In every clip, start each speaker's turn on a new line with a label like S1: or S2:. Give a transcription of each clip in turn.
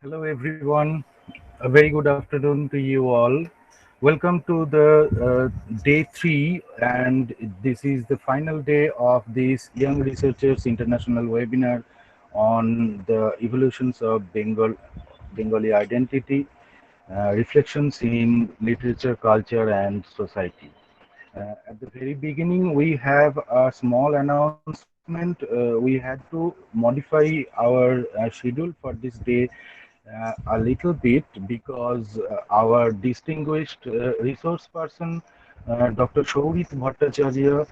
S1: Hello, everyone. A very good afternoon to you all. Welcome to the day three, and this is the final day of this Young Researchers International webinar on the evolutions of Bengali identity, reflections in literature, culture, and society. At the very beginning, we have a small announcement. We had to modify our schedule for this day a little bit because our distinguished resource person, Dr. Sourit Bhattacharya,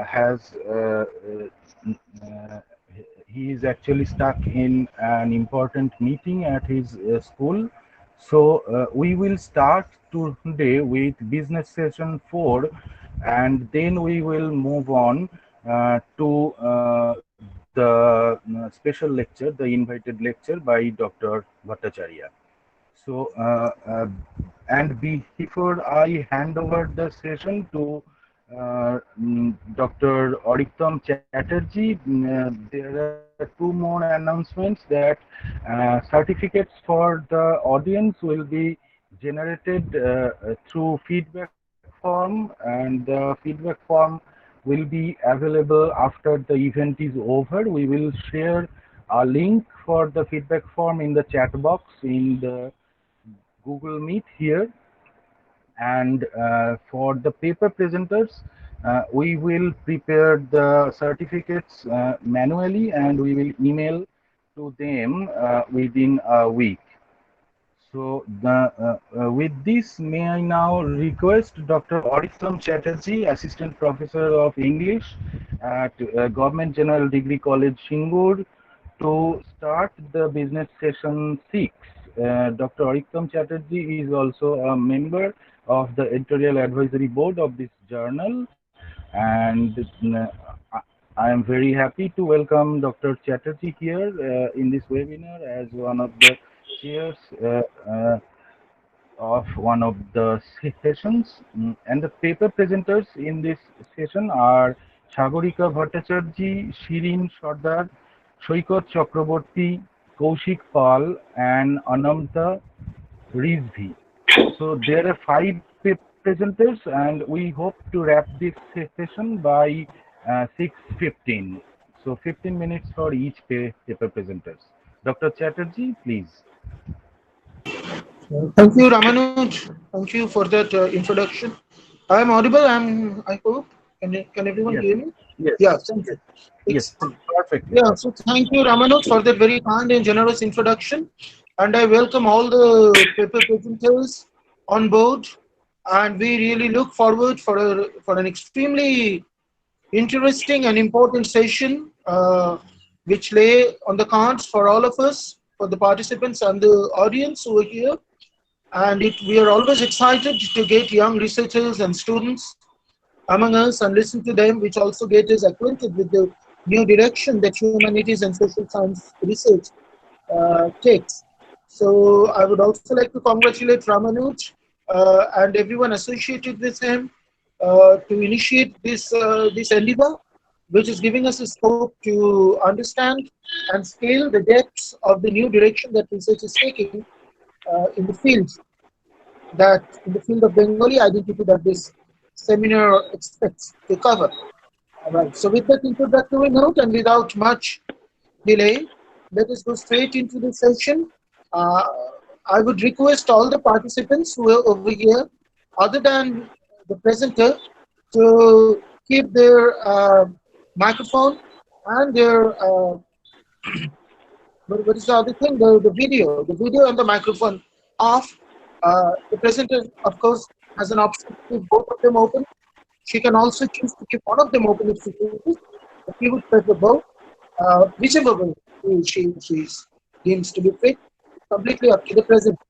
S1: has he is actually stuck in an important meeting at his school. So we will start today with business session 4, and then we will move on to the special lecture, the invited lecture by Dr. Bhattacharya. So, before I hand over the session to Dr. Ariktam Chatterjee, there are two more announcements that certificates for the audience will be generated through feedback form, and the feedback form will be available after the event is over. We will share a link for the feedback form in the chat box in the Google Meet here. And for the paper presenters, we will prepare the certificates manually, and we will email to them within a week. So with this, may I now request Dr. Ariktam Chatterjee, Assistant Professor of English at Government General Degree College, Singur, to start the business session 6. Dr. Ariktam Chatterjee is also a member of the editorial advisory board of this journal, and I am very happy to welcome Dr. Chatterjee here in this webinar as one of the chairs of one of the sessions. And the paper presenters in this session are Sagarika Bhattacharjee, Shireen Sardar, Soikot Chakraborty, Kaushik Pal, and Anamta Rizvi. So there are 5 presenters, and we hope to wrap this session by 6:15. So 15 minutes for each paper presenters. Dr. Chatterjee, please.
S2: Thank you, Ramanuj. Thank you for that introduction. I am audible. I hope. Can everyone
S1: Yes,
S2: hear me?
S1: yes,
S2: Yeah, thank you.
S1: yes,
S2: Excellent.
S1: perfectly,
S2: Yeah, so
S1: perfect.
S2: thank you, Ramanuj, for that very kind and generous introduction. And I welcome all the paper presenters on board. And we really look forward for an extremely interesting and important session, which lay on the cards for all of us, for the participants and the audience over here. And we are always excited to get young researchers and students among us and listen to them, which also get us acquainted with the new direction that humanities and social science research takes. So I would also like to congratulate Ramanuj and everyone associated with him to initiate this endeavor, which is giving us a scope to understand and scale the depths of the new direction that research is taking in the field of Bengali identity that this seminar expects to cover. All right. So with that introductory note and without much delay, let us go straight into the session. Uh, I would request all the participants who are over here, other than the presenter, to keep their microphone and their what is the other thing? The video and the microphone off. The presenter, of course, has an option to keep both of them open. She can also choose to keep one of them open if she chooses. But she would prefer both, whichever way she deems to be fit. Completely up to the presenter.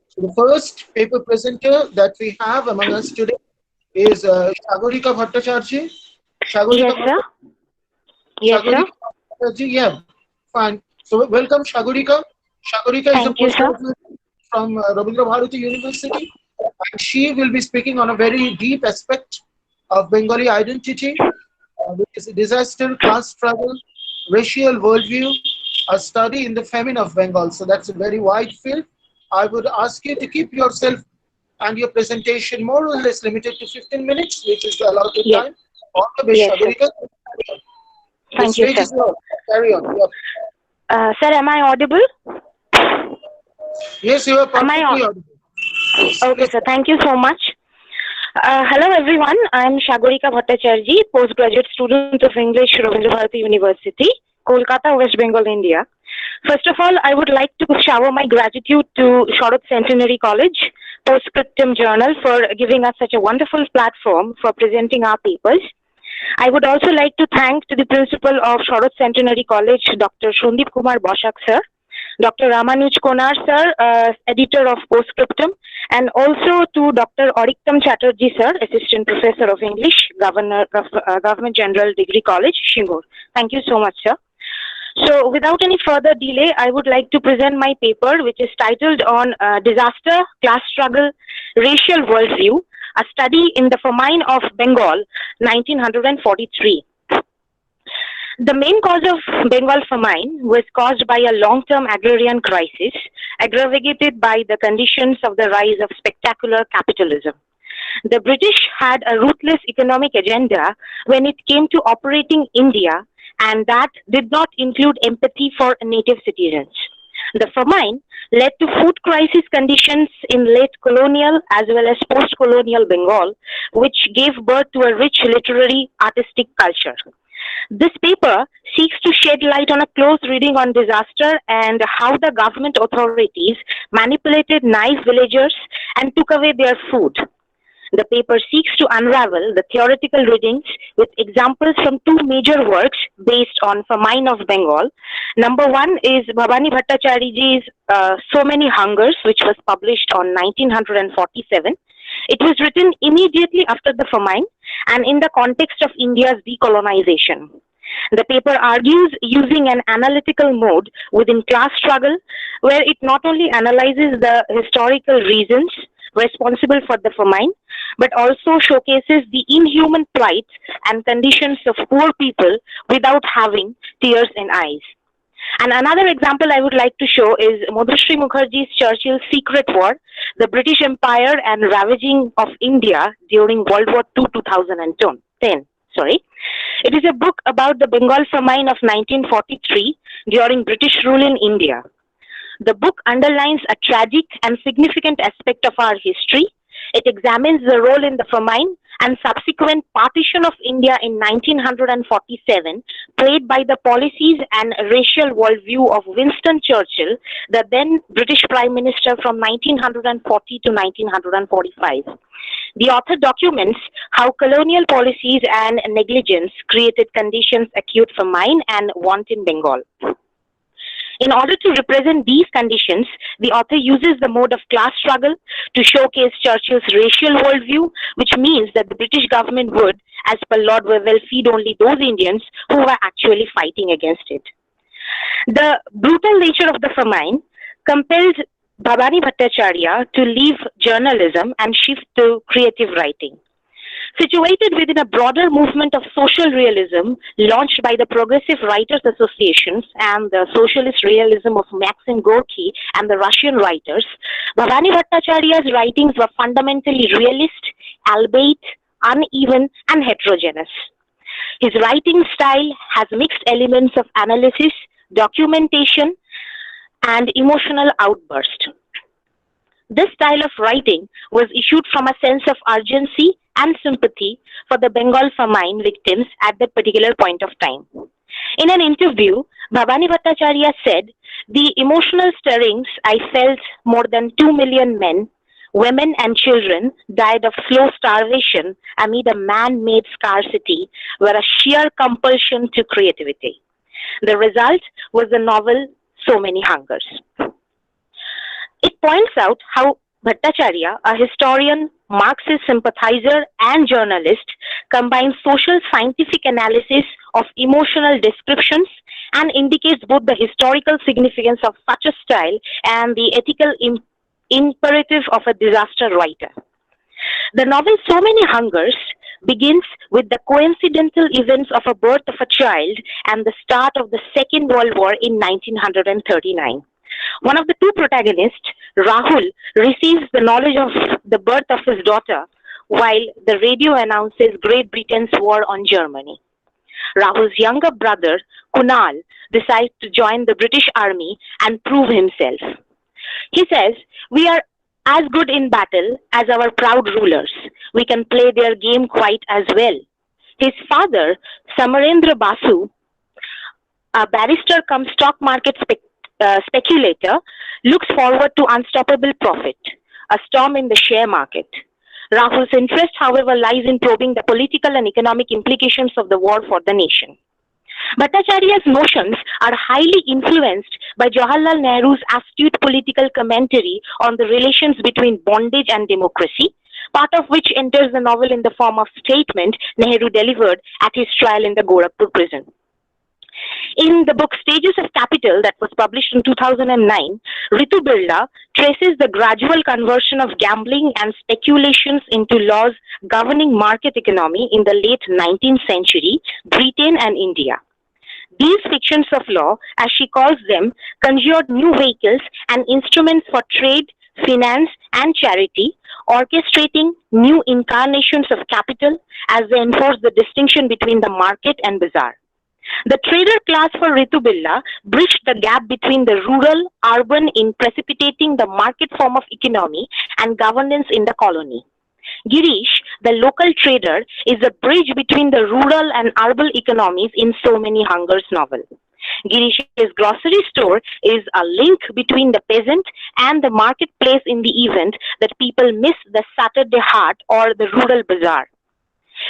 S2: So the first paper presenter that we have among us today is Sagarika Bhattacharjee.
S3: Yes,
S2: Sagarika
S3: sir.
S2: Bhattacharjee.
S3: Yes, sir.
S2: Sagarika Bhattacharjee, yeah, fine. So welcome, Shagurika. Shagurika is a
S3: Thank you, sir.
S2: postgraduate from Rabindra Bharati University, and she will be speaking on a very deep aspect of Bengali identity, which is disaster, class struggle, racial worldview, a study in the famine of Bengal. So that's a very wide field. I would ask you to keep yourself and your presentation more or less limited to 15 minutes, which is the allotted
S3: Yes.
S2: time. All the best,
S3: Yes, sir.
S2: Sagarika. The
S3: Thank you,
S2: stage
S3: sir.
S2: is yours. Carry on. Yep.
S3: Sir, am I audible?
S2: Yes, you are
S3: Am I
S2: perfectly audible. Yes,
S3: Okay,
S2: please.
S3: sir. Thank you so much. Hello, everyone. I'm Sagarika Bhattacharjee, postgraduate student of English, Rabindra Bharati University, Kolkata, West Bengal, India. First of all, I would like to shower my gratitude to Sarat Centenary College, postScriptum Journal for giving us such a wonderful platform for presenting our papers. I would also like to thank to the principal of Sarat Centenary College, Dr. Sundip Kumar Boshak, sir, Dr. Ramanuj Konar, sir, editor of postScriptum, and also to Dr. Ariktam Chatterjee, sir, assistant professor of English, Government General Degree College, Singur. Thank you so much, sir. So, without any further delay, I would like to present my paper, which is titled on Disaster, Class Struggle, Racial Worldview, a study in the famine of Bengal, 1943. The main cause of Bengal famine was caused by a long-term agrarian crisis, aggravated by the conditions of the rise of spectacular capitalism. The British had a ruthless economic agenda when it came to operating India, and that did not include empathy for native citizens. The famine led to food crisis conditions in late colonial as well as post-colonial Bengal, which gave birth to a rich literary artistic culture. This paper seeks to shed light on a close reading on disaster and how the government authorities manipulated nice villagers and took away their food. The paper seeks to unravel the theoretical readings with examples from two major works based on famine of Bengal. Number one is Bhabani Bhattacharya's So Many Hungers, which was published on 1947. It was written immediately after the famine and in the context of India's decolonization. The paper argues using an analytical mode within class struggle, where it not only analyzes the historical reasons responsible for the famine, but also showcases the inhuman plight and conditions of poor people without having tears in eyes. And another example I would like to show is Madhushree Mukherjee's Churchill's Secret War, the British Empire and Ravaging of India during World War II 2010. It is a book about the Bengal famine of 1943 during British rule in India. The book underlines a tragic and significant aspect of our history. It examines the role in the famine and subsequent partition of India in 1947 played by the policies and racial worldview of Winston Churchill, the then British Prime Minister from 1940 to 1945. The author documents how colonial policies and negligence created conditions acute famine and want in Bengal. In order to represent these conditions, the author uses the mode of class struggle to showcase Churchill's racial worldview, which means that the British government would, as per Lord Wavell, feed only those Indians who were actually fighting against it. The brutal nature of the famine compelled Bhabani Bhattacharya to leave journalism and shift to creative writing. Situated within a broader movement of social realism launched by the Progressive Writers Associations and the socialist realism of Maxim Gorky and the Russian writers, Bhabani Bhattacharya's writings were fundamentally realist, albeit uneven and heterogeneous. His writing style has mixed elements of analysis, documentation, and emotional outburst. This style of writing was issued from a sense of urgency and sympathy for the Bengal famine victims at that particular point of time. In an interview, Bhabani Bhattacharya said, "The emotional stirrings I felt more than 2 million men, women and children died of slow starvation amid a man-made scarcity were a sheer compulsion to creativity. The result was the novel So Many Hungers." It points out how Bhattacharya, a historian, Marxist sympathizer, and journalist, combines social scientific analysis of emotional descriptions and indicates both the historical significance of such a style and the ethical imperative of a disaster writer. The novel So Many Hungers begins with the coincidental events of a birth of a child and the start of the Second World War in 1939. One of the two protagonists, Rahul, receives the knowledge of the birth of his daughter while the radio announces Great Britain's war on Germany. Rahul's younger brother, Kunal, decides to join the British Army and prove himself. He says, "We are as good in battle as our proud rulers. We can play their game quite as well." His father, Samarendra Basu, a barrister come stock market speculator, looks forward to unstoppable profit, a storm in the share market. Rahul's interest, however, lies in probing the political and economic implications of the war for the nation. Bhattacharya's notions are highly influenced by Jawaharlal Nehru's astute political commentary on the relations between bondage and democracy, part of which enters the novel in the form of statement Nehru delivered at his trial in the Gorakhpur prison. In the book Stages of Capital that was published in 2009, Ritu Birla traces the gradual conversion of gambling and speculations into laws governing market economy in the late 19th century, Britain and India. These fictions of law, as she calls them, conjured new vehicles and instruments for trade, finance, and charity, orchestrating new incarnations of capital as they enforce the distinction between the market and bazaar. The trader class for Ritu Birla bridged the gap between the rural, urban in precipitating the market form of economy and governance in the colony. Girish, the local trader, is a bridge between the rural and urban economies in So Many Hungers novel. Girish's grocery store is a link between the peasant and the marketplace in the event that people miss the Saturday Haat or the rural bazaar.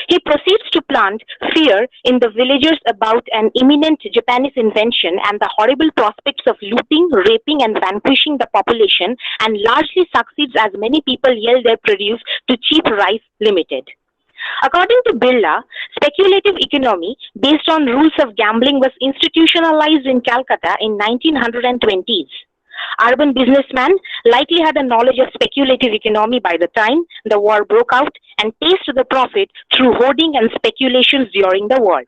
S3: He proceeds to plant fear in the villagers about an imminent Japanese invention and the horrible prospects of looting, raping, and vanquishing the population, and largely succeeds as many people yell their produce to Cheap Rice Limited. According to Birla, speculative economy based on rules of gambling was institutionalized in Calcutta in 1920s. Urban businessmen likely had a knowledge of speculative economy by the time the war broke out and tasted the profit through hoarding and speculations during the war.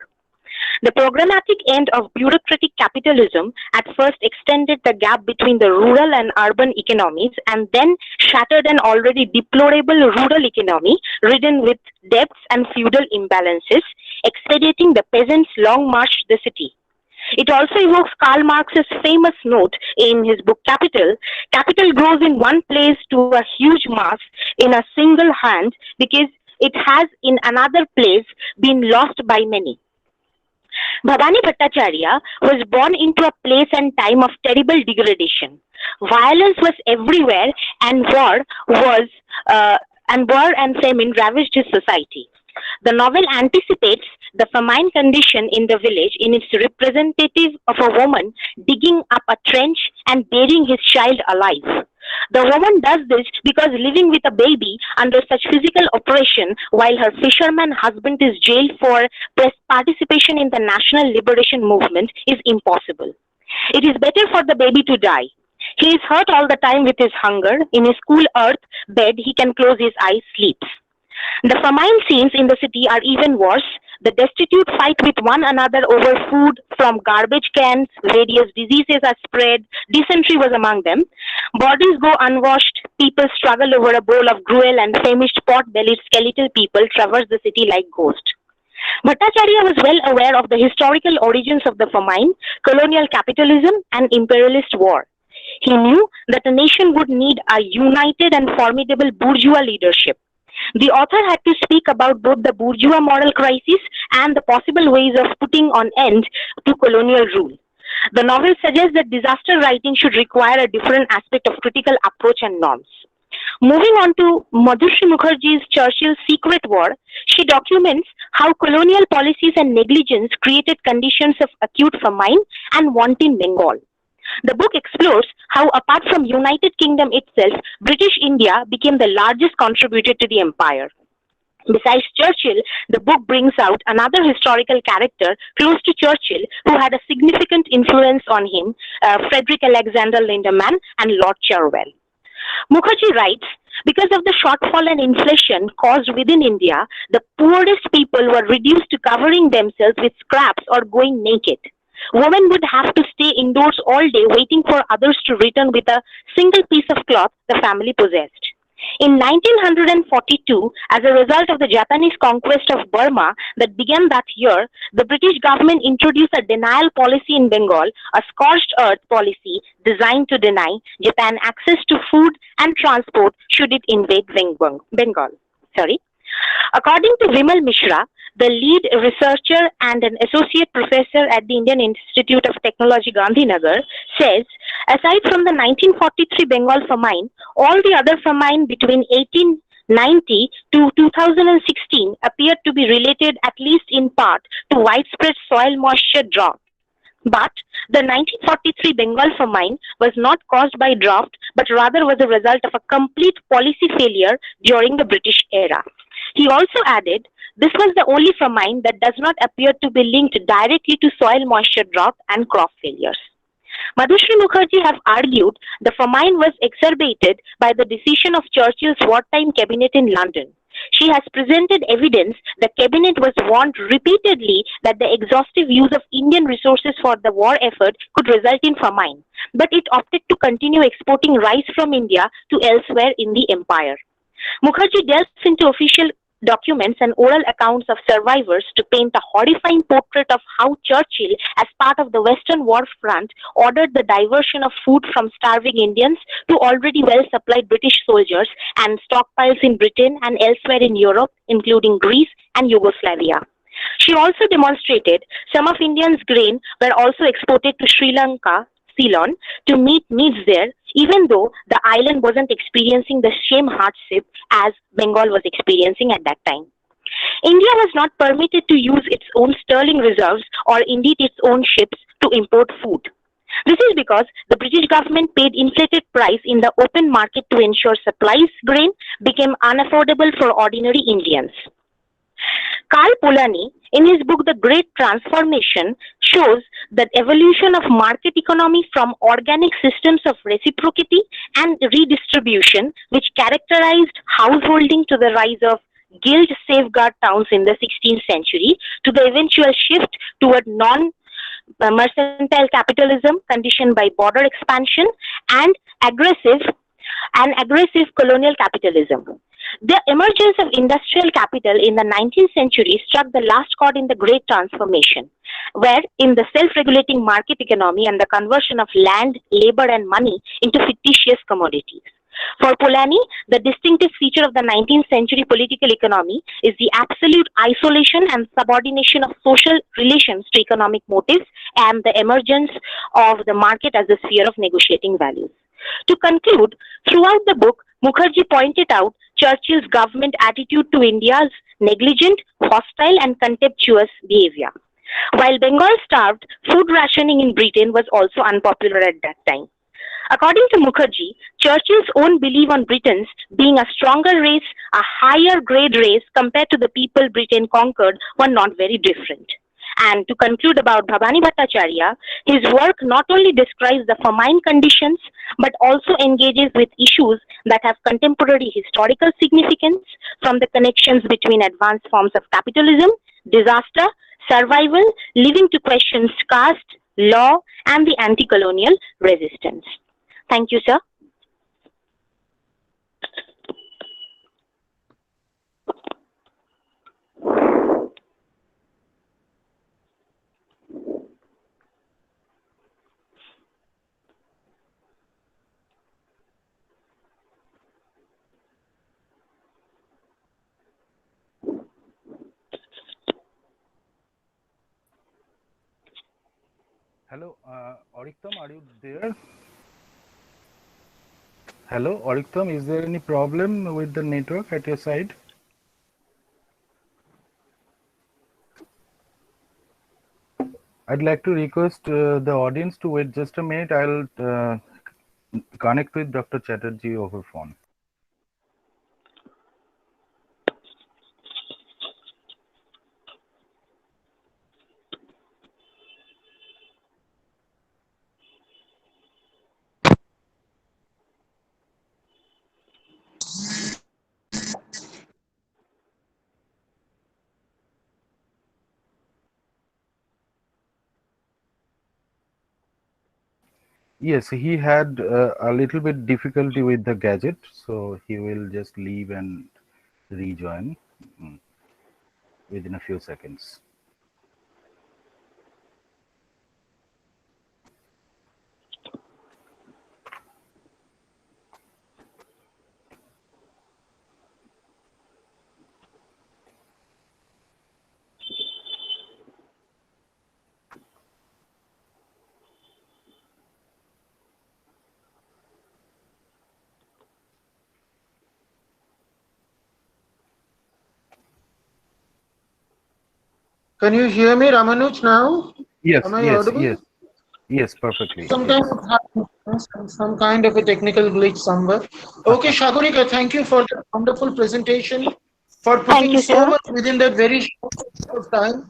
S3: The programmatic end of bureaucratic capitalism at first extended the gap between the rural and urban economies and then shattered an already deplorable rural economy ridden with debts and feudal imbalances, expediting the peasants' long march to the city. It also evokes Karl Marx's famous note in his book Capital. Capital grows in one place to a huge mass in a single hand because it has in another place been lost by many. Bhavani Bhattacharya was born into a place and time of terrible degradation. Violence was everywhere, and war and famine ravaged his society. The novel anticipates the famine condition in the village in its representative of a woman digging up a trench and burying his child alive. The woman does this because living with a baby under such physical oppression while her fisherman husband is jailed for participation in the national liberation movement is impossible. It is better for the baby to die. He is hurt all the time with his hunger. In his cool earth bed, he can close his eyes, sleeps. The famine scenes in the city are even worse. The destitute fight with one another over food from garbage cans, various diseases are spread, dysentery was among them. Bodies go unwashed, people struggle over a bowl of gruel, and famished pot-bellied skeletal people traverse the city like ghosts. Bhattacharya was well aware of the historical origins of the famine, colonial capitalism, and imperialist war. He knew that a nation would need a united and formidable bourgeois leadership. The author had to speak about both the bourgeois moral crisis and the possible ways of putting an end to colonial rule. The novel suggests that disaster writing should require a different aspect of critical approach and norms. Moving on to Madhushree Mukherjee's Churchill's Secret War, she documents how colonial policies and negligence created conditions of acute famine and want in Bengal. The book explores how, apart from United Kingdom itself, British India became the largest contributor to the empire. Besides Churchill, the book brings out another historical character close to Churchill who had a significant influence on him, Frederick Alexander Lindemann and Lord Cherwell. Mukherjee writes, because of the shortfall and inflation caused within India, the poorest people were reduced to covering themselves with scraps or going naked. Women would have to stay indoors all day waiting for others to return with a single piece of cloth the family possessed. In 1942, as a result of the Japanese conquest of Burma that began that year, the British government introduced a denial policy in Bengal, a scorched earth policy designed to deny Japan access to food and transport should it invade Bengal. Sorry. According to Vimal Mishra, the lead researcher and an associate professor at the Indian Institute of Technology, Gandhinagar, says, aside from the 1943 Bengal famine, all the other famine between 1890 to 2016 appeared to be related, at least in part, to widespread soil moisture drought. But the 1943 Bengal famine was not caused by drought, but rather was a result of a complete policy failure during the British era. He also added, this was the only famine that does not appear to be linked directly to soil moisture drought and crop failures. Madhushri Mukherjee have argued the famine was exacerbated by the decision of Churchill's wartime cabinet in London. She has presented evidence the cabinet was warned repeatedly that the exhaustive use of Indian resources for the war effort could result in famine, but it opted to continue exporting rice from India to elsewhere in the empire. Mukherjee delves into official documents and oral accounts of survivors to paint a horrifying portrait of how Churchill, as part of the Western War Front, ordered the diversion of food from starving Indians to already well-supplied British soldiers and stockpiles in Britain and elsewhere in Europe, including Greece and Yugoslavia. She also demonstrated some of Indians' grain were also exported to Sri Lanka, Ceylon, to meet needs there, even though the island wasn't experiencing the same hardship as Bengal was experiencing at that time. India was not permitted to use its own sterling reserves or indeed its own ships to import food. This is because the British government paid inflated price in the open market to ensure supplies grain became unaffordable for ordinary Indians. Karl Polanyi, in his book The Great Transformation, shows the evolution of market economy from organic systems of reciprocity and redistribution, which characterized householding, to the rise of guild safeguard towns in the 16th century, to the eventual shift toward non-mercantile capitalism conditioned by border expansion and aggressive colonial capitalism. The emergence of industrial capital in the 19th century struck the last chord in the Great Transformation, where in the self-regulating market economy and the conversion of land, labor and money into fictitious commodities. For Polanyi, the distinctive feature of the 19th century political economy is the absolute isolation and subordination of social relations to economic motives and the emergence of the market as a sphere of negotiating values. To conclude, throughout the book, Mukherjee pointed out Churchill's government attitude to India's negligent, hostile and contemptuous behavior. While Bengal starved, food rationing in Britain was also unpopular at that time. According to Mukherjee, Churchill's own belief on Britons being a stronger race, a higher grade race compared to the people Britain conquered were not very different. And to conclude about Bhavani Bhattacharya, his work not only describes the famine conditions, but also engages with issues that have contemporary historical significance, from the connections between advanced forms of capitalism, disaster, survival, leading to questions caste, law, and the anti-colonial resistance. Thank you, sir.
S1: Hello, Ariktam, are you there? Hello, Ariktam, is there any problem with the network at your side? I'd like to request the audience to wait just a minute. I'll connect with Dr. Chatterjee over phone. Yes, he had a little bit difficulty with the gadget, so he will just leave and rejoin mm, within a few seconds.
S2: Can you hear me, Ramanuj, now?
S1: Yes,
S2: Am I
S1: yes,
S2: audible?
S1: yes, yes, perfectly.
S2: Some kind
S1: Yes.
S2: of some kind of a technical glitch somewhere. Okay, Shagurika, thank you for the wonderful presentation, for
S3: Thank
S2: putting
S3: you,
S2: so
S3: sir.
S2: much within that very short period of time.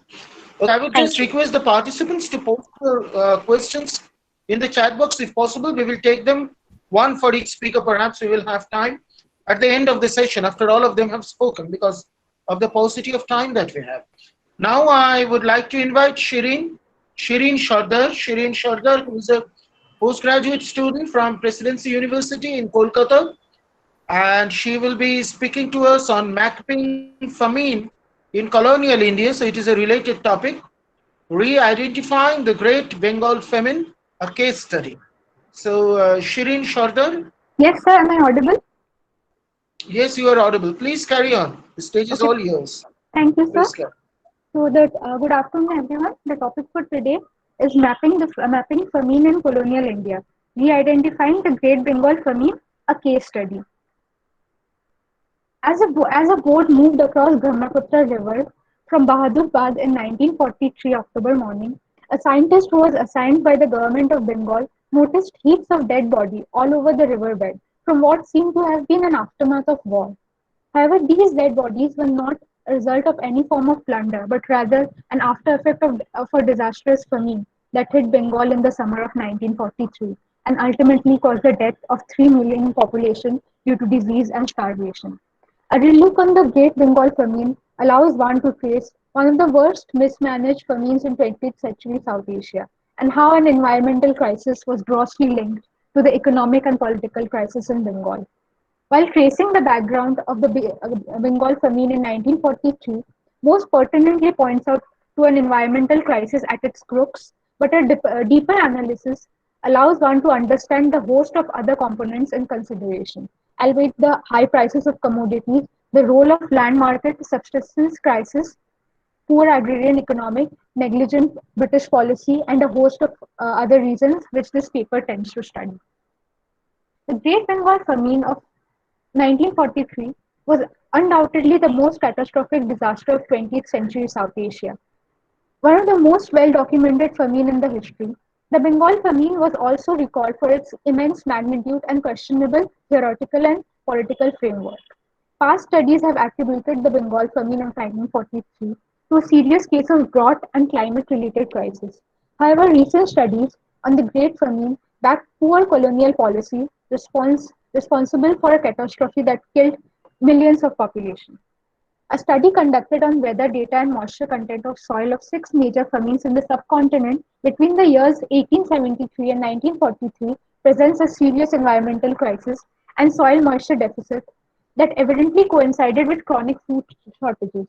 S2: Okay, I would
S3: Thank
S2: just
S3: you.
S2: request the participants to post their questions in the chat box if possible. We will take them one for each speaker. Perhaps we will have time at the end of the session after all of them have spoken because of the paucity of time that we have. Now I would like to invite Shireen Sardar, who is a postgraduate student from Presidency University in Kolkata, and she will be speaking to us on mapping famine in colonial India. So it is a related topic, re-identifying the Great Bengal Famine, a case study. So Shireen Sardar,
S4: Yes, sir. Am I audible?
S2: yes, you are audible. Please carry on. The stage is
S4: Okay.
S2: all yours.
S4: Thank you, sir.
S2: Please carry.
S4: So, good afternoon, everyone. The topic for today is mapping famine in colonial India, re-identifying the Great Bengal famine, a case study. As a boat moved across Brahmaputra River from Bahadurabad in 1943 October morning, a scientist who was assigned by the government of Bengal noticed heaps of dead body all over the riverbed from what seemed to have been an aftermath of war. However, these dead bodies were not a result of any form of plunder, but rather an after effect of a disastrous famine that hit Bengal in the summer of 1943 and ultimately caused the death of 3 million population due to disease and starvation. A relook on the Great Bengal famine allows one to trace one of the worst mismanaged famines in 20th century South Asia and how an environmental crisis was grossly linked to the economic and political crisis in Bengal. While tracing the background of the Bengal famine in 1943, most pertinently points out to an environmental crisis at its crux, but a deeper analysis allows one to understand the host of other components in consideration, albeit the high prices of commodities, the role of land market subsistence crisis, poor agrarian economic, negligent British policy, and a host of other reasons which this paper tends to study. The Great Bengal famine of 1943 was undoubtedly the most catastrophic disaster of 20th century South Asia. One of the most well-documented famine in the history, the Bengal famine was also recalled for its immense magnitude and questionable theoretical and political framework. Past studies have attributed the Bengal famine of 1943 to a serious case of drought and climate-related crisis. However, recent studies on the Great Famine back poor colonial policy responsible for a catastrophe that killed millions of population. A study conducted on weather data and moisture content of soil of six major famines in the subcontinent between the years 1873 and 1943 presents a serious environmental crisis and soil moisture deficit that evidently coincided with chronic food shortages.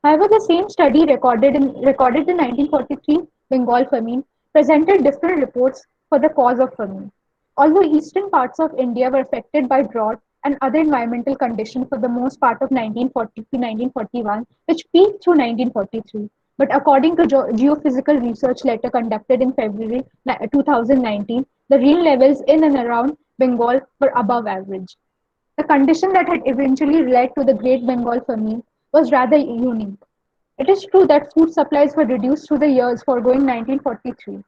S4: However, the same study recorded the 1943 Bengal famine presented different reports for the cause of famine. Although eastern parts of India were affected by drought and other environmental conditions for the most part of 1940 to 1941, which peaked through 1943. But according to geophysical research letter conducted in February 2019, the rain levels in and around Bengal were above average. The condition that had eventually led to the Great Bengal famine was rather unique. It is true that food supplies were reduced through the years foregoing 1943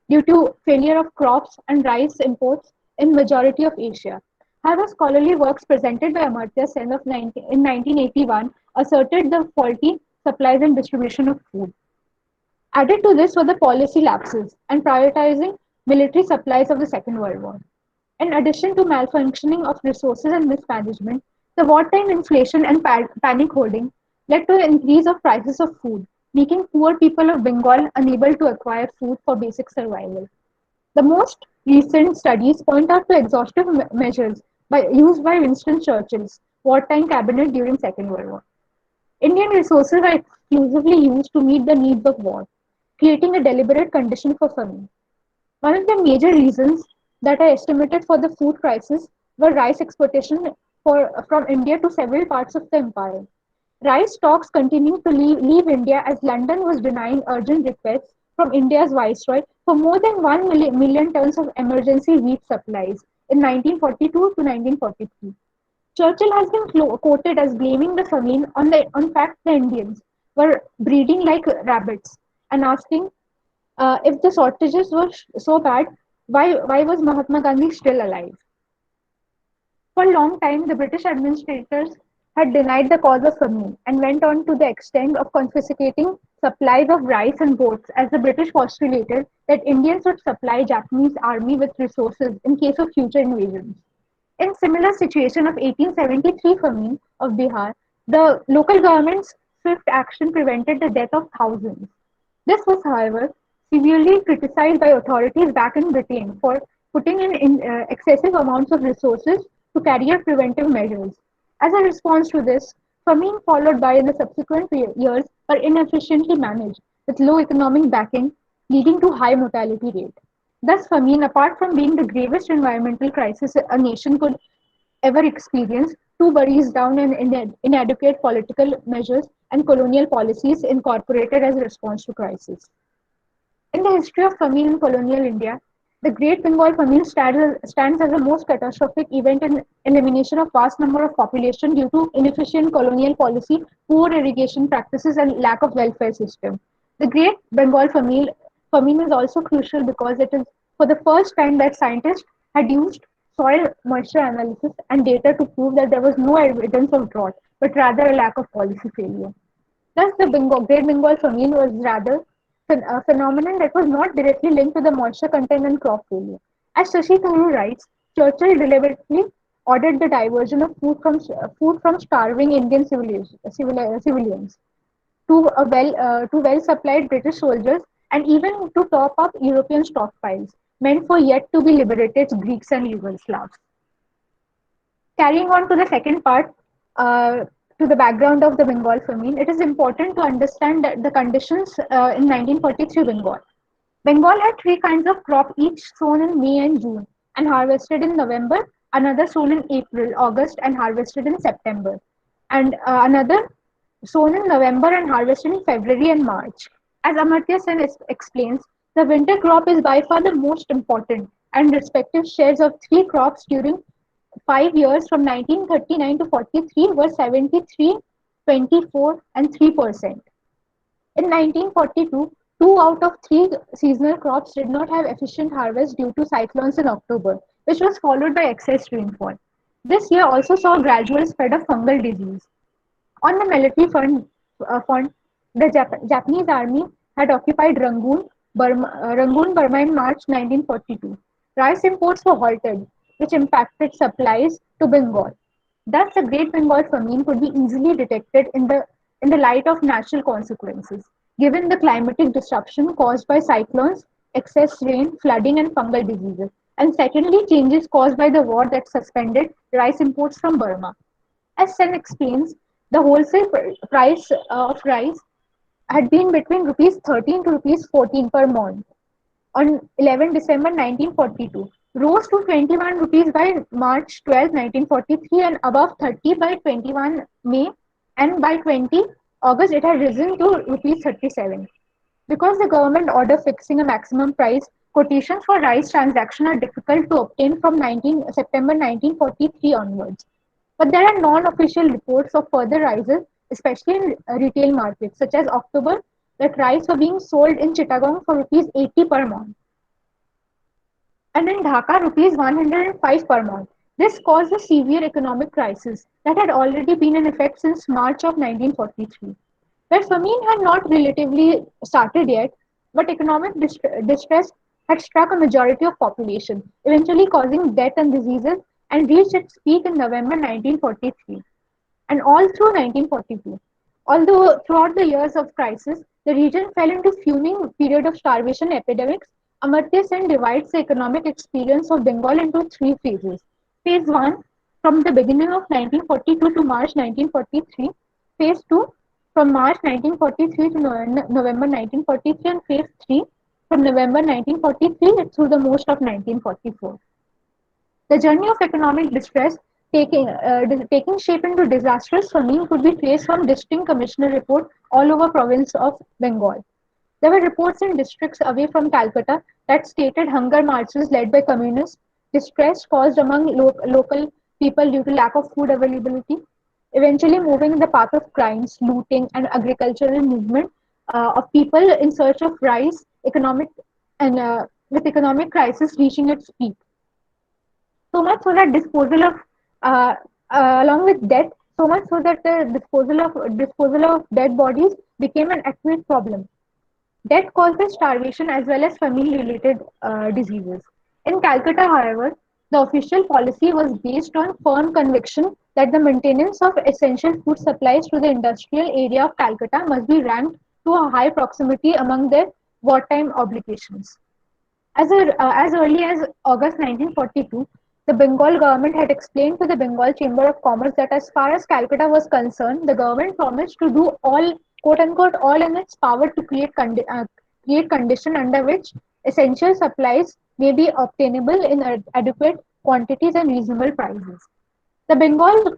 S4: due to failure of crops and rice imports in majority of Asia. However, scholarly works presented by Amartya Sen in 1981 asserted the faulty supplies and distribution of food. Added to this were the policy lapses and prioritizing military supplies of the Second World War. In addition to malfunctioning of resources and mismanagement, the wartime inflation and panic holding led to an increase of prices of food, making poor people of Bengal unable to acquire food for basic survival. The most Recent studies point out to exhaustive measures used by Winston Churchill's wartime cabinet during Second World War. Indian resources are exclusively used to meet the needs of war, creating a deliberate condition for famine. One of the major reasons that are estimated for the food crisis were rice exportation from India to several parts of the empire. Rice stocks continued to leave India as London was denying urgent requests from India's viceroy for more than 1 million tons of emergency wheat supplies in 1942 to 1943. Churchill has been quoted as blaming the famine on fact the Indians were breeding like rabbits and asking if the shortages were so bad, why was Mahatma Gandhi still alive? For a long time, the British administrators had denied the cause of famine and went on to the extent of confiscating supplies of rice and boats, as the British postulated that Indians would supply Japanese army with resources in case of future invasions. In similar situation of 1873 famine of Bihar, the local government's swift action prevented the death of thousands. This was, however, severely criticized by authorities back in Britain for putting in excessive amounts of resources to carry out preventive measures. As a response to this, famine followed by in the subsequent years were inefficiently managed, with low economic backing leading to high mortality rate. Thus, famine, apart from being the gravest environmental crisis a nation could ever experience, too buries down in inadequate political measures and colonial policies incorporated as a response to crisis. In the history of famine in colonial India, the Great Bengal famine stands as the most catastrophic event in elimination of vast number of population due to inefficient colonial policy, poor irrigation practices, and lack of welfare system. The Great Bengal famine is also crucial because it is for the first time that scientists had used soil moisture analysis and data to prove that there was no evidence of drought, but rather a lack of policy failure. Thus, the Great Bengal famine was rather a phenomenon that was not directly linked to the moisture content and crop failure. As Shashi Tharoor writes, Churchill deliberately ordered the diversion of food from starving Indian civilians to well supplied British soldiers and even to top up European stockpiles meant for yet to be liberated Greeks and Yugoslavs. Carrying on to the second part, to the background of the Bengal famine, it is important to understand that the conditions in 1943 Bengal. Bengal had three kinds of crop, each sown in May and June and harvested in November, another sown in April, August, and harvested in September, and another sown in November and harvested in February and March. As Amartya Sen explains, the winter crop is by far the most important, and respective shares of three crops during 5 years from 1939 to 43 were 73, 24, and 3%. In 1942, two out of three seasonal crops did not have efficient harvest due to cyclones in October, which was followed by excess rainfall. This year also saw a gradual spread of fungal disease. On the military front, the Japanese army had occupied Rangoon, Burma in March 1942. Rice imports were halted, which impacted supplies to Bengal. Thus, the Great Bengal famine could be easily detected in the light of natural consequences, given the climatic disruption caused by cyclones, excess rain, flooding, and fungal diseases, and secondly, changes caused by the war that suspended rice imports from Burma. As Sen explains, the wholesale price of rice had been between rupees 13 to rupees 14 per mon on 11 December 1942, rose to 21 rupees by March 12, 1943, and above 30 by 21 May, and by 20 August it had risen to rupees 37. Because the government order fixing a maximum price, quotations for rice transaction are difficult to obtain from September 1943 onwards. But there are non-official reports of further rises, especially in retail markets, such as October, that rice were being sold in Chittagong for rupees 80 per mon, and in Dhaka, rupees 105 per month. This caused a severe economic crisis that had already been in effect since March of 1943. Where famine had not relatively started yet, but economic distress had struck a majority of population, eventually causing death and diseases, and reached its peak in November 1943 and all through 1942. Although throughout the years of crisis, the region fell into fuming period of starvation epidemics Amartya Sen divides the economic experience of Bengal into three phases. Phase 1, from the beginning of 1942 to March 1943. Phase 2, from March 1943 to November 1943. And Phase 3, from November 1943 through the most of 1944. The journey of economic distress taking shape into disastrous famine could be traced from distinct commissioner report all over province of Bengal. There were reports in districts away from Calcutta that stated hunger marches led by communists, distress caused among local people due to lack of food availability, eventually moving in the path of crimes, looting, and agricultural movement of people in search of rice, economic and with economic crisis reaching its peak. So much so that uh, along with death, so much so that the disposal of dead bodies became an acute problem. Death caused by starvation as well as famine-related diseases. In Calcutta, however, the official policy was based on firm conviction that the maintenance of essential food supplies to the industrial area of Calcutta must be ranked to a high proximity among their wartime obligations. As early as August 1942, the Bengal government had explained to the Bengal Chamber of Commerce that as far as Calcutta was concerned, the government promised to do all, quote unquote, all in its power to create condition under which essential supplies may be obtainable in adequate quantities and reasonable prices. The Bengal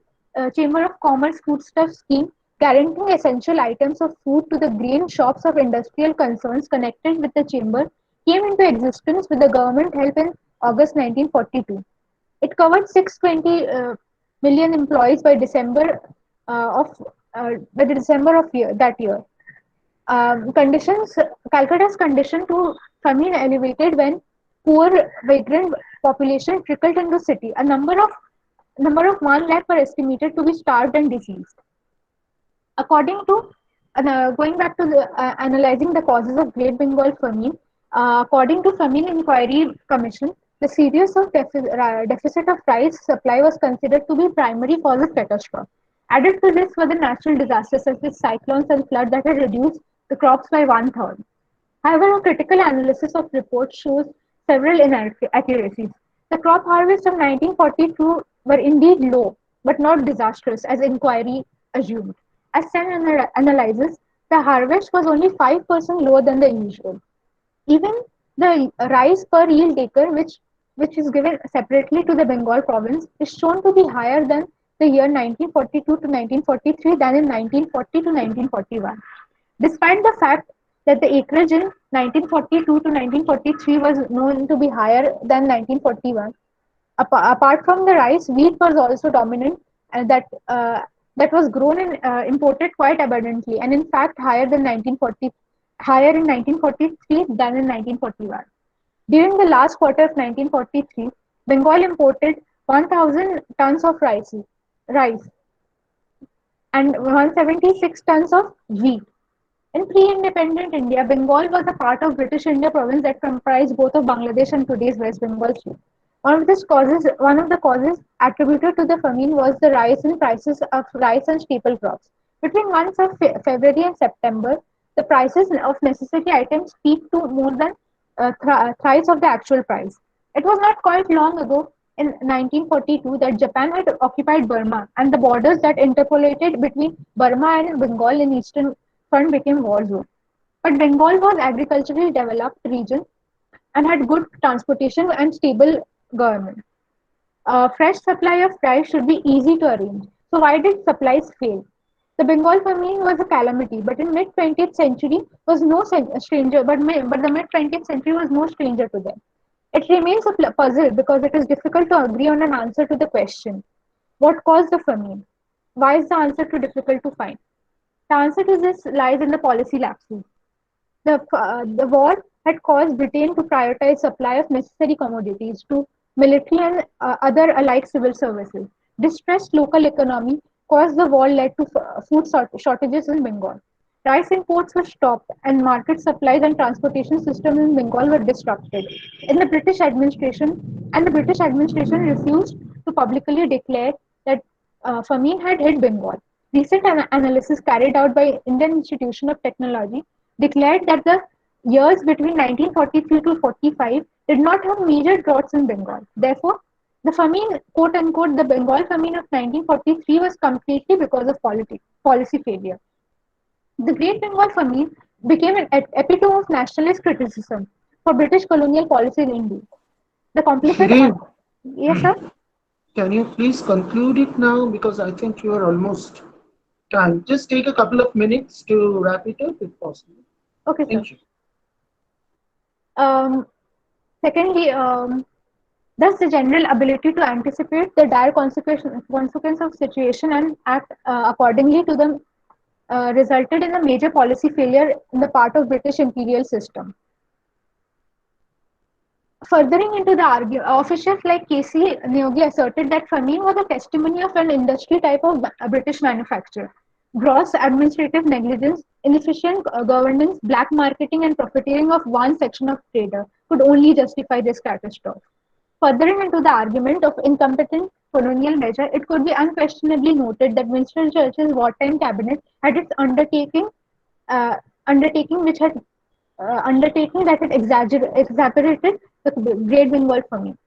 S4: Chamber of Commerce Foodstuff Scheme, guaranteeing essential items of food to the grain shops of industrial concerns connected with the chamber, came into existence with the government help in August 1942. It covered 620 million employees by the December of that year. Conditions Calcutta's condition to famine elevated when poor vagrant population trickled into city. A number of 1 lakh were estimated to be starved and diseased. According to going back to analyzing the causes of Great Bengal famine, according to Famine Inquiry Commission, the serious of deficit of rice supply was considered to be primary cause of catastrophe. Added to this were the natural disasters such as cyclones and flood that had reduced the crops by one third. However, a critical analysis of reports shows several inaccuracies. The crop harvest of 1942 were indeed low, but not disastrous, as inquiry assumed. As Sen analyzes, the harvest was only 5% lower than the usual. Even the rice per yield acre, which is given separately to the Bengal province, is shown to be higher than the year 1942 to 1943 than in 1940 to 1941. Despite the fact that the acreage in 1942 to 1943 was known to be higher than 1941, apart from the rice, wheat was also dominant, and that was grown and imported quite abundantly, and in fact higher in 1943 than in 1941. During the last quarter of 1943, Bengal imported 1,000 tons of rice and 176 tons of wheat. In pre-independent India, Bengal was a part of British India province that comprised both of Bangladesh and today's West Bengal state. One of the causes attributed to the famine was the rise in prices of rice and staple crops. Between months of February and September, the prices of necessary items peaked to more than thrice of the actual price. It was not quite long ago in 1942 that Japan had occupied Burma, and the borders that interpolated between Burma and Bengal in eastern front became war zone. But Bengal was agriculturally developed region and had good transportation and stable government. A fresh supply of rice should be easy to arrange. So why did supplies fail? The Bengal famine was a calamity, but in mid 20th century was no stranger. But the mid 20th century was no stranger to them. It remains a puzzle because it is difficult to agree on an answer to the question: what caused the famine? Why is the answer too difficult to find? The answer to this lies in the policy lapses. The war had caused Britain to prioritize supply of necessary commodities to military and other allied civil services. Distressed local economy caused the war led to food shortages in Bengal. Rice imports were stopped and market supplies and transportation systems in Bengal were disrupted. In the British administration, and the British administration refused to publicly declare that famine had hit Bengal. Recent analysis carried out by Indian Institution of Technology declared that the Years between 1943 to 45 did not have major droughts in Bengal. Therefore, the famine, quote unquote, the Bengal famine of 1943 was completely because of policy failure. The Great Bengal famine became an epitome of nationalist criticism for British colonial policy in India. The complicit,
S2: Shireen,
S4: yes, sir.
S2: can you please conclude it now? Because I think you are almost done. Just take a couple of minutes to wrap it up if possible.
S4: Okay, sir.
S2: Thank you.
S4: Um, Secondly, thus the general ability to anticipate the dire consequence of situation and act accordingly to them resulted in a major policy failure in the part of British imperial system. Furthering into the argument, officials like Casey Neogi asserted that famine was a testimony of an industry type of British manufacture. Gross administrative negligence, inefficient governance, black marketing, and profiteering of one section of trader could only justify this catastrophe. Furthering into the argument of incompetent colonial measure, it could be unquestionably noted that Winston Churchill's wartime cabinet had its uh, undertaking which had undertaking that had exaggerated the Great Bengal famine.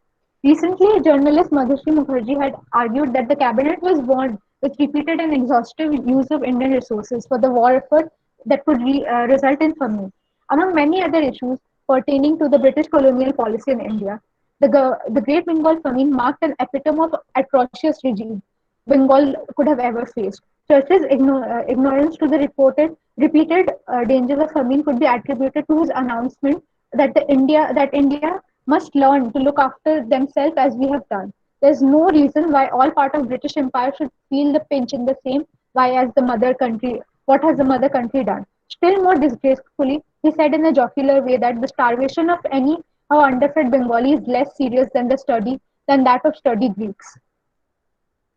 S4: Recently, journalist Madhusri Mukherjee had argued that the cabinet was warned with repeated and exhaustive use of Indian resources for the war effort that could result in famine. Among many other issues pertaining to the British colonial policy in India, the Great Bengal famine marked an epitome of atrocious regime Bengal could have ever faced. Churchill's ignorance to the repeated dangers of famine could be attributed to his announcement that India must learn to look after themselves as we have done. There is no reason why all part of British Empire should feel the pinch in the same way as the mother country. What has the mother country done? Still more disgracefully, he said in a jocular way that the starvation of any how underfed Bengali is less serious than that of sturdy Greeks.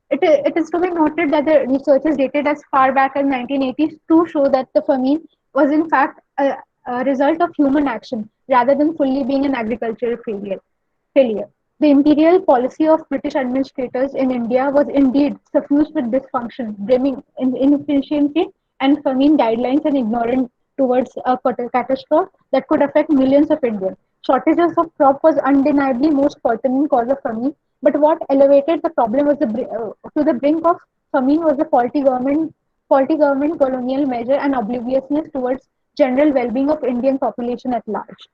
S4: It is to be noted that the researchers dated as far back as 1982 show that the famine was in fact a result of human action rather than fully being an agricultural failure. The imperial policy of British administrators in India was indeed suffused with dysfunction, brimming inefficiency and famine guidelines and ignorant towards a catastrophe that could affect millions of Indians. Shortages of crop was undeniably most pertinent cause of famine, but what elevated the problem was to the brink of famine was the faulty government colonial measure and obliviousness towards general well-being of Indian population at large.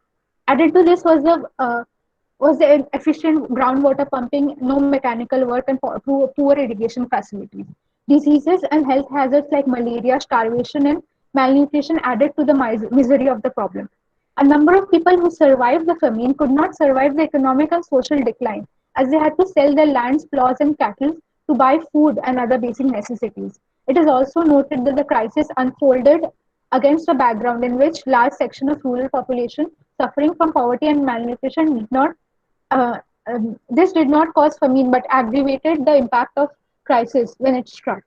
S4: Added to this was the inefficient groundwater pumping, no mechanical work, and poor irrigation facilities. Diseases and health hazards like malaria, starvation, and malnutrition added to the misery of the problem. A number of people who survived the famine could not survive the economic and social decline, as they had to sell their lands, plots, and cattle to buy food and other basic necessities. It is also noted that the crisis unfolded against a background in which large section of rural population suffering from poverty and malnutrition uh, this did not cause famine but aggravated the impact of crisis when it struck.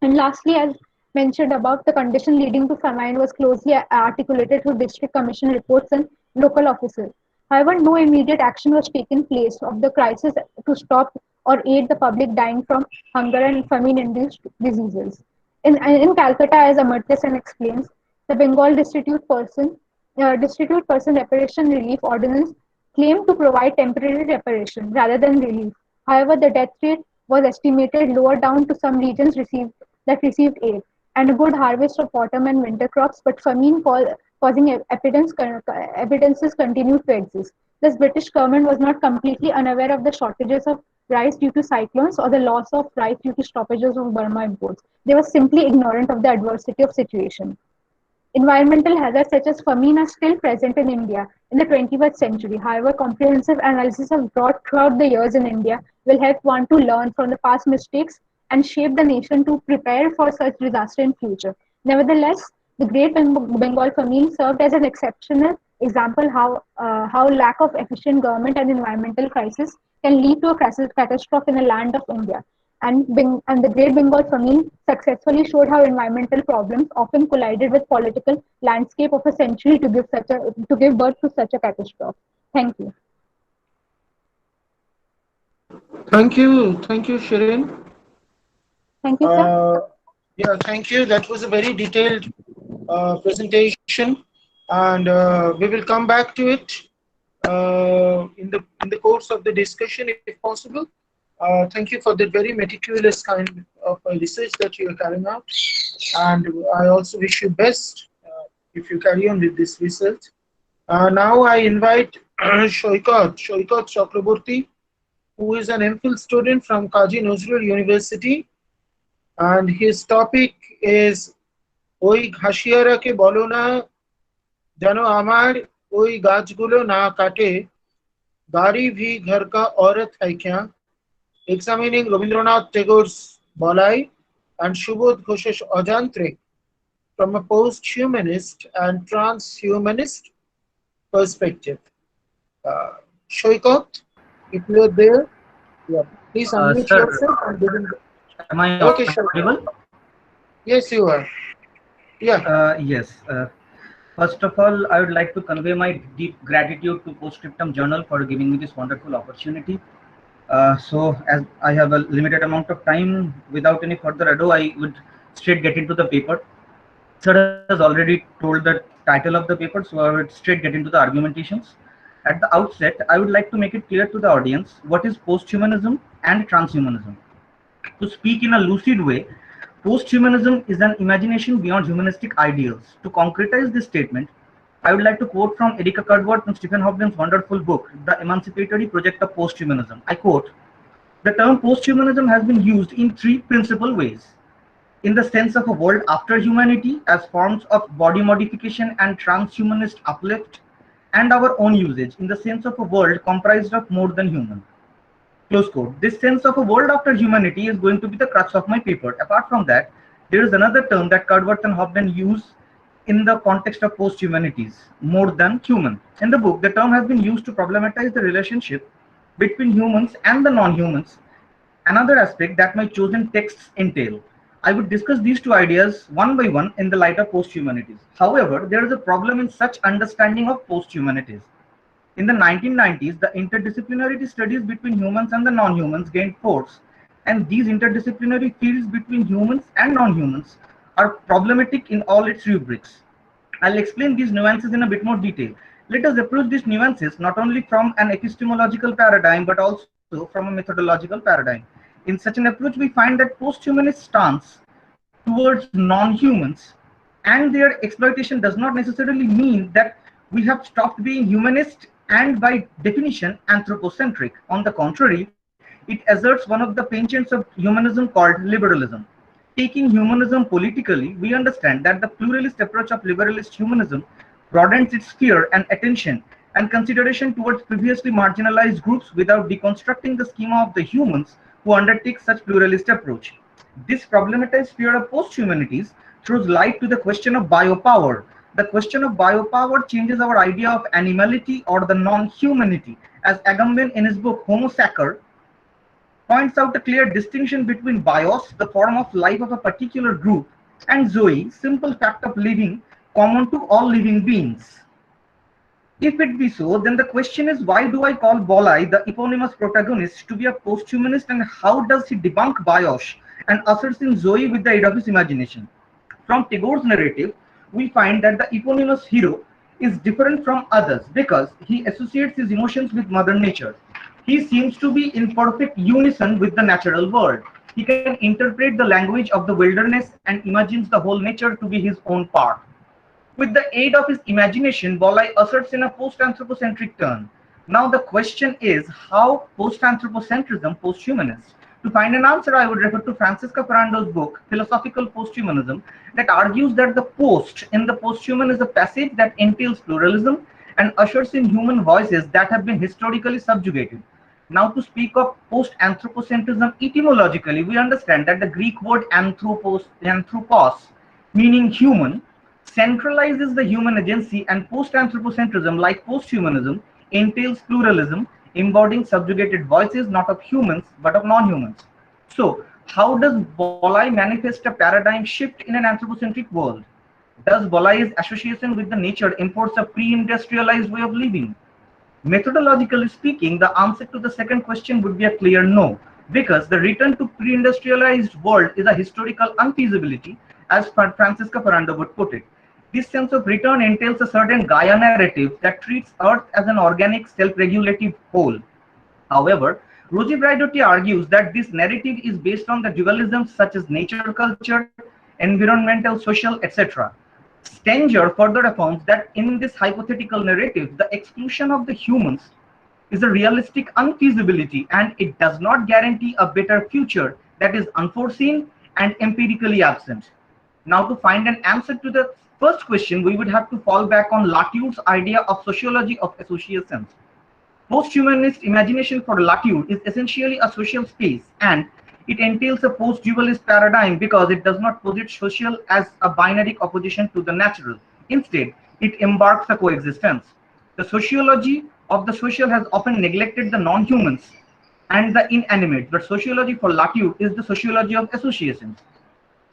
S4: And lastly, as mentioned above, the condition leading to famine was closely articulated through district commission reports and local officers. However, no immediate action was taken place of the crisis to stop or aid the public dying from hunger and famine-induced diseases. In Calcutta, as Amartya Sen explains, the Bengal Destitute Person Reparation Relief Ordinance claimed to provide temporary reparation rather than relief. However, the death rate was estimated lower down to some regions received aid and a good harvest of autumn and winter crops, but famine causing evidences continued to exist. Thus, British government was not completely unaware of the shortages of rice due to cyclones or the loss of rice due to stoppages of Burma imports. They were simply ignorant of the adversity of situation. Environmental hazards such as famine are still present in India in the 21st century. However, comprehensive analysis of drought throughout the years in India will help one to learn from the past mistakes and shape the nation to prepare for such disaster in future. Nevertheless, the Great Bengal famine served as an exceptional example how lack of efficient government and environmental crisis can lead to a catastrophe in the land of India. And the Great Bengal famine successfully showed how environmental problems often collided with political landscape of a century to give birth to such a catastrophe. Thank you.
S2: Thank you, Shireen.
S4: Thank you, sir.
S2: Uh, yeah, thank you. That was a very detailed presentation. and we will come back to it in the course of the discussion if possible. Thank you for the very meticulous kind of research that you are carrying out, and I also wish you best if you carry on with this research. Now I invite Shoikat Chakraborty, who is an MPhil student from Kazi Nazrul University, and his topic is ওই ঘাসিয়ারাকে বলো না যেন আমার ওই গাছগুলো না কাটে গাড়ি ভি ঘর কা औरत है क्या, examining Rabindranath Tagore's Balai and Subodh Ghosh's Ajantric from a post-humanist and transhumanist perspective. Shoikat, if you are there, yeah, please unmute
S5: Sir,
S2: yourself and begin.
S5: am I
S2: Okay,
S5: audible?
S2: Yes, you are. Yeah.
S5: Yes. First of all, I would like to convey my deep gratitude to PostScriptum Journal for giving me this wonderful opportunity. So, as I have a limited amount of time, without any further ado, I would straight get into the paper. Sir has already told the title of the paper, so I would straight get into the argumentations. At the outset, I would like to make it clear to the audience what is posthumanism and transhumanism. To speak in a lucid way, posthumanism is an imagination beyond humanistic ideals. To concretize this statement, I would like to quote from Erika Cudworth and Stephen Hobden's wonderful book, The Emancipatory Project of Posthumanism. I quote, "The term posthumanism has been used in three principal ways. In the sense of a world after humanity as forms of body modification and transhumanist uplift, and our own usage in the sense of a world comprised of more than human." Close quote. This sense of a world after humanity is going to be the crux of my paper. Apart from that, there is another term that Cudworth and Hobden use in the context of post-humanities, more than human. In the book, the term has been used to problematize the relationship between humans and the non-humans, another aspect that my chosen texts entail. I would discuss these two ideas one by one in the light of post-humanities. However, there is a problem in such understanding of post-humanities. In the 1990s, the interdisciplinary studies between humans and the non-humans gained force, and these interdisciplinary fields between humans and non-humans are problematic in all its rubrics. I'll explain these nuances in a bit more detail. Let us approach these nuances not only from an epistemological paradigm but also from a methodological paradigm. In such an approach, we find that post-humanist stance towards non-humans and their exploitation does not necessarily mean that we have stopped being humanist and by definition anthropocentric. On the contrary, it asserts one of the penchants of humanism called liberalism. Taking humanism politically, we understand that the pluralist approach of liberalist humanism broadens its sphere and attention and consideration towards previously marginalized groups without deconstructing the schema of the humans who undertake such pluralist approach. This problematized sphere of post-humanities throws light to the question of biopower. The question of biopower changes our idea of animality or the non-humanity, as Agamben in his book Homo Sacer points out a clear distinction between bios, the form of life of a particular group, and zoe, simple fact of living common to all living beings. If it be so, then the question is, why do I call Bolai, the eponymous protagonist, to be a post-humanist, and how does he debunk bios and asserts in zoe with the aid of his imagination? From Tagore's narrative, we find that the eponymous hero is different from others because he associates his emotions with Mother Nature. He seems to be in perfect unison with the natural world. He can interpret the language of the wilderness and imagines the whole nature to be his own part. With the aid of his imagination, Bolai asserts in a post-anthropocentric turn. Now the question is, how post-anthropocentrism post-humanist? To find an answer, I would refer to Francisca Ferrando's book, Philosophical Posthumanism, that argues that the post in the posthuman is a passage that entails pluralism and ushers in human voices that have been historically subjugated. Now, to speak of post-anthropocentrism etymologically, we understand that the Greek word anthropos, meaning human, centralizes the human agency, and post-anthropocentrism, like posthumanism, entails pluralism, embodying subjugated voices not of humans but of non-humans. So, how does Bolai manifest a paradigm shift in an anthropocentric world? Does Bolai's association with the nature imports a pre-industrialized way of living? Methodologically speaking, the answer to the second question would be a clear no, because the return to pre-industrialized world is a historical unfeasibility, as Francisca Ferrando would put it. This sense of return entails a certain Gaia narrative that treats Earth as an organic, self-regulative whole. However, Rosie Braidotti argues that this narrative is based on the dualisms such as nature culture, environmental, social, etc. Stenger further affirms that in this hypothetical narrative, the exclusion of the humans is a realistic unfeasibility and it does not guarantee a better future that is unforeseen and empirically absent. Now, to find an answer to the first question, we would have to fall back on Latoure's idea of sociology of associations. Post-humanist imagination for Latour is essentially a social space, and it entails a post-dualist paradigm because it does not posit social as a binary opposition to the natural. Instead, it embarks a coexistence. The sociology of the social has often neglected the non-humans and the inanimate, but sociology for Latour is the sociology of associations.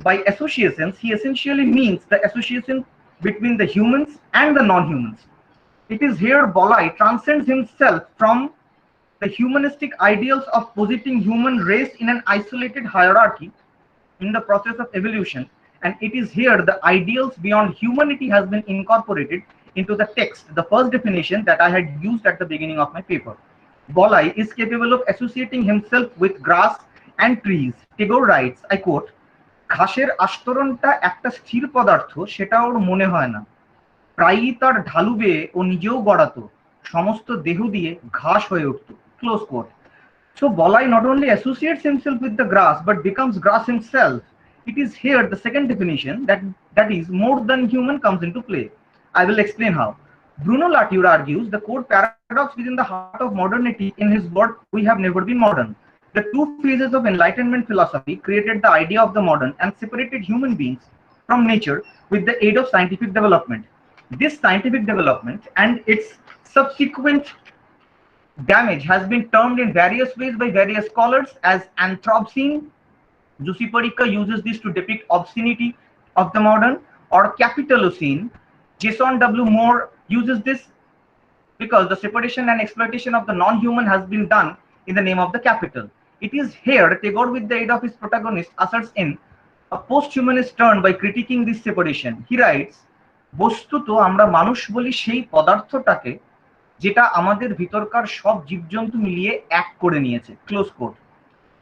S5: By associations, he essentially means the association between the humans and the non-humans. It is here Bollai transcends himself from the humanistic ideals of positing human race in an isolated hierarchy in the process of evolution, and it is here the ideals beyond humanity has been incorporated into the text, the first definition that I had used at the beginning of my paper. Bollai is capable of associating himself with grass and trees. Tagore writes, I quote, ঘাসের আস্তরণটা একটা স্থির পদার্থ সেটা ওর মনে হয় না, প্রায়ই তার ঢালু বেয়ে ও নিজেও গড়াতো, সমস্ত দেহ দিয়ে ঘাস হয়ে উঠত, close quote. So Bollai not only associates himself with the grass but becomes grass himself. It is here the second definition that is more than human comes into play. I will explain how. Bruno Latour argues the core paradox within the heart of modernity in his work We Have Never Been Modern. The two phases of Enlightenment philosophy created the idea of the modern and separated human beings from nature with the aid of scientific development. This scientific development and its subsequent damage has been termed in various ways by various scholars as anthropocene. Jussi Parikka uses this to depict obscenity of the modern, or capitalocene. Jason W. Moore uses this because the separation and exploitation of the non-human has been done in the name of the capital. It is here Tagore, with the aid of his protagonist, asserts in a post-humanist turn by critiquing this separation. He writes, বস্তুত আমরা মানুষ বলি সেই পদার্থটাকে যেটা আমাদের ভিতরকার সব জীবজন্তু মিলিয়ে এক করে নিয়েছে, close quote.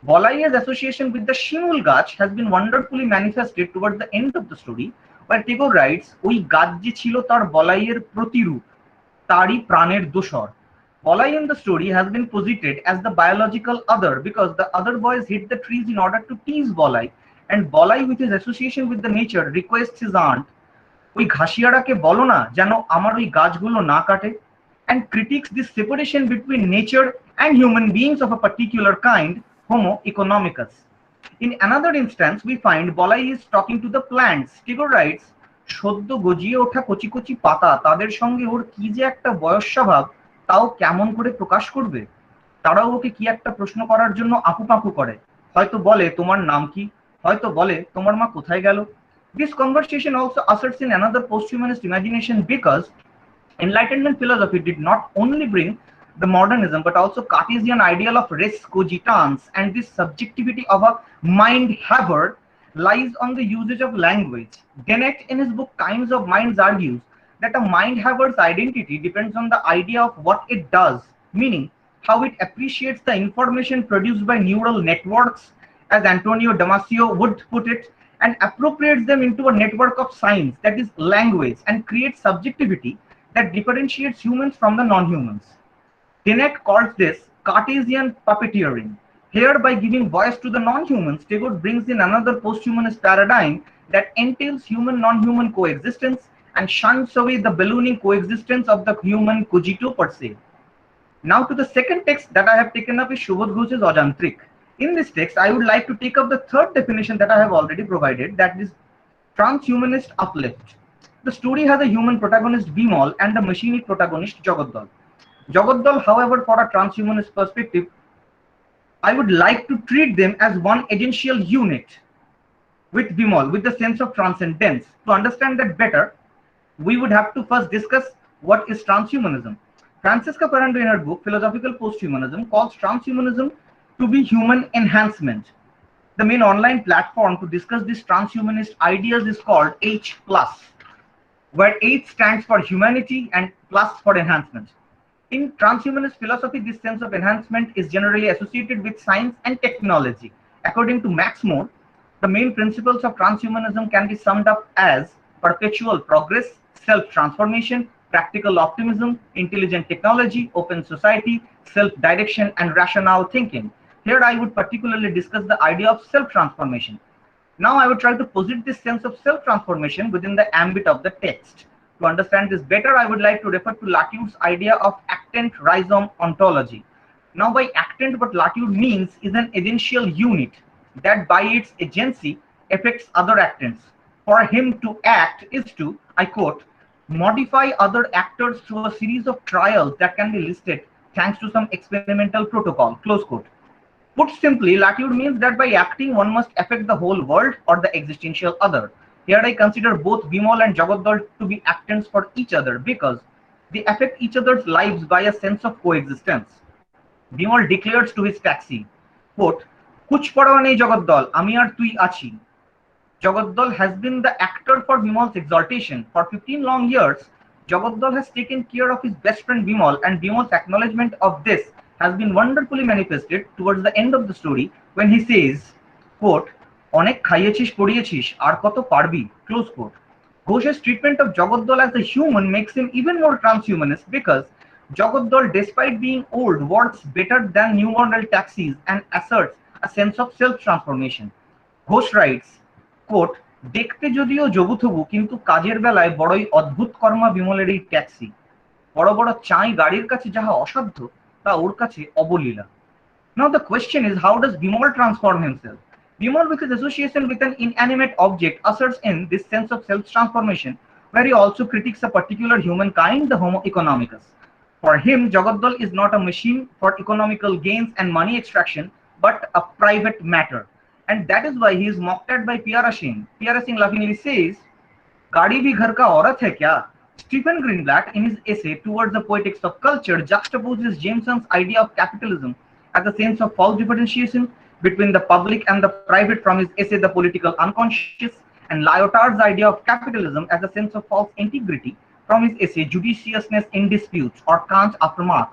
S5: Bollai's association with the shimul gachh has been wonderfully manifested towards the end of the story, where Tagore writes, ওই গাছ যে ছিল তার বলাইয়ের প্রতিরূপ, তারই প্রাণের দোসর. Bollai in the story has been posited as the biological other because the other boys hit the trees in order to tease Bollai, and Bollai with his association with the nature requests his aunt, ওই ঘাসিয়ারাকে বলো না যেন আমার ওই গাছগুলো না কাটে, and critiques this separation between nature and human beings of a particular kind, Homo economicus. In another instance, we find Bollai is talking to the plants. Tagore writes, সদ্য গজিয়ে ওঠা কচি কচি পাতা তাদের সঙ্গে ওর কি যে একটা বয়স্যাভাব তাও কেমন করে প্রকাশ করবে, তারাও ওকে কি একটা প্রশ্ন করার জন্য আপু পাপু করে, হয়তো বলে তোমার নাম কি, হয়তো বলে তোমার মা কোথায় গেল. This conversation also asserts in another post-humanist imagination because Enlightenment philosophy did not only bring the modernism but also Cartesian ideal of res cogitans, and this subjectivity of a mind-haver lies on the usage of language. Dennett in his book Times of Minds argues that a mind-haver's identity depends on the idea of what it does, meaning how it appreciates the information produced by neural networks, as Antonio Damasio would put it, and appropriates them into a network of signs, that is language, and creates subjectivity that differentiates humans from the non-humans. Dennett calls this Cartesian puppeteering. Here, by giving voice to the non-humans, Tagore brings in another post-humanist paradigm that entails human-non-human coexistence and shuns away the ballooning coexistence of the human cogito per se. Now to the second text that I have taken up is Subodh Ghosh's Ajantrik. In this text, I would like to take up the third definition that I have already provided, that is transhumanist uplift. The story has a human protagonist Bimal and a machinic protagonist Jagoddal. Jagoddal, however, for a transhumanist perspective, I would like to treat them as one agential unit with Bimal, with the sense of transcendence. To understand that better, we would have to first discuss what is transhumanism. Francesca Ferrando in her book Philosophical Posthumanism calls transhumanism to be human enhancement. The main online platform to discuss these transhumanist ideas is called H+. where H stands for humanity and plus for enhancement. In transhumanist philosophy, this sense of enhancement is generally associated with science and technology. According to Max More, the main principles of transhumanism can be summed up as perpetual progress, self-transformation, practical optimism, intelligent technology, open society, self-direction, and rational thinking. Here I would particularly discuss the idea of self-transformation. Now I will try to posit this sense of self-transformation within the ambit of the text. To understand this better, I would like to refer to Latude's idea of actant rhizome ontology. Now by actant, what Latude means is an essential unit that by its agency affects other actants. For him to act is to, I quote, modify other actors through a series of trials that can be listed thanks to some experimental protocol, close quote. Put simply, Latude means that by acting, one must affect the whole world or the existential other. Here I consider both Bimal and Jagat to be actants for each other because they affect each other's lives by a sense of coexistence. Bimal declares to his taxi, quote, "Kuch parwa nei Jagat, ami ar tui achi." Jagat has been the actor for Bimal's exaltation. For 15 long years, Jagat has taken care of his best friend Bimal, and Bimal's acknowledgement of this has been wonderfully manifested towards the end of the story when he says, quote, "Onek খাইয়েছিস পড়িয়েছিস আর কত পারবি," close quote. Ghosh's treatment of Jagat as a human makes him even more transhumanist because Jagat, despite being old, works better than new model taxis and asserts a sense of self-transformation. Ghosh writes, quote, "দেখতে যদিও জবুথবু কিন্তু কাজের বেলায় বড়ই অদ্ভুত কর্মা বিমলের এই taxi. বড় বড় চাই গাড়ির কাছে যাহা অসাধ্য তা ওর কাছে অবলীলা." Now the question is, how does Bimal transform himself? Bimal, with his association with an inanimate object, asserts in this sense of self-transformation, where he also critiques a particular humankind, the Homo economicus. For him, Jagat is not a machine for economical gains and money extraction, but a private matter. And that is why he is mocked at by P.R. Singh. P.R. Singh laughingly says, "Gaadi bhi ghar ka aurat hai kya?" Stephen Greenblatt, in his essay Towards the Poetics of Culture, juxtaposes Jameson's idea of capitalism as a sense of false differentiation between the public and the private from his essay The Political Unconscious, and Lyotard's idea of capitalism as a sense of false integrity from his essay Judiciousness in Disputes or Kant After Marx.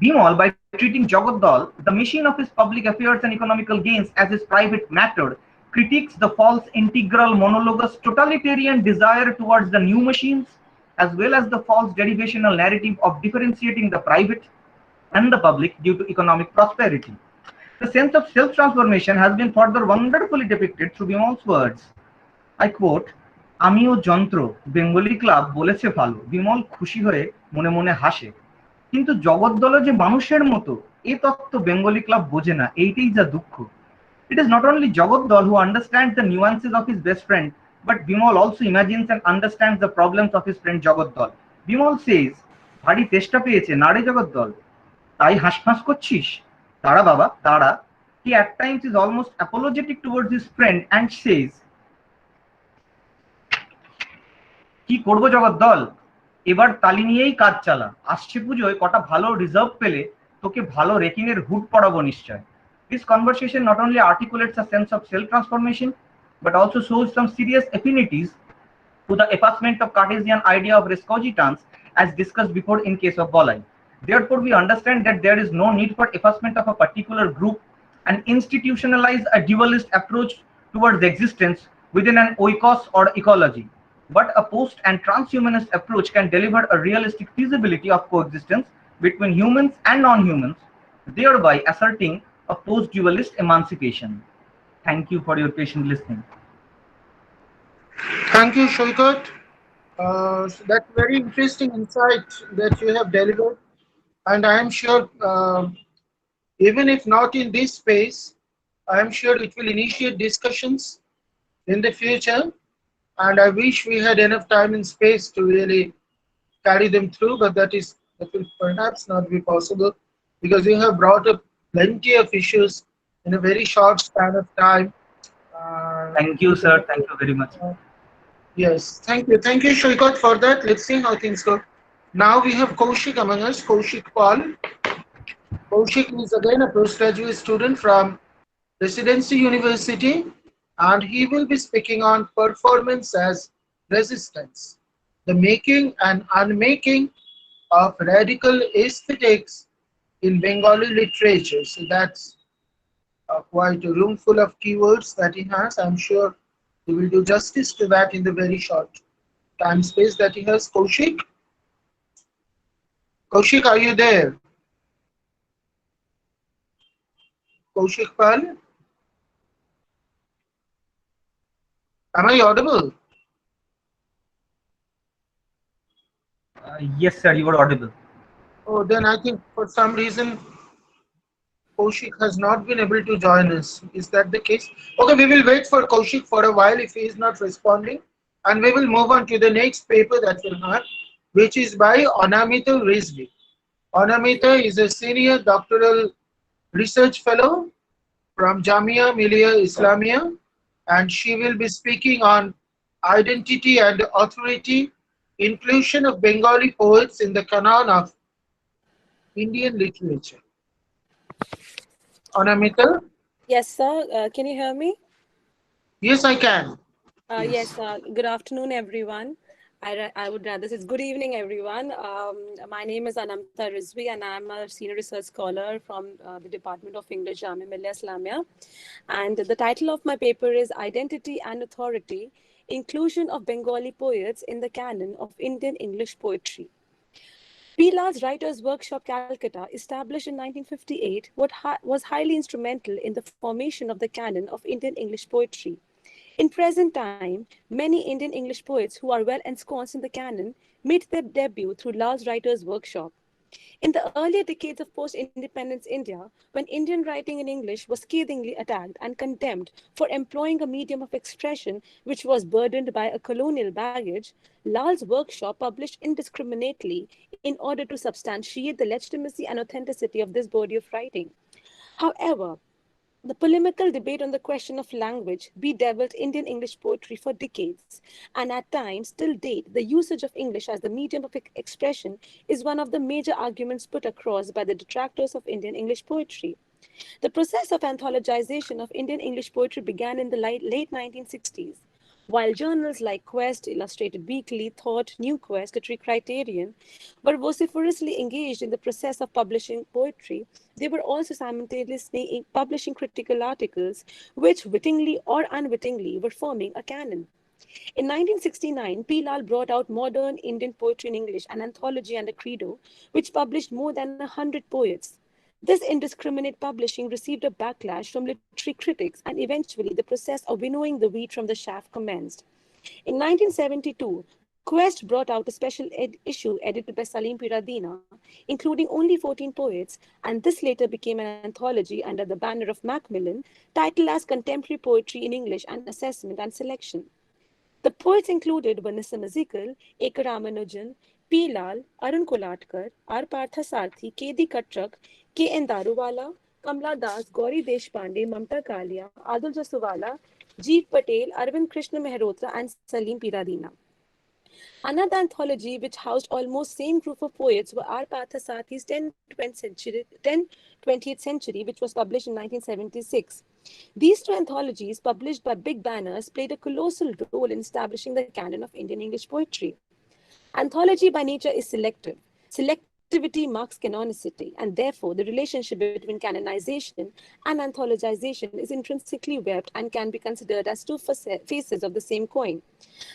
S5: Bimal, by treating Jagat, the machine of his public affairs and economical gains, as his private matter, critiques the false integral monologous totalitarian desire towards the new machines, as well as the false derivational narrative of differentiating the private and the public due to economic prosperity. The sense of self-transformation has been further wonderfully depicted through Bimal's words. I quote, "আমিও যন্ত্র, Bengali club বলেছে ভালো, বিমল খুশি হয়ে মনে মনে হাসে। কিন্তু জগদ্দল যে মানুষের মতো এ তত্ত্ব বেঙ্গলি ক্লাব বোঝে না, এইটাই যা দুঃখ." It is not only Jagat who understands the nuances of his best friend, but Bimal also imagines and understands the problems of his friend Jagat. Bimal says, "ভারী তেষ্টা পেয়েছে না রে Jagat, তাই হাঁসফাঁস করছিস? দাঁড়া বাবা, দাঁড়া." He at times is almost apologetic towards his friend and says, "কি করবো জগদ্দল, এবার তালি নিয়েই কাজ চালা। আসছে পুজোয় কটা ভালো রিজার্ভ পেলে তোকে ভালো রেকিংয়ের হুড পড়াবো নিশ্চয়." This conversation not only articulates a sense of self-transformation, but also shows some serious affinities to the effacement of Cartesian idea of res cogitans as discussed before in case of Bolai. Therefore, we understand that there is no need for effacement of a particular group and institutionalize a dualist approach towards existence within an oikos or ecology. But a post and transhumanist approach can deliver a realistic feasibility of coexistence between humans and non-humans, thereby asserting a post-dualist emancipation. Thank you for your patient listening.
S2: Thank you, Shoikat. That's very interesting insight that you have delivered. And I am sure, even if not in this space, I am sure it will initiate discussions in the future. And I wish we had enough time and space to really carry them through, but that will perhaps not be possible because you have brought up plenty of issues in a very short span of time.
S5: Thank you, sir. Thank you very much.
S2: Yes, thank you. Thank you, Shoikat, for that. Let's see how things go. Now we have Kaushik among us, Kaushik Paul. Kaushik is again a postgraduate student from Residency University, and he will be speaking on performance as resistance. the making and unmaking of radical aesthetics in Bengali literature. So that's quite a room full of keywords that he has. I'm sure he will do justice to that in the very short time space that he has. Kaushik, are you there? Kaushik Pal, am I audible?
S5: Yes, sir, you are audible.
S2: Oh, then I think for some reason Kaushik has not been able to join us. Is that the case? Okay, we will wait for Kaushik for a while if he is not responding, and we will move on to the next paper that we'll have, which is by Anamita Rizvi. Anamita is a senior doctoral research fellow from Jamia Millia Islamia, and she will be speaking on identity and authority, inclusion of Bengali poets in the canon of Indian literature. Anamita?
S6: Yes, sir. Can you hear me?
S2: Yes, I can.
S6: Yes.
S2: Yes.
S6: Good afternoon, everyone. I would rather say it's good evening, everyone. My name is Anamta Rizvi, and I'm a senior research scholar from the Department of English, Jamia Millia Islamia. And the title of my paper is Identity and Authority: Inclusion of Bengali Poets in the Canon of Indian English Poetry. Pilar's Writers' Workshop, Calcutta, established in 1958, was highly instrumental in the formation of the canon of Indian English poetry. In present time, many Indian English poets who are well ensconced in the canon made their debut through Lars Writers' Workshop. In the earlier decades of post independence India, when Indian writing in English was scathingly attacked and condemned for employing a medium of expression which was burdened by a colonial baggage, Lal's workshop published indiscriminately in order to substantiate the legitimacy and authenticity of this body of writing. However, the polemical debate on the question of language bedeviled Indian English poetry for decades, and at times, till date, the usage of English as the medium of expression is one of the major arguments put across by the detractors of Indian English poetry. The process of anthologization of Indian English poetry began in the late 1960s. While journals like Quest, Illustrated Weekly, Thought, New Quest, Literary Criterion were vociferously engaged in the process of publishing poetry, they were also simultaneously publishing critical articles which, wittingly or unwittingly, were forming a canon. In 1969, P. Lal brought out Modern Indian Poetry in English, an anthology and a credo, which published more than 100 poets. This indiscriminate publishing received a backlash from literary critics, and eventually the process of winnowing the wheat from the chaff commenced. In 1972, Quest brought out a special issue edited by Salim Piradina, including only 14 poets, and this later became an anthology under the banner of Macmillan, titled as Contemporary Poetry in English and Assessment and Selection. The poets included were Nissim Ezekiel, A.K. Ramanujan, P. Lal, Arun Kolatkar, R. Parthasarthi, K.D. Katrak, K.N. Daruwala, Kamla Das, Gauri Deshpande, Mamta Kalia, Adul Jasuwala, Jeev Patel, Arvind Krishna Mehrotra, and Salim Piradina. Another anthology which housed almost same group of poets were R. Parthasarthi's 10th 20th century, which was published in 1976. These two anthologies, published by big banners, played a colossal role in establishing the canon of Indian English poetry. Anthology by nature is selective. Selectivity marks canonicity, and therefore the relationship between canonization and anthologization is intrinsically webbed and can be considered as two faces of the same coin.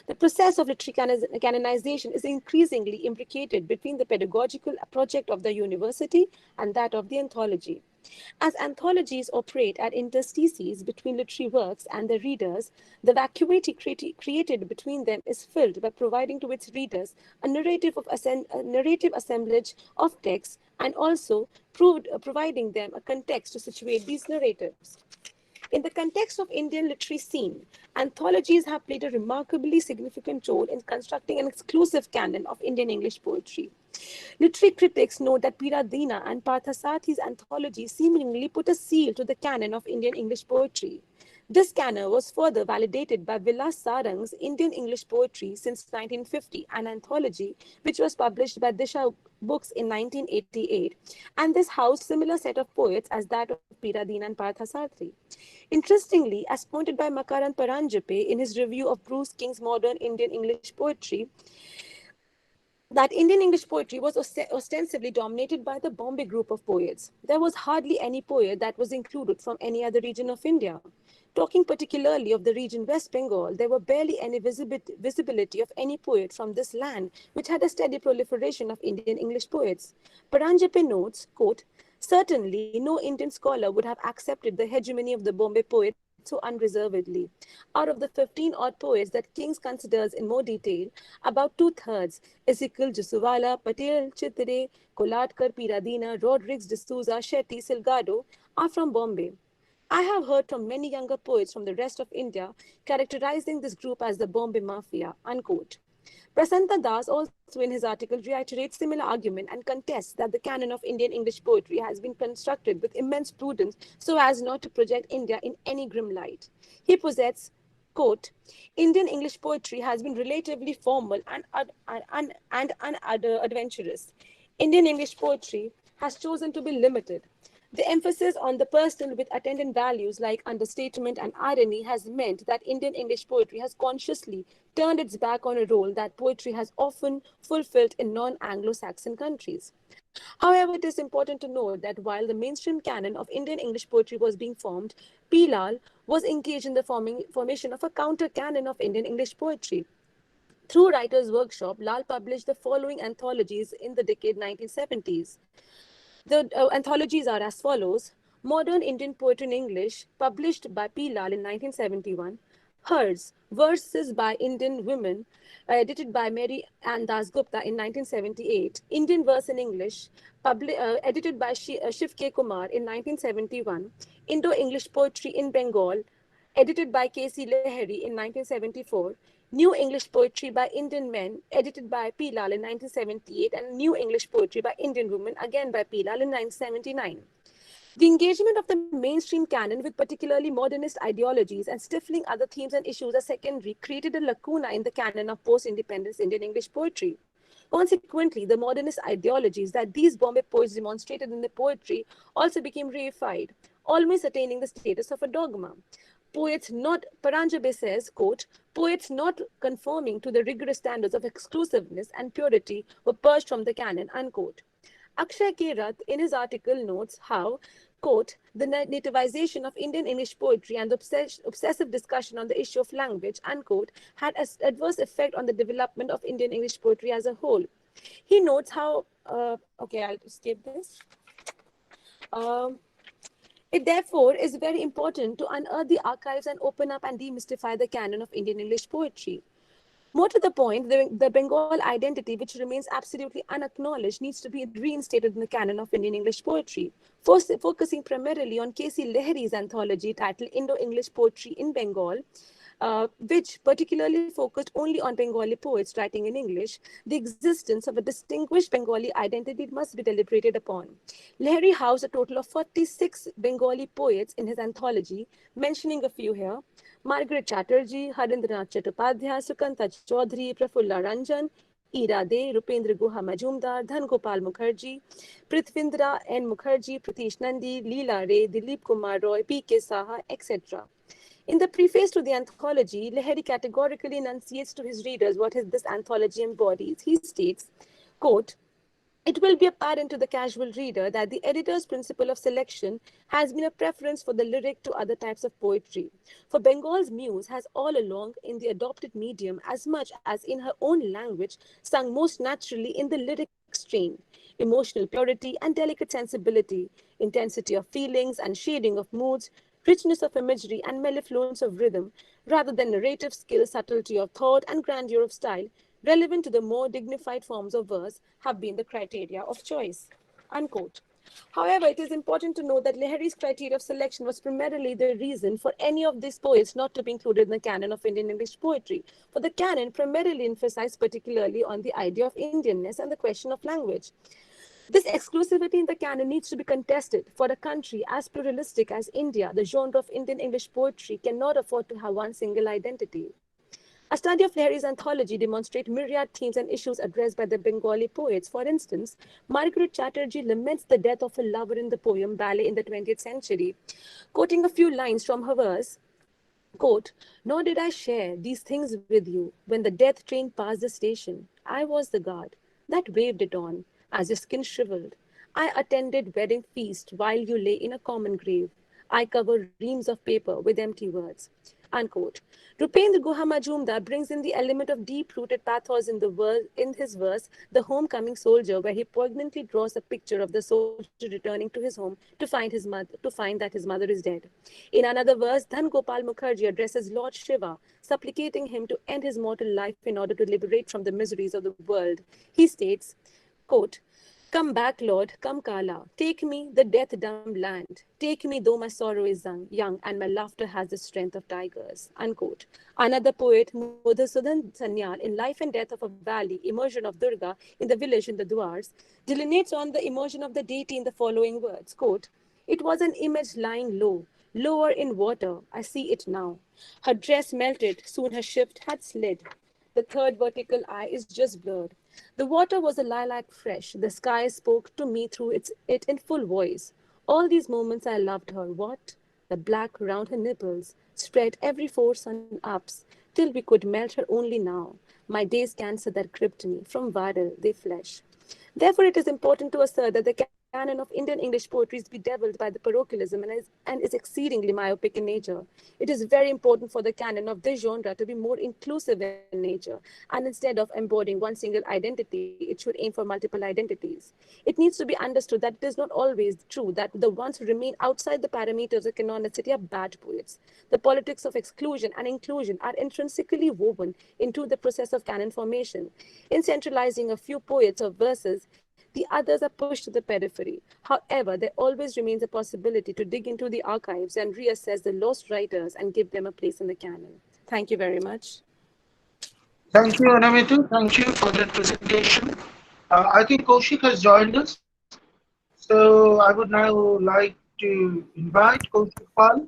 S6: The process of literary canonization is increasingly imbricated between the pedagogical project of the university and that of the anthology. As anthologies operate at interstices between literary works and their readers, the vacuity created between them is filled by providing to its readers a narrative assemblage of texts, and also providing them a context to situate these narratives. In the context of Indian literary scene, anthologies have played a remarkably significant role in constructing an exclusive canon of Indian English poetry. Literary critics note that Piradina and Parthasarthi's anthology seemingly put a seal to the canon of Indian English poetry. This canon was further validated by Vilas Sarang's Indian English Poetry since 1950, an anthology which was published by Disha Books in 1988, and this housed similar set of poets as that of Piradina and Parthasarthi. Interestingly, as pointed by Makaran Paranjape in his review of Bruce King's Modern Indian English Poetry, that Indian English poetry was ostensibly dominated by the Bombay group of poets. There was hardly any poet that was included from any other region of India. Talking particularly of the region West Bengal, there were barely any visibility of any poet from this land, which had a steady proliferation of Indian English poets. Paranjape notes, quote, certainly no Indian scholar would have accepted the hegemony of the Bombay poets so unreservedly. Out of the 15 odd poets that King's considers in more detail, about two-thirds, Ezekiel Jasuwala, Patel, Chittere, Koladkar, Piradina, Rodrigues, D'Souza, Shetty, Silgado, are from Bombay. I have heard from many younger poets from the rest of India characterizing this group as the Bombay Mafia, unquote. Prasanta Das also in his article reiterates similar argument and contests that the canon of Indian English poetry has been constructed with immense prudence so as not to project India in any grim light. He posits, quote, Indian English poetry has been relatively formal and unadventurous. Indian English poetry has chosen to be limited. The emphasis on the personal with attendant values like understatement and irony has meant that Indian English poetry has consciously turned its back on a role that poetry has often fulfilled in non-Anglo-Saxon countries. However, it is important to note that while the mainstream canon of Indian English poetry was being formed, P. Lal was engaged in the formation of a counter-canon of Indian English poetry. Through Writers' Workshop, Lal published the following anthologies in the decade 1970s. The anthologies are as follows: Modern Indian Poetry in English, published by P. Lal in 1971. Hers, Verses by Indian Women, edited by Mary Ann Das Gupta in 1978. Indian Verse in English, edited by Shiv K. Kumar in 1971. Indo-English Poetry in Bengal, edited by K.C. Lahiri in 1974. New English Poetry by Indian Men, edited by P. Lal in 1978, and New English Poetry by Indian Women, again by P. Lal in 1979. The engagement of the mainstream canon with particularly modernist ideologies and stifling other themes and issues as secondary created a lacuna in the canon of post-independence Indian English poetry. Consequently, the modernist ideologies that these Bombay poets demonstrated in their poetry also became reified, almost attaining the status of a dogma. Poets not, Paranjabe says, quote, poets not conforming to the rigorous standards of exclusiveness and purity were purged from the canon, unquote. Akshay K. Rath, in his article, notes how, quote, the nativization of Indian English poetry and the obsessive discussion on the issue of language, unquote, had an adverse effect on the development of Indian English poetry as a whole. He notes how, okay, I'll skip this. It therefore is very important to unearth the archives and open up and demystify the canon of Indian English poetry. More to the point, the Bengal identity, which remains absolutely unacknowledged, needs to be reinstated in the canon of Indian English poetry. First, focusing primarily on K.C. Lahiri's anthology titled Indo-English Poetry in Bengal, which particularly focused only on Bengali poets writing in English, the existence of a distinguished Bengali identity must be deliberated upon. Lahiri housed a total of 46 Bengali poets in his anthology, mentioning a few here: Margaret Chatterjee, Harindranath Chattopadhyay, Sukanta Chaudhary, Prafulla Ranjan, Ira De, Rupendra Guha Majumdar, Dhan Gopal Mukherjee, Prithvindra N. Mukherjee, Pratish Nandi, Leela Ray, Dilip Kumar Roy, P.K. Saha, etc. In the preface to the anthology, Lahiri categorically enunciates to his readers what this anthology embodies. He states, quote, it will be apparent to the casual reader that the editor's principle of selection has been a preference for the lyric to other types of poetry. For Bengal's muse has all along, in the adopted medium as much as in her own language, sung most naturally in the lyric strain. Emotional purity and delicate sensibility, intensity of feelings and shading of moods, richness of imagery and mellifluence of rhythm, rather than narrative skill, subtlety of thought, and grandeur of style, relevant to the more dignified forms of verse, have been the criteria of choice, unquote. However, it is important to note that Lahiri's criteria of selection was primarily the reason for any of these poets not to be included in the canon of Indian English poetry, for the canon primarily emphasized particularly on the idea of Indianness and the question of language. This exclusivity in the canon needs to be contested. For a country as pluralistic as India, the genre of Indian English poetry cannot afford to have one single identity. A study of Lahiri's anthology demonstrates myriad themes and issues addressed by the Bengali poets. For instance, Margaret Chatterjee laments the death of a lover in the poem Ballet in the 20th Century. Quoting a few lines from her verse, quote, nor did I share these things with you when the death train passed the station. I was the guard. that waved it on, as your skin shriveled. I attended wedding feast while you lay in a common grave. I cover reams of paper with empty words. Unquote. Rupendra Guha Majumdar brings in the element of deep-rooted pathos in his verse, The Homecoming Soldier, where he poignantly draws a picture of the soldier returning to his home to find that his mother is dead. In another verse, Dhan Gopal Mukherjee addresses Lord Shiva, supplicating him to end his mortal life in order to liberate from the miseries of the world. He states, quote, "Come back, Lord, come Kala. Take me, the death-dumb land. Take me, though my sorrow is young and my laughter has the strength of tigers." Unquote. Another poet, Madhusudan Sanyal, in Life and Death of a Valley, Immersion of Durga in the Village in the Duars, delineates on the immersion of the deity in the following words, quote, "It was an image lying low, lower in water. I see it now. Her dress melted, soon her shift had slid. The third vertical eye is just blurred. The water was a lilac fresh. The sky spoke to me through it in full voice. All these moments I loved her. What? The black round her nipples spread every 4 sun ups till we could melt her only now. My day's cancer that gripped me from viral, they flesh." Therefore, it is important to assert that the canon of Indian English poetry is bedeviled by the parochialism and is exceedingly myopic in nature. It is very important for the canon of this genre to be more inclusive in nature, and instead of embodying one single identity, it should aim for multiple identities. It needs to be understood that it is not always true that the ones who remain outside the parameters of canonicity are bad poets. The politics of exclusion and inclusion are intrinsically woven into the process of canon formation. In centralizing a few poets or verses, the others are pushed to the periphery. However, there always remains a possibility to dig into the archives and reassess the lost writers and give them a place in the canon. Thank you very much.
S2: Thank you, Anamitu. Thank you for that presentation. I think Kaushik has joined us. So I would now like to invite Kaushik Pal,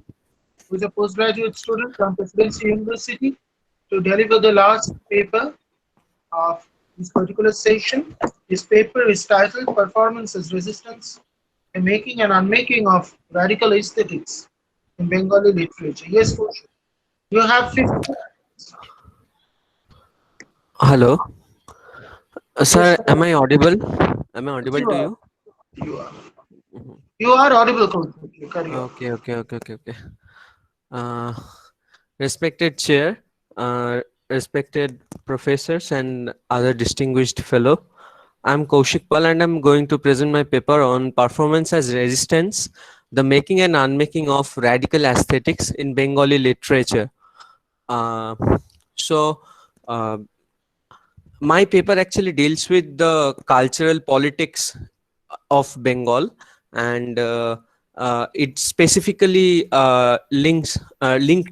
S2: who is a postgraduate student from Presidency University, to deliver the last paper of this particular session. This paper is titled Performance as Resistance, a Making and Unmaking of Radical Aesthetics in Bengali Literature. Yes, Kaushik. You have 50 minutes.
S7: Hello, sir.
S2: Yes,
S7: Am I audible? Am I audible
S2: you
S7: to
S2: are.
S7: you?
S2: You are.
S7: Mhm.
S2: You are audible, Kaushik. You carry on.
S7: Okay. Uh, Respected chair, respected professors, and other distinguished fellow. I'm Kaushik Pal, and I'm going to present my paper on performance as resistance, the making and unmaking of radical aesthetics in Bengali literature. Uh, so. Uh, my paper actually deals with the cultural politics of Bengal, and it specifically linked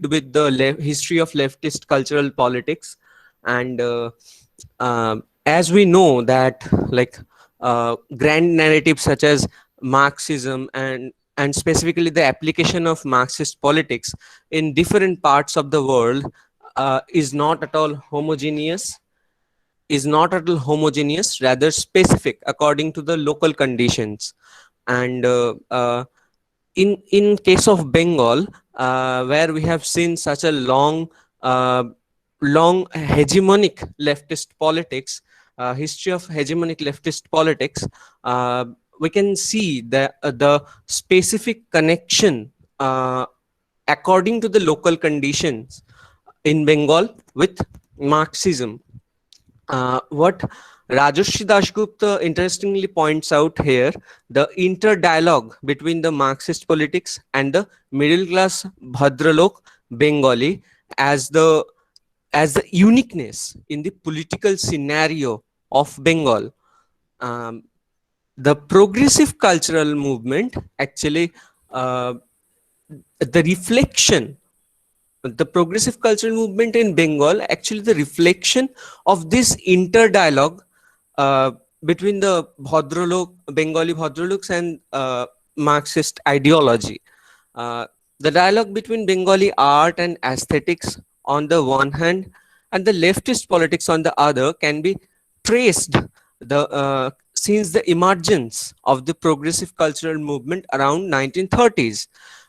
S7: with the history of leftist cultural politics. And as we know that, like, grand narratives such as Marxism and specifically the application of Marxist politics in different parts of the world is not at all homogeneous, rather specific according to the local conditions. And in case of Bengal, where we have seen such a uh, long hegemonic leftist politics, history of hegemonic leftist politics, we can see the specific connection according to the local conditions in Bengal with Marxism. What Rajarshi Dasgupta interestingly points out here, the interdialogue between the Marxist politics and the middle class Bhadralok Bengali as the uniqueness in the political scenario of Bengal. Um, the progressive cultural movement actually, the reflection, the progressive cultural movement in Bengal, actually the reflection of this interdialogue uh, between the Bengali Bhadraloks and Marxist ideology. Uh, the dialogue between Bengali art and aesthetics on the one hand and the leftist politics on the other can be traced since the emergence of the progressive cultural movement around 1930s.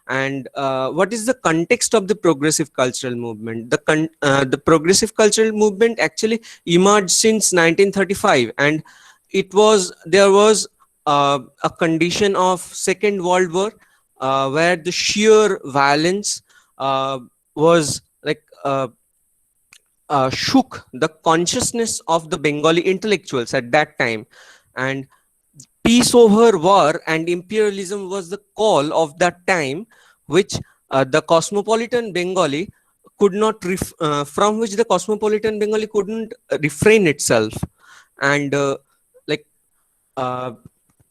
S7: And what is the context of the progressive cultural movement? The progressive cultural movement actually emerged since 1935, and there was a condition of Second World War where the sheer violence was like shook the consciousness of the Bengali intellectuals at that time, and peace over war and imperialism was the call of that time, which the cosmopolitan Bengali could not from which the cosmopolitan Bengali couldn't refrain itself, and like uh,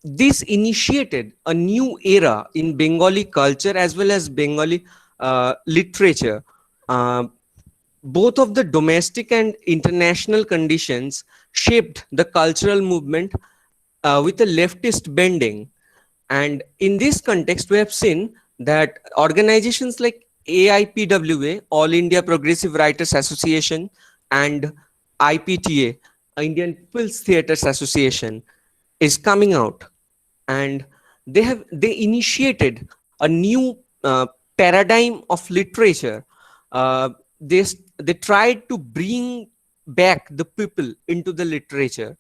S7: this initiated a new era in Bengali culture as well as Bengali literature. Uh, both of the domestic and international conditions shaped the cultural movement with a leftist bending. And in this context, we have seen that organizations like AIPWA, All India Progressive Writers Association, and IPTA, Indian People's Theatres Association, is coming out, and they initiated a new paradigm of literature. Uh, they tried to bring back the people into the literature,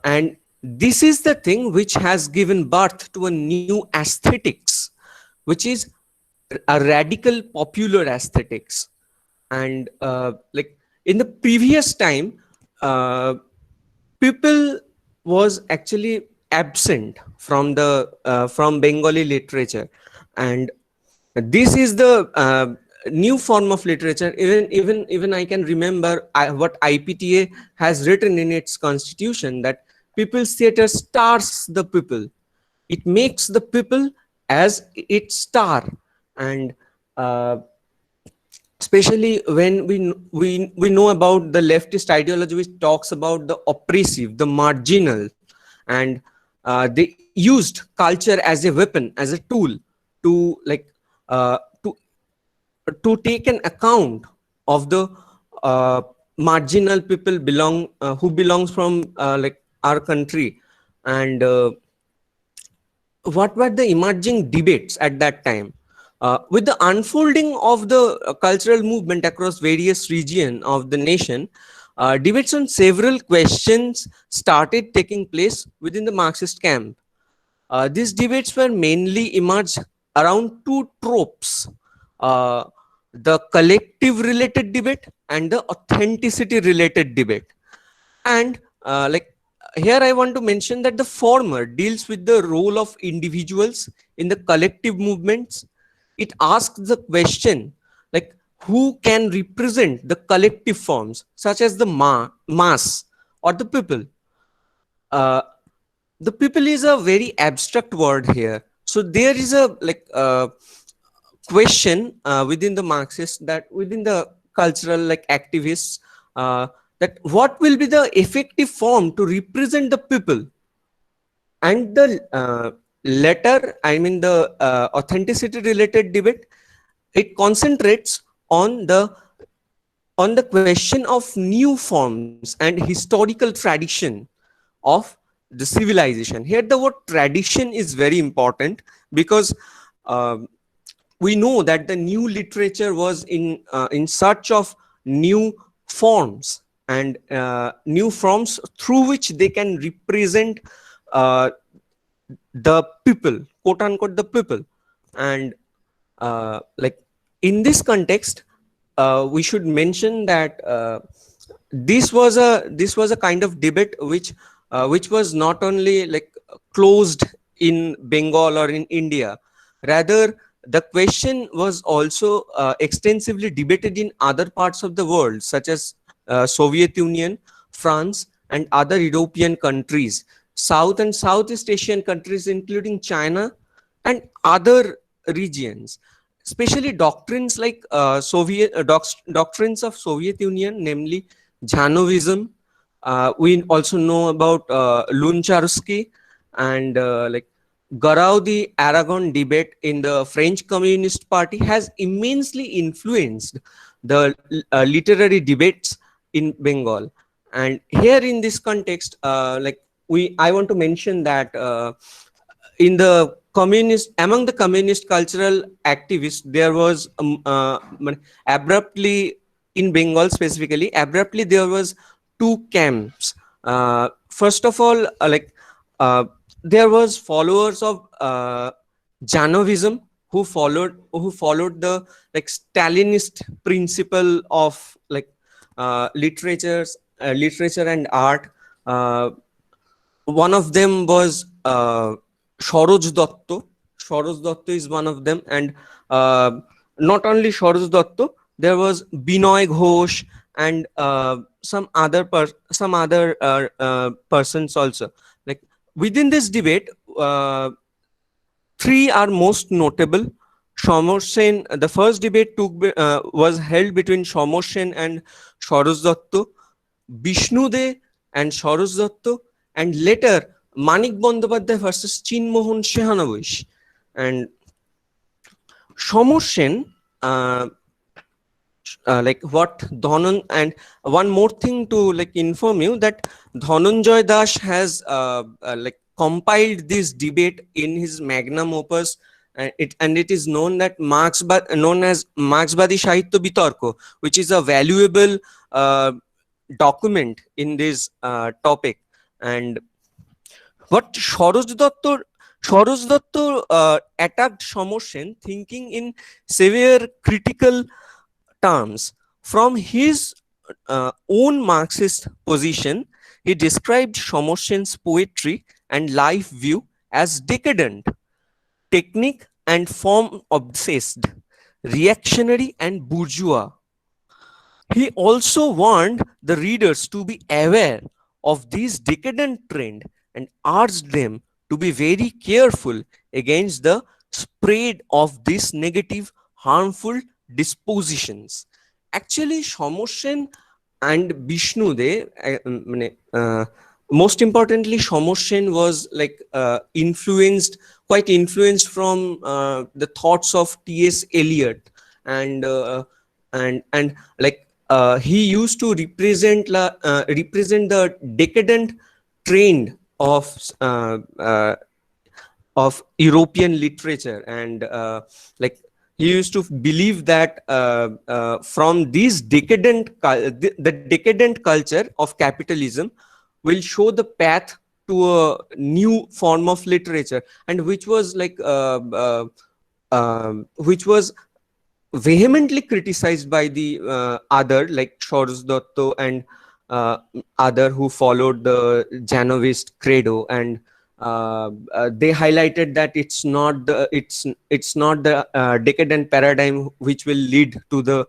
S7: and this is the thing which has given birth to a new aesthetics, which is a radical popular aesthetics. And like in the previous time, people was actually absent from the from Bengali literature, and this is the new form of literature. Even I can remember what IPTA has written in its constitution, that people's theatre stars the people. It makes the people as its star, and uh, especially when we know about the leftist ideology which talks about the oppressive, the marginal, and they used culture as a weapon, as a tool to like uh, to to take an account of the uh, marginal people who belongs from like our country. And what were the emerging debates at that time? With the unfolding of the cultural movement across various regions of the nation, debates on several questions started taking place within the Marxist camp. These debates were mainly emerged around two tropes: uh, the collective related debate and the authenticity related debate. And like here I want to mention that the former deals with the role of individuals in the collective movements. It asks the question like, who can represent the collective forms such as the mass or the people. uh, the people is a very abstract word here, so there is a like question within the Marxists, that within the cultural like activists, uh, that what will be the effective form to represent the people. And the latter, I mean the authenticity related debate, it concentrates on the question of new forms and historical tradition of the civilization. Here the word tradition is very important, because um, we know that the new literature was in search of new forms, and new forms through which they can represent uh, the people, quote unquote the people. And like in this context, we should mention that this was a kind of debate which was not only like closed in Bengal or in India. Rather, the question was also extensively debated in other parts of the world, such as Soviet Union, France, and other European countries, South and Southeast Asian countries, including China and other regions. Especially doctrines like doctrines of Soviet Union, namely Jhanovism. We also know about Luncharsky, and like Garau the Aragon debate in the French Communist Party has immensely influenced the literary debates in Bengal. And here in this context, like I want to mention that in the among the communist cultural activists, there was abruptly in Bengal specifically, abruptly there was two camps. first of all, there was followers of Janovism who followed the like Stalinist principle of like literature and art. One of them was Saroj Datto. Saroj Datto is one of them, and not only Saroj Datto, there was Binoy Ghosh and some other persons also. Like within this debate, three are most notable. Somar Sen, the first debate was held between Somar Sen and Saroj Datto, Vishnu De and Saroj Datto, and later Manik Bandyopadhyay versus Chinmohan Sehanowish. And Somar Sen, like what Dhanan, and one more thing to like inform you that Dhananjay Das has like compiled this debate in his magnum opus, and it is known as Marxbadi Sahitya Bitarko, which is a valuable document in this topic. And what Saroj Datto attacked Somar Sen thinking in severe critical terms. From his own Marxist position, he described Somar Sen's poetry and life view as decadent, technique and form obsessed, reactionary and bourgeois. He also warned the readers to be aware of this decadent trend and urged them to be very careful against the spread of these negative, harmful dispositions. Actually, Somar Sen and Vishnu De, most importantly, Somar Sen was like quite influenced from the thoughts of T.S. Eliot, and like he used to represent the decadent trend of European literature, and like he used to believe that from these the decadent culture of capitalism will show the path to a new form of literature, and which was like which was vehemently criticized by the other like Saroj Datto and other who followed the Janovist credo, and they highlighted that it's not the decadent paradigm which will lead to the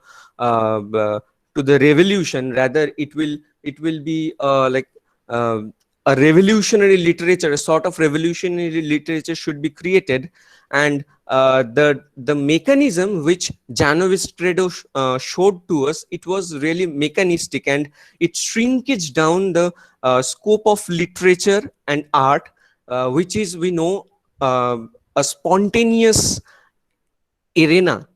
S7: revolution. Rather, it will be like a revolutionary literature, a sort of revolutionary literature should be created, and the mechanism which Janovist credo showed to us, it was really mechanistic, and it shrinkage down the scope of literature and art, which is, we know, a spontaneous arena,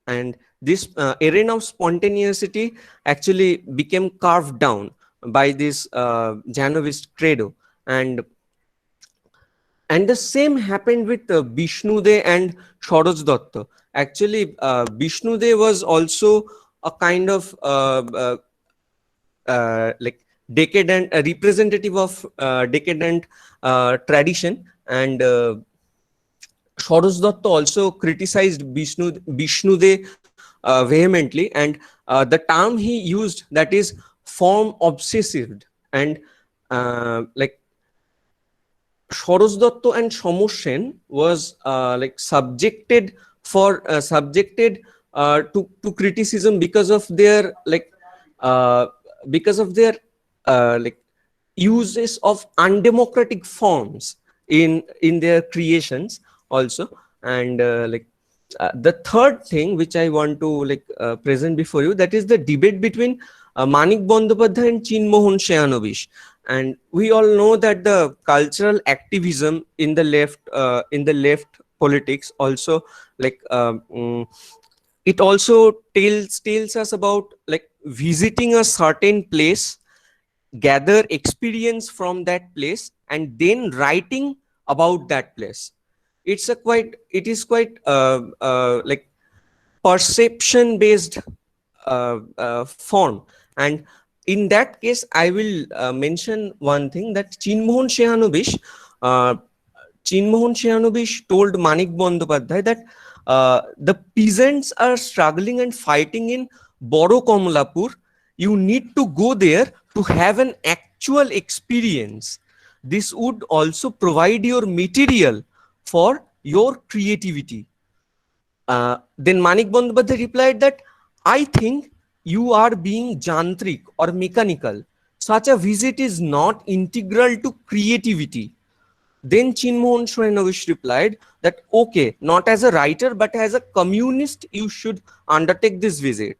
S7: and this arena of spontaneity actually became carved down by this Janovist credo, and the same happened with Vishnu De and Saroj Datto. Actually, Vishnu De was also a kind of like decadent, a representative of decadent tradition, and Saroj Datto also criticized Vishnu De vehemently, and the term he used, that is form obsessive, and like Saroj Datto and Somar Sen was like subjected to criticism because of their like like uses of undemocratic forms in their creations also. And like the third thing which I want to like present before you, that is the debate between Manik Bandyopadhyay and Chinmohan Sehanowish. And we all know that the cultural activism in the left politics also, like it also tells us about like visiting a certain place, gather experience from that place, and then writing about that place. It is quite like perception based form, and in that case, I will mention one thing, that uh, Chinmohan Shehanubish told Manik Bandyopadhyay that the peasants are struggling and fighting in Boro Komlapur. You need to go there to have an actual experience. This would also provide your material for your creativity. Then Manik Bandyopadhyay replied that, I think you are being jantrik or mechanical. Such a visit is not integral to creativity. Then Chinmohan Shehanubish replied that, okay, not as a writer, but as a communist, you should undertake this visit.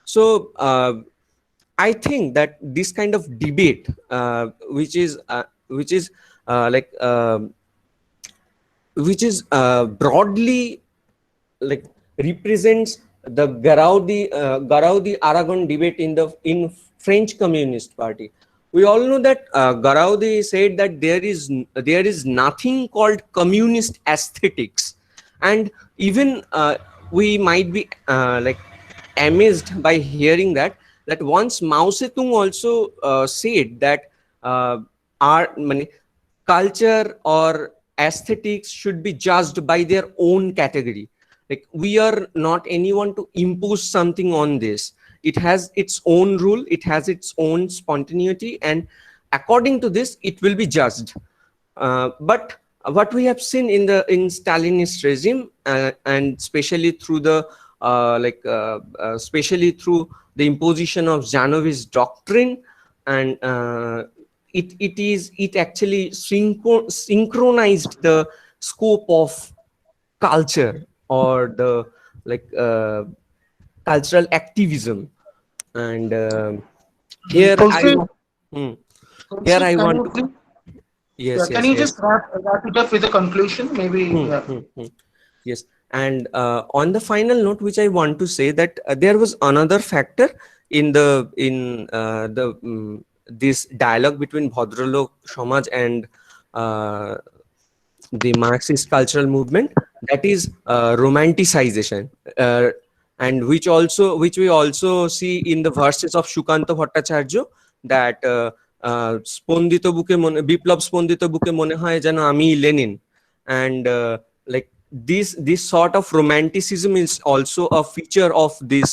S7: So I think that this kind of debate, like which is broadly like represents the Garaudi Aragon debate in French Communist Party. We all know that Garaudi said that there is nothing called communist aesthetics, and even we might be like amazed by hearing that once Mao Zedong also said that our culture or aesthetics should be judged by their own category. Like, we are not anyone to impose something on this. It has its own rule, it has its own spontaneity, and according to this it will be judged. But what we have seen in Stalinist regime, and especially through especially through the imposition of Zhanovi's doctrine, and it actually synchronized the scope of culture or the cultural activism. And here
S2: Kaushik,
S7: hmm, here
S2: Kaushik,
S7: I
S2: can
S7: want
S2: you
S7: to
S2: please,
S7: yes,
S2: can
S7: yes,
S2: you
S7: yes.
S2: just wrap it up with a conclusion? Maybe, yeah.
S7: Yes, and on the final note, which I want to say, that there was another factor in this dialogue between Bhadralok Samaj and the Marxist cultural movement, that is romanticization, and which we also see in the verses of Shukanta Bhattacharya, that স্পন্দিত বুকে মনে বিপ্লব স্পন্দিত বুকে মনে হয় যেন আমি Lenin, and like this sort of romanticism is also a feature of this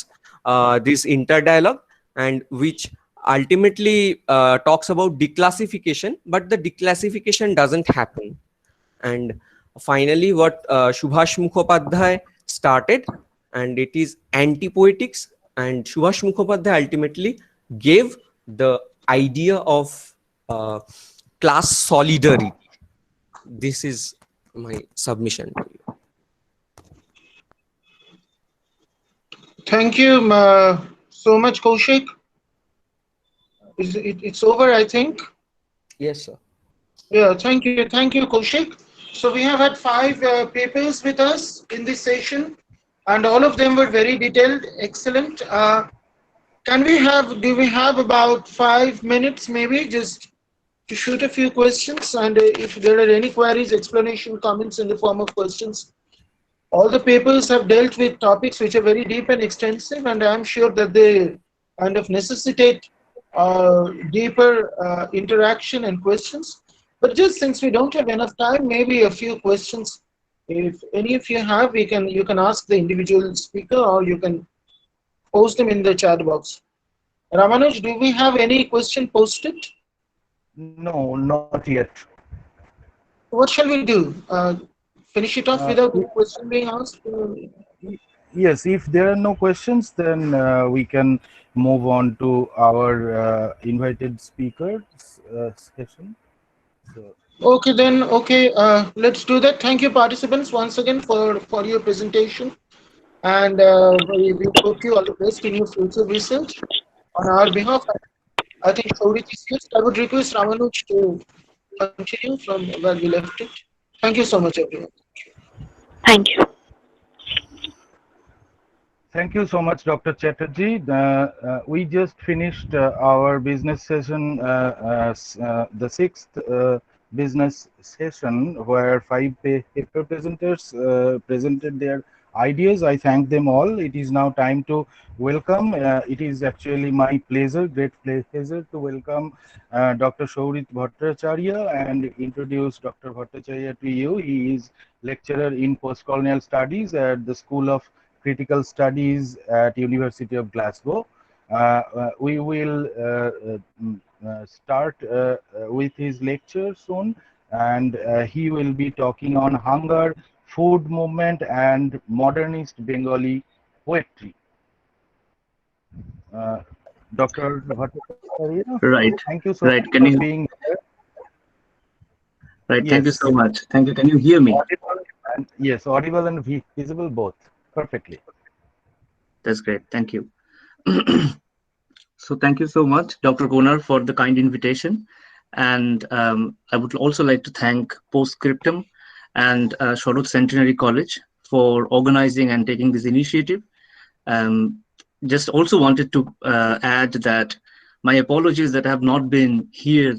S7: interdialogue, and which ultimately talks about declassification, but the declassification doesn't happen. And finally, what Subhash Mukhopadhyay started, and it is anti-poetics, and Subhash Mukhopadhyay ultimately gave the idea of class solidarity. This is my submission to you.
S2: Thank you so much, Kaushik. It's over, I think.
S7: Yes, sir.
S2: Yeah, thank you, Kaushik. So we have had 5 papers with us in this session, and all of them were very detailed, excellent. Do we have about 5 minutes, maybe, just to shoot a few questions, and if there are any queries, explanation, comments in the form of questions. All the papers have dealt with topics which are very deep and extensive, and I'm sure that they kind of necessitate deeper interaction and questions. But just since we don't have enough time, maybe a few questions, if any of you have, you can ask the individual speaker, or you can post them in the chat box. Ramanuj, do we have any question posted?
S1: No, not yet.
S2: What shall we do? Finish it off without any question being asked?
S1: Yes, if there are no questions, then we can move on to our invited speakers session. So,
S2: Okay, then, okay, let's do that. Thank you, participants, once again for your presentation. And we hope you all the best in your future research. On our behalf, I think Sourit is here. I would request Ramanuj to continue from where we left it. Thank you so much, everyone.
S3: Thank you.
S1: thank you so much, Dr. Chatterjee. We just finished our business session, the 6th business session, where 5 paper presenters presented their ideas. I thank them all. It is now time to welcome. It is actually my pleasure, great pleasure to welcome Dr. Sourit Bhattacharya and introduce Dr. Bhattacharya to you. He is lecturer in postcolonial studies at the School of Critical Studies at University of Glasgow. We will start with his lecture soon, and he will be talking on hunger, food movement, and modernist Bengali poetry. Dr. Bhattacharya,
S8: Right,
S1: thank you so
S8: right.
S1: much
S8: Can
S1: for
S8: you?
S1: being here.
S8: Right. Thank you so
S1: Yes,
S8: much. Thank you. Can you hear me?
S1: audible and yes, audible and visible both perfectly.
S8: That's great. Thank you. So thank you so much, Dr. Konar, for the kind invitation. And I would also like to thank PostScriptum and Sarat Centenary College for organizing and taking this initiative. Um, just also wanted to add that my apologies that I have not been here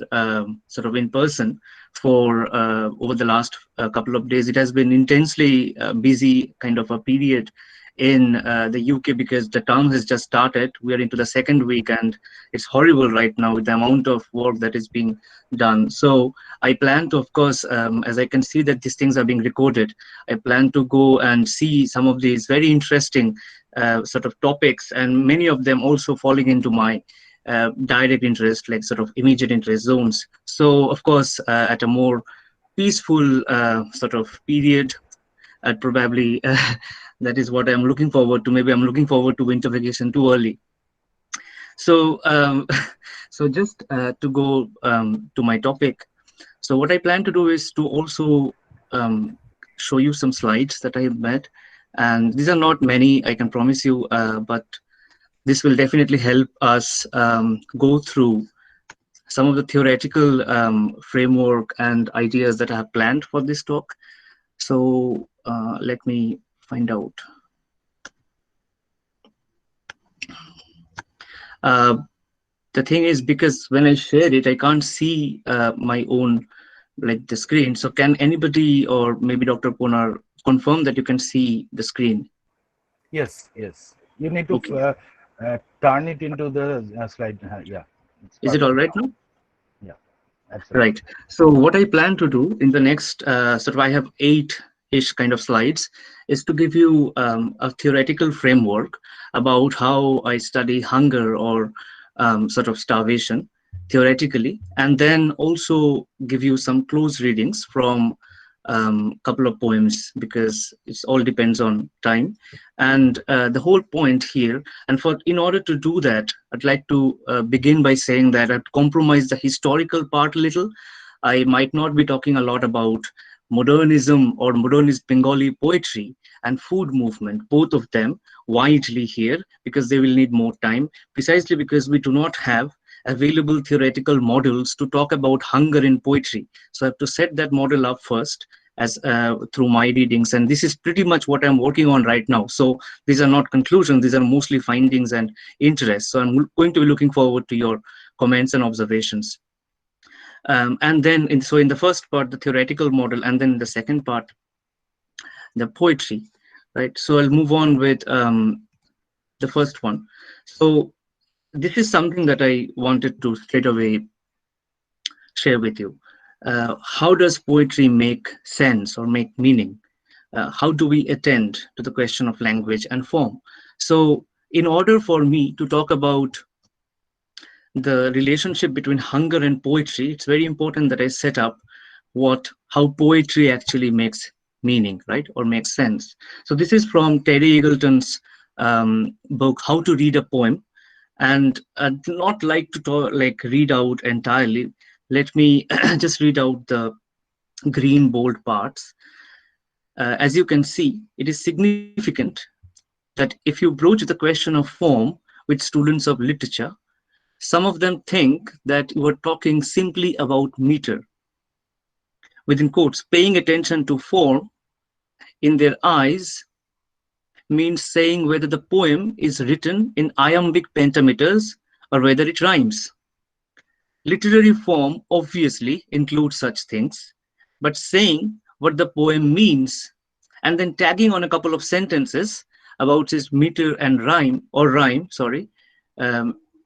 S8: sort of in person for over the last couple of days. It has been intensely busy kind of a period in the UK because the term has just started. We are into the second week and it's horrible right now with the amount of work that is being done. So I plan to, of course, as I can see that these things are being recorded, I plan to go and see some of these very interesting sort of topics, and many of them also falling into my direct interest, like sort of immediate interest zones. So of course, at a more peaceful sort of period, I'd probably that is what I'm looking forward to. Maybe I'm looking forward to winter vacation too early. So so just to go to my topic. So what I plan to do is to also show you some slides that I have made, and these are not many, I can promise you, but this will definitely help us go through some of the theoretical framework and ideas that I have planned for this talk. So let me find out. The thing is, because when I share it, I can't see my own, like the screen. So can anybody or maybe Dr. Ponar confirm that you can see the screen?
S1: Yes, yes. You need to
S8: Okay.
S1: turn it into the slide. Yeah.
S8: Is it all right now?
S1: Yeah, absolutely.
S8: Right. So what I plan to do in the next, sort of I have 8-ish kind of slides, is to give you a theoretical framework about how I study hunger or sort of starvation theoretically, and then also give you some close readings from couple of poems, because it all depends on time. And the whole point here, and for in order to do that, I'd like to begin by saying that I'd compromise the historical part a little. I might not be talking a lot about modernism or modernist Bengali poetry and food movement, both of them widely here, because they will need more time, precisely because we do not have available theoretical models to talk about hunger in poetry. So I have to set that model up first as through my readings, and this is pretty much what I'm working on right now. So these are not conclusions, these are mostly findings and interests. So I'm going to be looking forward to your comments and observations. And then in the first part, the theoretical model, and then the second part, the poetry, right? So I'll move on with the first one. So this is something that I wanted to straight away share with you. How does poetry make sense or make meaning? How do we attend to the question of language and form? So in order for me to talk about the relationship between hunger and poetry, it's very important that I set up how poetry actually makes meaning, right, or makes sense. So this is from Terry Eagleton's book, How to Read a Poem. And I'd not like to read out entirely. Let me just read out the green bold parts. As you can see, it is significant that if you broach the question of form with students of literature, some of them think that you are talking simply about meter. Within quotes, paying attention to form in their eyes means saying whether the poem is written in iambic pentameters or whether it rhymes. Literary form obviously includes such things, but saying what the poem means and then tagging on a couple of sentences about his meter and rhyme, or rhyme, sorry,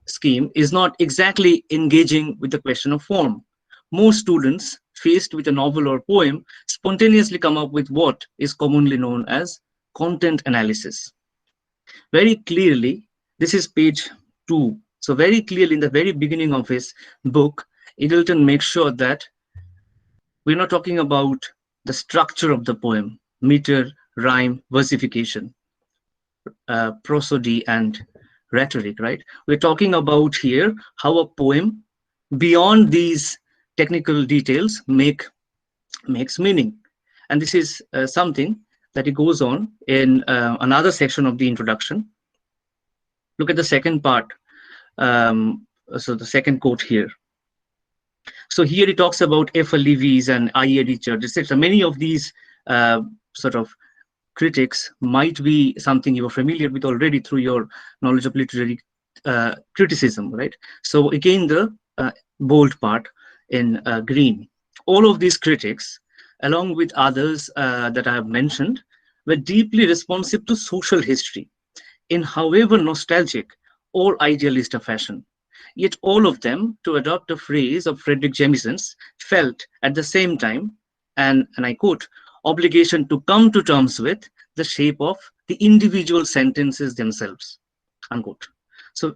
S8: scheme is not exactly engaging with the question of form. Most students faced with a novel or poem spontaneously come up with what is commonly known as content analysis. Very clearly, this is page 2. So very clearly in the very beginning of his book, Eagleton makes sure that we're not talking about the structure of the poem, meter, rhyme, versification, prosody, and rhetoric, right? We're talking about here how a poem, beyond these technical details, makes meaning. And this is something that it goes on in another section of the introduction. Look at the second part. So the second quote here. So here he talks about F. Levy's and I.A. Richards, etc. Many of these sort of critics might be something you are familiar with already through your knowledge of literary criticism, right? So again, the bold part in green. All of these critics, along with others that I have mentioned, were deeply responsive to social history in however nostalgic or idealist a fashion. Yet all of them, to adopt a phrase of Frederick Jamison's, felt at the same time, and I quote, obligation to come to terms with the shape of the individual sentences themselves, unquote. So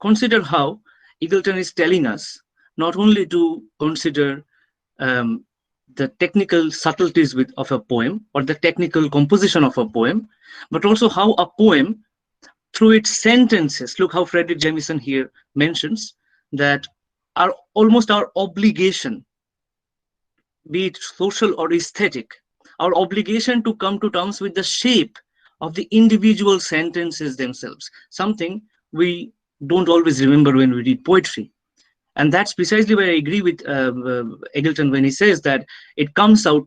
S8: consider how Eagleton is telling us not only to consider the technical subtleties of a poem or the technical composition of a poem, but also how a poem, through its sentences, look how Frederick Jamison here mentions that are almost our obligation, be it social or aesthetic, our obligation to come to terms with the shape of the individual sentences themselves, something we don't always remember when we read poetry. And that's precisely where I agree with Eagleton when he says that it turns out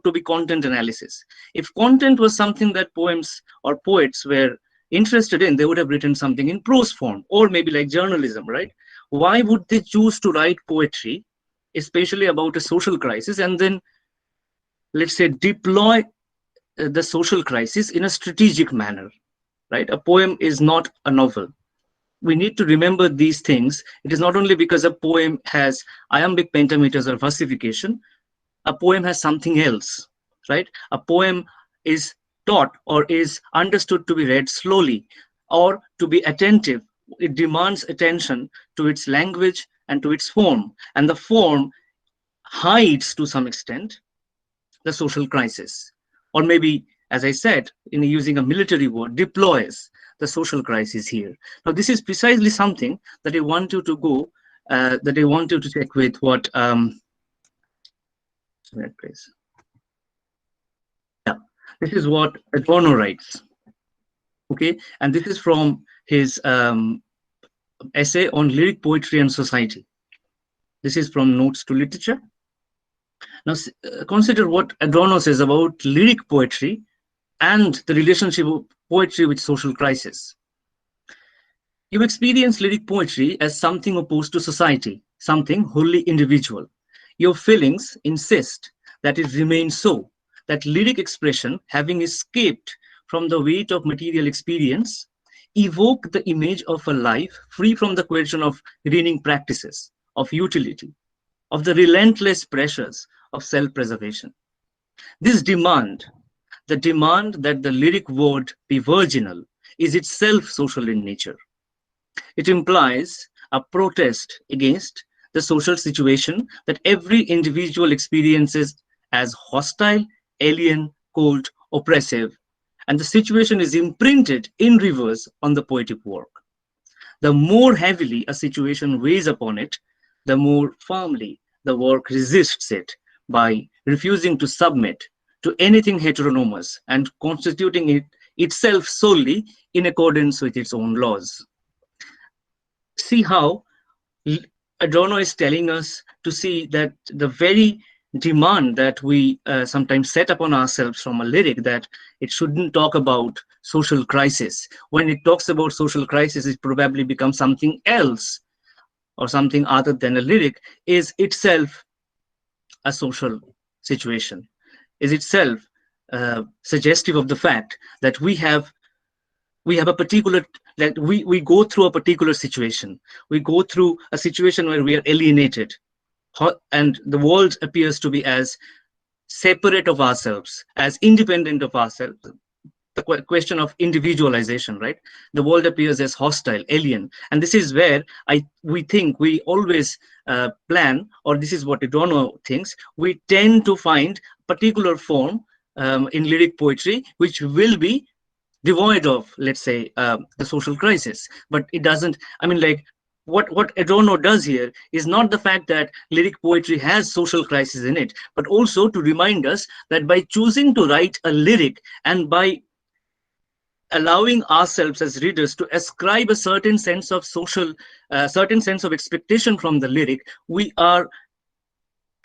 S8: to be content analysis. If content was something that poems or poets were interested in, they would have written something in prose form, or maybe like journalism, right? Why would they choose to write poetry, especially about a social crisis, and then, let's say, deploy the social crisis in a strategic manner, right? A poem is not a novel. We need to remember these things. It is not only because a poem has iambic pentameters or versification, a poem has something else, right? A poem is taught or is understood to be read slowly or to be attentive. It demands attention to its language and to its form. And the form hides, to some extent, the social crisis. Or maybe, as I said, in using a military word, deploys the social crisis here. Now, this is precisely something that I want you to go, that I want you to check with what, please. Yeah, this is what Adorno writes. Okay, and this is from his essay on lyric poetry and society. This is from Notes to Literature. Now, consider what Adorno says about lyric poetry and the relationship of poetry with social crisis. You experience lyric poetry as something opposed to society, something wholly individual. Your feelings insist that it remains so, that lyric expression, having escaped from the weight of material experience, evoke the image of a life free from the question of reading practices, of utility, of the relentless pressures of self-preservation. This demand, the demand that the lyric word be virginal, is itself social in nature. It implies a protest against the social situation that every individual experiences as hostile, alien, cold, oppressive, and the situation is imprinted in reverse on the poetic work. The more heavily a situation weighs upon it, the more firmly the work resists it by refusing to submit to anything heteronomous and constituting it itself solely in accordance with its own laws. See how Adorno is telling us to see that the very demand that we sometimes set upon ourselves from a lyric, that it shouldn't talk about social crisis. When it talks about social crisis, it probably becomes something else or something other than a lyric, is itself a social situation, is itself suggestive of the fact that we have a particular, that we go through a particular situation. We go through a situation where we are alienated, and the world appears to be as separate of ourselves, as independent of ourselves. The question of individualization, right? The world appears as hostile, alien, and this is where we think we always plan, or this is what Adorno thinks. We tend to find particular form in lyric poetry which will be devoid of, let's say, the social crisis. But it doesn't. I mean, like, what Adorno does here is not the fact that lyric poetry has social crisis in it, but also to remind us that by choosing to write a lyric and by allowing ourselves as readers to ascribe a certain sense of social, certain sense of expectation from the lyric, we are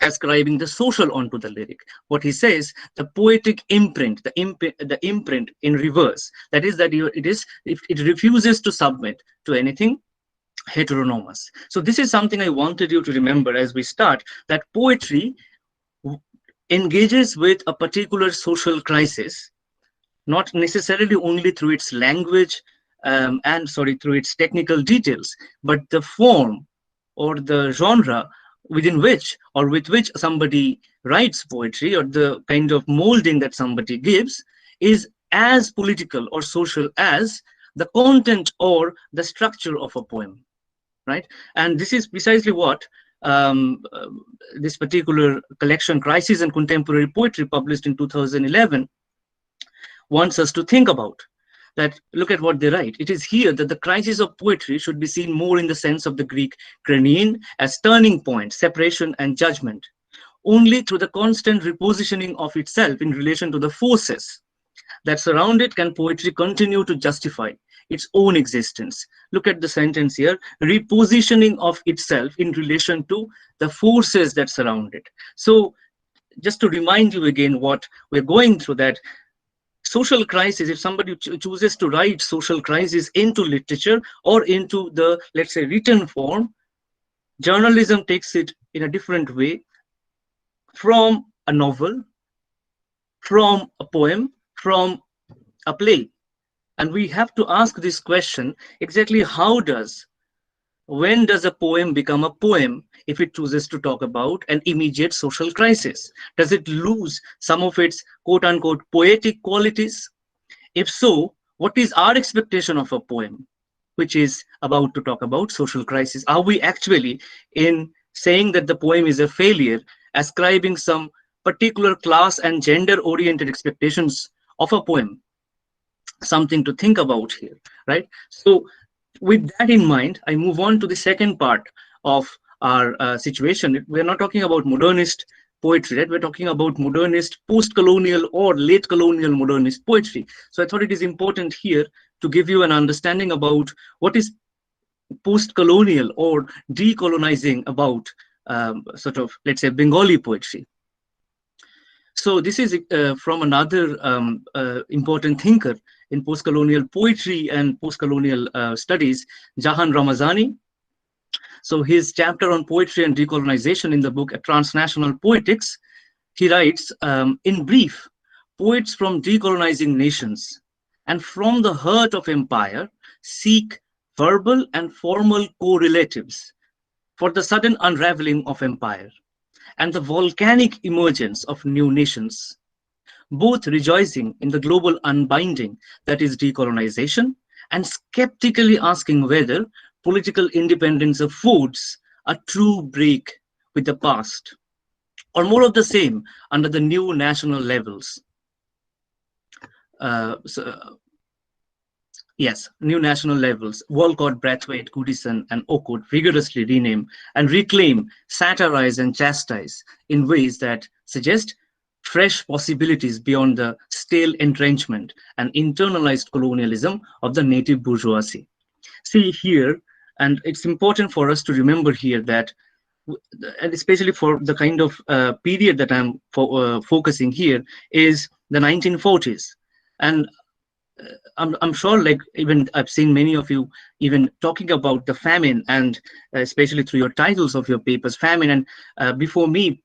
S8: ascribing the social onto the lyric. What he says, the poetic imprint, the imprint in reverse, that is that it refuses to submit to anything heteronomous. So this is something I wanted you to remember as we start, that poetry engages with a particular social crisis, not necessarily only through its language through its technical details, but the form or the genre within which or with which somebody writes poetry, or the kind of molding that somebody gives, is as political or social as the content or the structure of a poem, right? And this is precisely what this particular collection, Crisis and Contemporary Poetry, published in 2011, wants us to think about. That look at what they write. It is here that the crisis of poetry should be seen more in the sense of the Greek kreniin, as turning point, separation and judgment. Only through the constant repositioning of itself in relation to the forces that surround it can poetry continue to justify its own existence. Look at the sentence here, repositioning of itself in relation to the forces that surround it. So just to remind you again what we're going through, that social crisis, if somebody chooses to write social crisis into literature or into the, let's say, written form, journalism takes it in a different way, from a novel, from a poem, from a play. And we have to ask this question, exactly when does a poem become a poem if it chooses to talk about an immediate social crisis? Does it lose some of its quote-unquote poetic qualities? If so, what is our expectation of a poem which is about to talk about social crisis? Are we actually, in saying that the poem is a failure, ascribing some particular class and gender-oriented expectations of a poem? Something to think about here, right? So with that in mind, I move on to the second part of our situation. We're not talking about modernist poetry, right? We're talking about modernist, post-colonial or late colonial modernist poetry. So I thought it is important here to give you an understanding about what is post-colonial or decolonizing about sort of, let's say, Bengali poetry. So this is from another important thinker in post-colonial poetry and post-colonial studies, Jahan Ramazani. So his chapter on poetry and decolonization in the book Transnational Poetics, he writes, in brief, poets from decolonizing nations and from the hurt of empire seek verbal and formal correlatives for the sudden unraveling of empire and the volcanic emergence of new nations, both rejoicing in the global unbinding that is decolonization and skeptically asking whether political independence affords a true break with the past, or more of the same under the new national levels. New national levels, Walcott, Brathwaite, Goodison, and Oakwood vigorously rename and reclaim, satirize, and chastise in ways that suggest fresh possibilities beyond the stale entrenchment and internalized colonialism of the native bourgeoisie. See here, and it's important for us to remember here that, and especially for the kind of period that I'm focusing here, is the 1940s. And I'm sure, like, even I've seen many of you even talking about the famine, and especially through your titles of your papers, famine. And before me,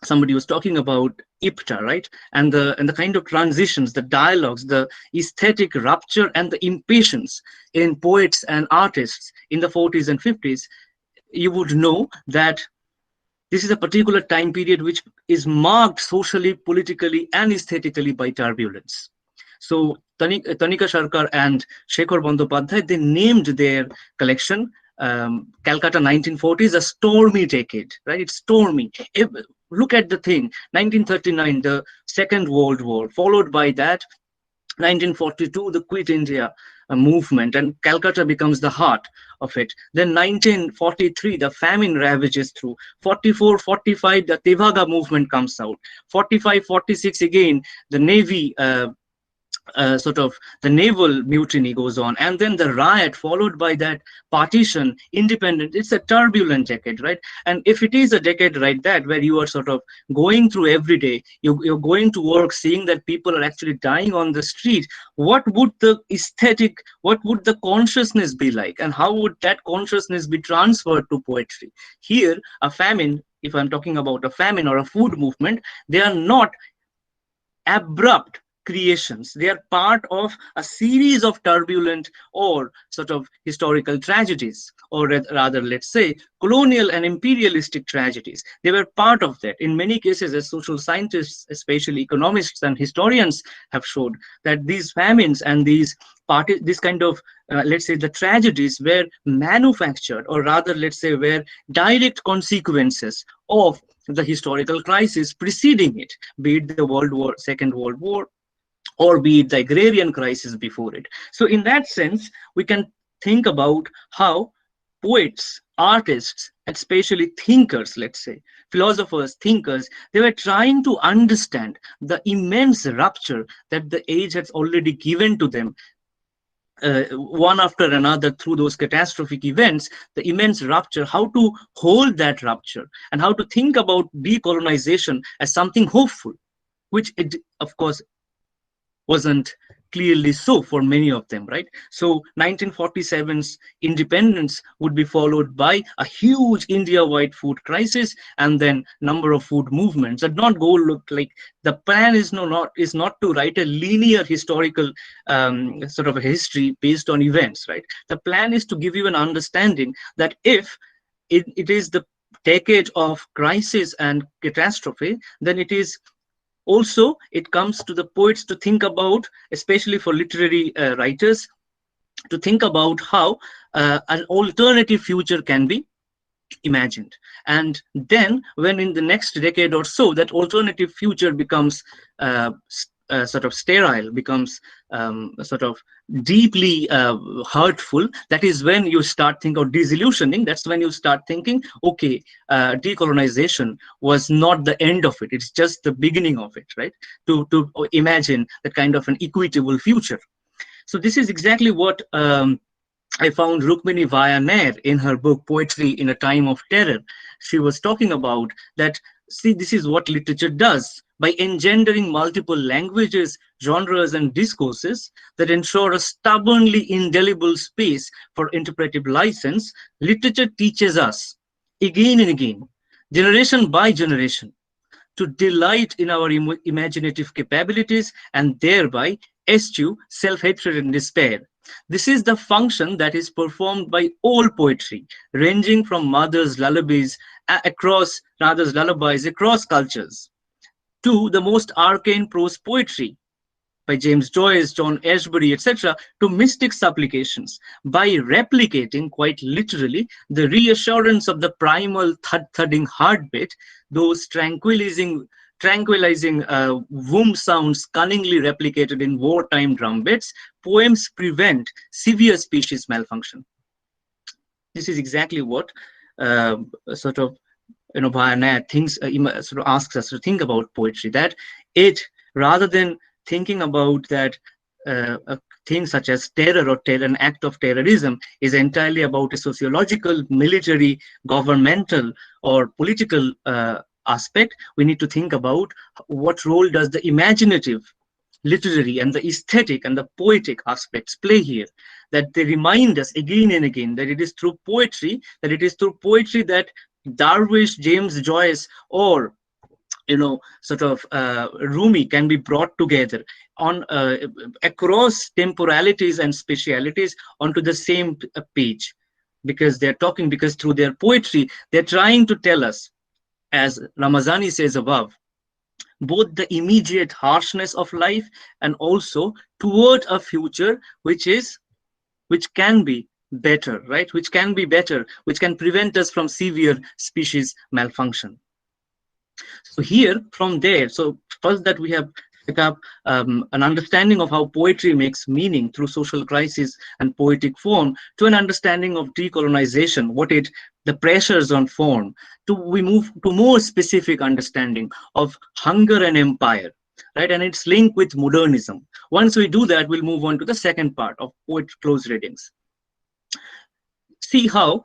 S8: somebody was talking about IPTA, right? And the kind of transitions, the dialogues, the aesthetic rupture and the impatience in poets and artists in the 40s and 50s, you would know that this is a particular time period which is marked socially, politically, and aesthetically by turbulence. So Tanika Sharkar and Shekhar Bandyopadhyay, they named their collection Calcutta 1940s a stormy decade, right? It's stormy. Look at the thing, 1939, the Second World War, followed by that 1942, the Quit India movement, and Calcutta becomes the heart of it. Then 1943, the famine ravages through. 44, 45, the Tevaga movement comes out. 45, 46, again, the Navy sort of the naval mutiny goes on, and then the riot followed by that partition, independent. It's a turbulent decade, right? And if it is a decade like that where you are sort of going through every day, you're going to work seeing that people are actually dying on the street, what would the aesthetic, what would the consciousness be like, and how would that consciousness be transferred to poetry? Here, a famine, if I'm talking about a famine or a food movement, they are not abrupt creations. They are part of a series of turbulent or sort of historical tragedies, or rather, let's say, colonial and imperialistic tragedies. They were part of that. In many cases, as social scientists, especially economists and historians, have showed that these famines and these this kind of, let's say, the tragedies were manufactured, or rather, let's say, were direct consequences of the historical crisis preceding it, be it the Second World War, or be it the agrarian crisis before it. So in that sense, we can think about how poets, artists, especially thinkers, let's say, philosophers, thinkers, they were trying to understand the immense rupture that the age has already given to them, one after another through those catastrophic events, the immense rupture, how to hold that rupture, and how to think about decolonization as something hopeful, which it, of course, wasn't clearly so for many of them, right? So 1947's independence would be followed by a huge India-wide food crisis, and then number of food movements that not go look like. The plan is not to write a linear historical sort of a history based on events, right? The plan is to give you an understanding that if it is the decade of crisis and catastrophe, then it is also, it comes to the poets to think about, especially for literary writers, to think about how an alternative future can be imagined. And then when in the next decade or so, that alternative future becomes sort of sterile, becomes sort of deeply hurtful, that is when you start thinking of disillusioning. That's when you start thinking, okay, decolonization was not the end of it. It's just the beginning of it, right? To imagine that kind of an equitable future. So this is exactly what I found Rukmini Vaya Nair in her book Poetry in a Time of Terror. She was talking about that, see, this is what literature does. By engendering multiple languages, genres, and discourses that ensure a stubbornly indelible space for interpretive license, literature teaches us, again and again, generation by generation, to delight in our imaginative capabilities and thereby eschew self-hatred and despair. This is the function that is performed by all poetry, ranging from mothers' lullabies across cultures, to the most arcane prose poetry by James Joyce, John Ashbery, etc., to mystic supplications, by replicating, quite literally, the reassurance of the primal thudding heartbeat, those tranquilizing womb sounds cunningly replicated in wartime drum beats. Poems prevent severe species malfunction. This is exactly what sort of, Vaya Nair sort of asks us to think about poetry, that it, rather than thinking about that a thing such as terror or an act of terrorism is entirely about a sociological, military, governmental, or political aspect, we need to think about what role does the imaginative, literary, and the aesthetic and the poetic aspects play here, that they remind us again and again that it is through poetry that Darwish, James Joyce, or sort of Rumi can be brought together on across temporalities and specialities onto the same page, because because through their poetry they're trying to tell us, as Ramazani says above, both the immediate harshness of life and also toward a future which can be better, right? Which can be better, which can prevent us from severe species malfunction. So here, from there, so first that we have pick up an understanding of how poetry makes meaning through social crisis and poetic form, to an understanding of decolonization, the pressures on form, we move to more specific understanding of hunger and empire, right? And its link with modernism. Once we do that, we'll move on to the second part of poet close readings. See how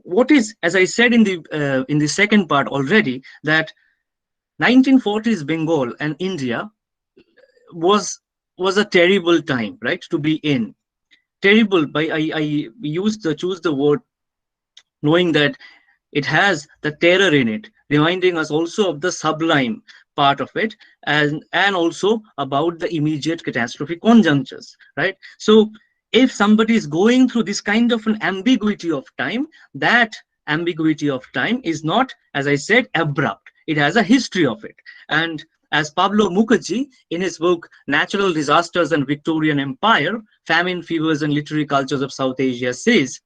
S8: what is, as I said in the second part already, that 1940s Bengal and India was a terrible time, right, to be in. Terrible, I choose the word knowing that it has the terror in it, reminding us also of the sublime part of it, and also about the immediate catastrophic conjunctures, right? So if somebody is going through this kind of an ambiguity of time, that ambiguity of time is not, as I said, abrupt. It has a history of it. And as Pablo Mukherjee, in his book Natural Disasters and Victorian Empire, Famine, Fevers and Literary Cultures of South Asia says,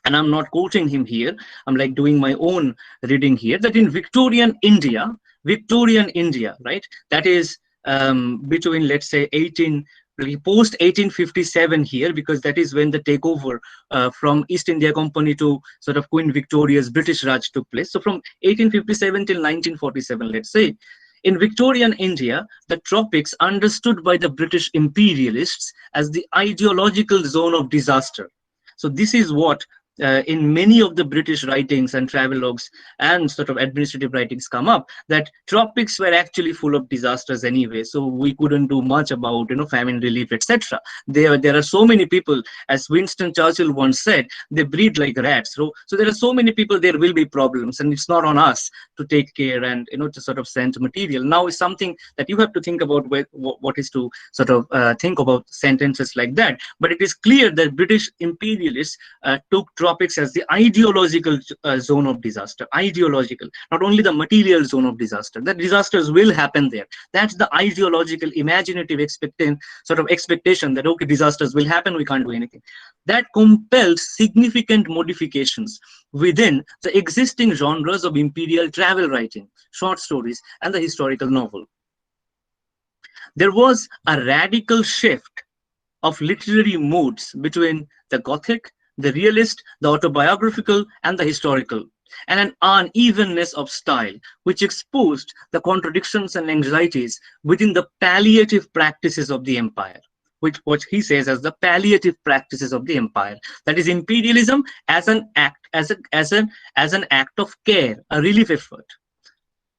S8: and I'm not quoting him here, I'm like doing my own reading here, that in Victorian India, right, that is between, let's say, post 1857 here, because that is when the takeover from East India Company to sort of Queen Victoria's British Raj took place. So from 1857 till 1947, let's say, in Victorian India, the tropics, understood by the British imperialists as the ideological zone of disaster. So this is what in many of the British writings and travelogues and sort of administrative writings come up, that tropics were actually full of disasters anyway, so we couldn't do much about famine relief, etc. There are so many people, as Winston Churchill once said, they breed like rats. So there are so many people, there will be problems, and it's not on us to take care and to sort of send material. Now is something that you have to think about what is to sort of think about sentences like that. But it is clear that British imperialists took tropics as the ideological zone of disaster. Ideological, not only the material zone of disaster. That disasters will happen there. That's the ideological, imaginative expectation that, okay, disasters will happen, we can't do anything. That compelled significant modifications within the existing genres of imperial travel writing, short stories, and the historical novel. There was a radical shift of literary moods between the Gothic, the realist, the autobiographical, and the historical, and an unevenness of style, which exposed the contradictions and anxieties within the palliative practices of the empire, what he says as the palliative practices of the empire. That is imperialism as an act, as an act of care, a relief effort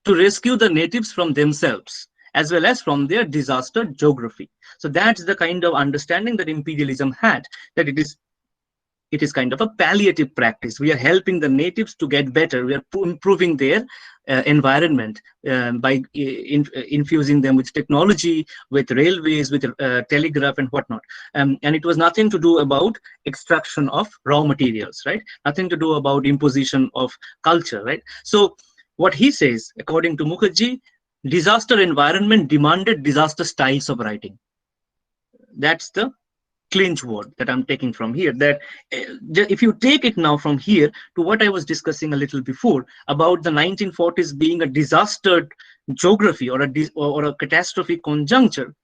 S8: to rescue the natives from themselves, as well as from their disaster geography. So that's the kind of understanding that imperialism had, that it is kind of a palliative practice. We are helping the natives to get better. We are improving their environment by infusing them with technology, with railways, with telegraph and whatnot. And it was nothing to do about extraction of raw materials, right? Nothing to do about imposition of culture, right? So what he says, according to Mukherjee, disaster environment demanded disaster styles of writing. That's the clinch word that I'm taking from here, that if you take it now from here to what I was discussing a little before about the 1940s being a disastered geography or a catastrophic conjuncture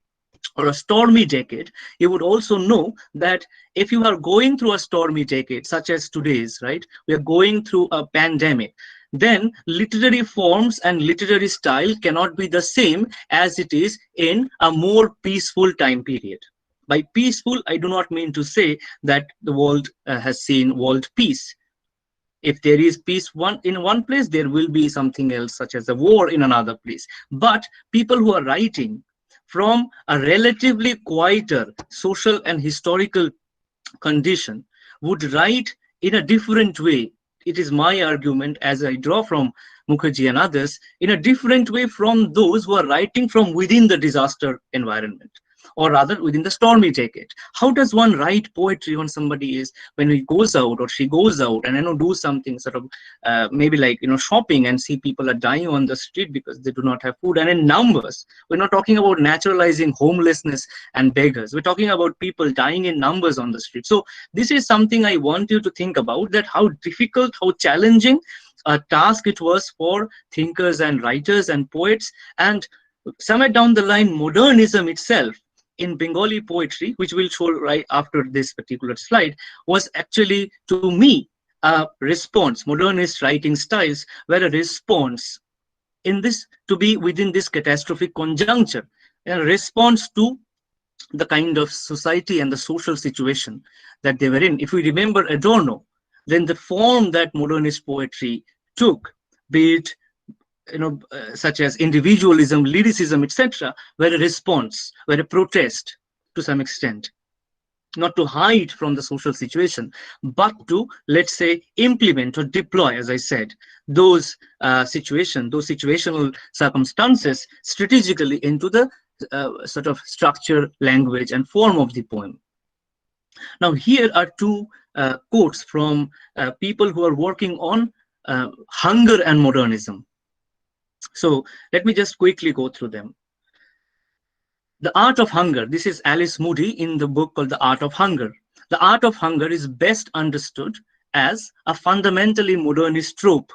S8: or a stormy decade, you would also know that if you are going through a stormy decade such as today's, right, we are going through a pandemic, then literary forms and literary style cannot be the same as it is in a more peaceful time period. By peaceful, I do not mean to say that the world has seen world peace. If there is peace in one place, there will be something else, such as a war in another place. But people who are writing from a relatively quieter social and historical condition would write in a different way it is my argument, as I draw from Mukherjee and others, in a different way from those who are writing from within the disaster environment, or rather within the stormy jacket. How does one write poetry when somebody is, when he goes out or she goes out and do something sort of maybe like shopping and see people are dying on the street because they do not have food, and in numbers. We're not talking about naturalizing homelessness and beggars. We're talking about people dying in numbers on the street. So this is something I want you to think about, that how difficult, how challenging a task it was for thinkers and writers and poets. And somewhere down the line, modernism itself in Bengali poetry, which we'll show right after this particular slide, was actually, to me, a response. Modernist writing styles were a response in this, to be within this catastrophic conjuncture, a response to the kind of society and the social situation that they were in. If we remember Adorno, then the form that modernist poetry took, be it such as individualism, lyricism, etc., were a response, were a protest to some extent, not to hide from the social situation, but to, let's say, implement or deploy, as I said, those those situational circumstances strategically into the sort of structure, language, and form of the poem. Now, here are two quotes from people who are working on hunger and modernism. So let me just quickly go through them. The Art of Hunger. This is Alice Moody in the book called The Art of Hunger. The Art of Hunger is best understood as a fundamentally modernist trope,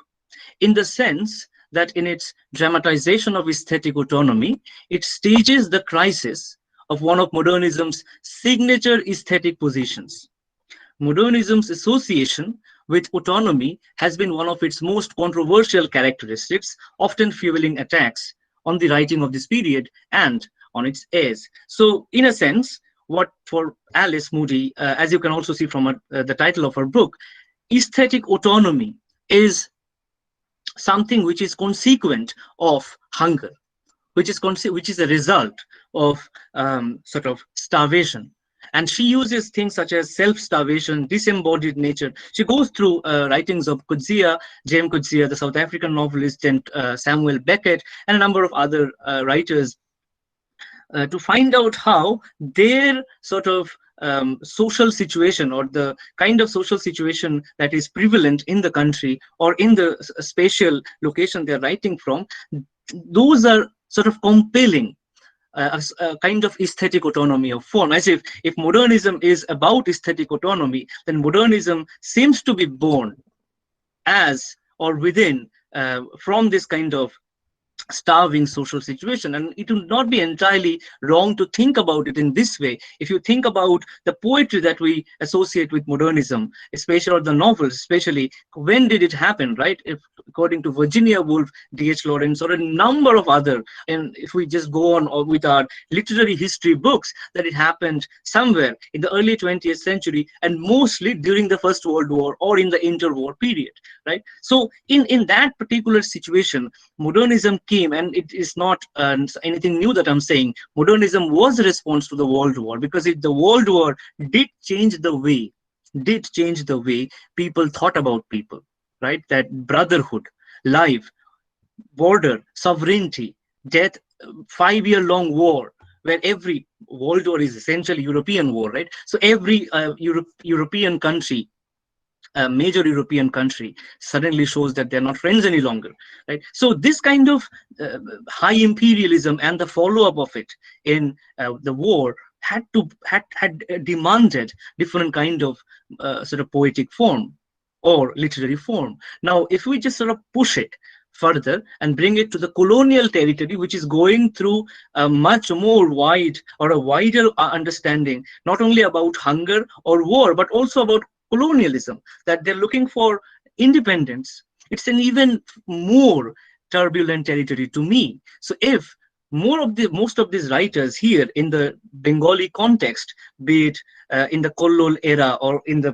S8: in the sense that in its dramatization of aesthetic autonomy, it stages the crisis of one of modernism's signature aesthetic positions. Modernism's association with autonomy has been one of its most controversial characteristics, often fueling attacks on the writing of this period and on its heirs. So, in a sense, what for Alice Moody, as you can also see from the title of her book, aesthetic autonomy is something which is consequent of hunger, which is a result of sort of starvation. And she uses things such as self-starvation, disembodied nature. She goes through writings of Coetzee, James Coetzee, the South African novelist, and Samuel Beckett, and a number of other writers, to find out how their sort of social situation, or the kind of social situation that is prevalent in the country or in the spatial location they're writing from, those are sort of compelling a kind of aesthetic autonomy of form. As if modernism is about aesthetic autonomy, then modernism seems to be born as or within from this kind of starving social situation. And it would not be entirely wrong to think about it in this way. If you think about the poetry that we associate with modernism, especially, or the novels especially, when did it happen, right? If according to Virginia Woolf, D.H. Lawrence, or a number of other, and if we just go on or with our literary history books, that it happened somewhere in the early 20th century, and mostly during the First World War or in the interwar period, right? So in that particular situation, modernism came, and it is not anything new that I'm saying. Modernism was a response to the World War, because the World War did change the way people thought about people, right? That brotherhood, life, border, sovereignty, death, 5-year-long war, where every World War is essentially European war, right? So every European country, a major European country, suddenly shows that they're not friends any longer, right? So this kind of high imperialism and the follow-up of it in the war had demanded different kind of sort of poetic form or literary form. Now, if we just sort of push it further and bring it to the colonial territory, which is going through a much more wide or a wider understanding, not only about hunger or war, but also about colonialism, that they're looking for independence. It's an even more turbulent territory to me. So if most of these writers here in the Bengali context, be it in the Kolol era or in the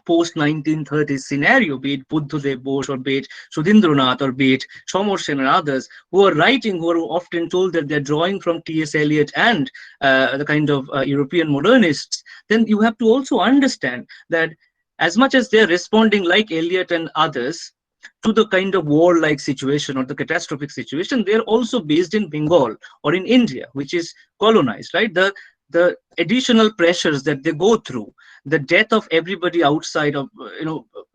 S8: post-1930s scenario, be it Buddhadev Bose or be it Sudhindranath or be it Somar Sen and others, who are writing, who are often told that they're drawing from T.S. Eliot and the kind of European modernists, then you have to also understand that as much as they're responding like Eliot and others to the kind of war-like situation or the catastrophic situation, they're also based in Bengal or in India, which is colonized, right? The additional pressures that they go through, the death of everybody outside of,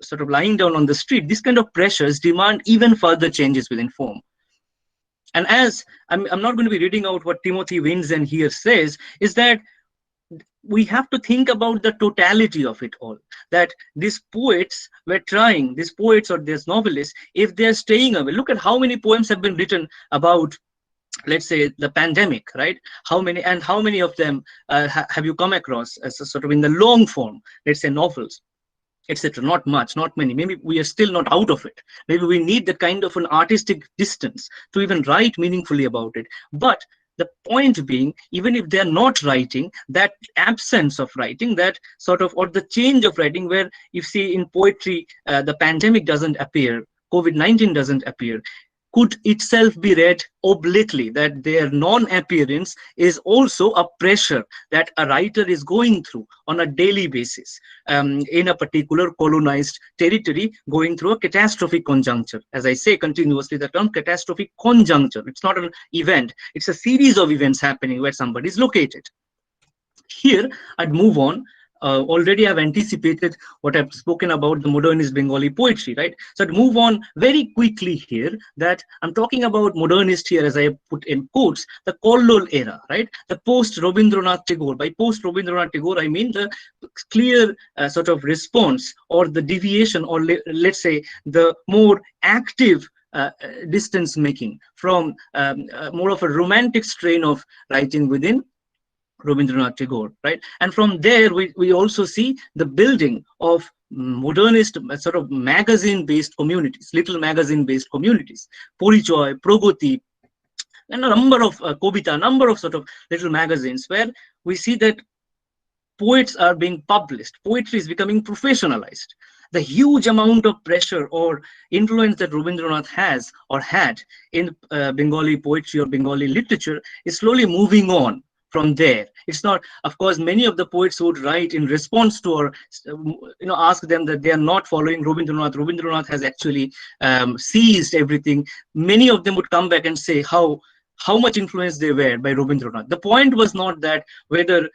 S8: sort of lying down on the street, these kind of pressures demand even further changes within form. And as I'm not going to be reading out what Timothy Winston here says, is that we have to think about the totality of it all, that these poets were trying, these poets or these novelists, if they're staying away, look at how many poems have been written about, let's say, the pandemic, right? How many of them have you come across as a sort of in the long form, let's say novels, etc.? Not much, not many. Maybe we are still not out of it. Maybe we need the kind of an artistic distance to even write meaningfully about it. But the point being, even if they're not writing, that absence of writing, that sort of, or the change of writing, where you see in poetry, the pandemic doesn't appear, COVID-19 doesn't appear, could itself be read obliquely, that their non-appearance is also a pressure that a writer is going through on a daily basis in a particular colonized territory, going through a catastrophic conjuncture. As I say continuously, the term catastrophic conjuncture, it's not an event, it's a series of events happening where somebody is located. Here, I'd move on. Already I've anticipated what I've spoken about the modernist Bengali poetry, right? So I'd move on very quickly here, that I'm talking about modernist here, as I have put in quotes, the Colonial era, right? The post-Rabindranath Tagore. By post-Rabindranath Tagore, I mean the clear sort of response or the deviation, or let's say the more active distance making from more of a romantic strain of writing within Rabindranath Tagore, right? And from there, we also see the building of modernist sort of magazine-based communities, little magazine-based communities, Porichoy, Pragoti, and a number of Kobita, a number of sort of little magazines where we see that poets are being published, poetry is becoming professionalized. The huge amount of pressure or influence that Rabindranath has or had in Bengali poetry or Bengali literature is slowly moving on from there. It's not, of course, many of the poets would write in response to, or ask them that they are not following Rabindranath. Rabindranath has actually seized everything. Many of them would come back and say how much influence they were by Rabindranath. The point was not that whether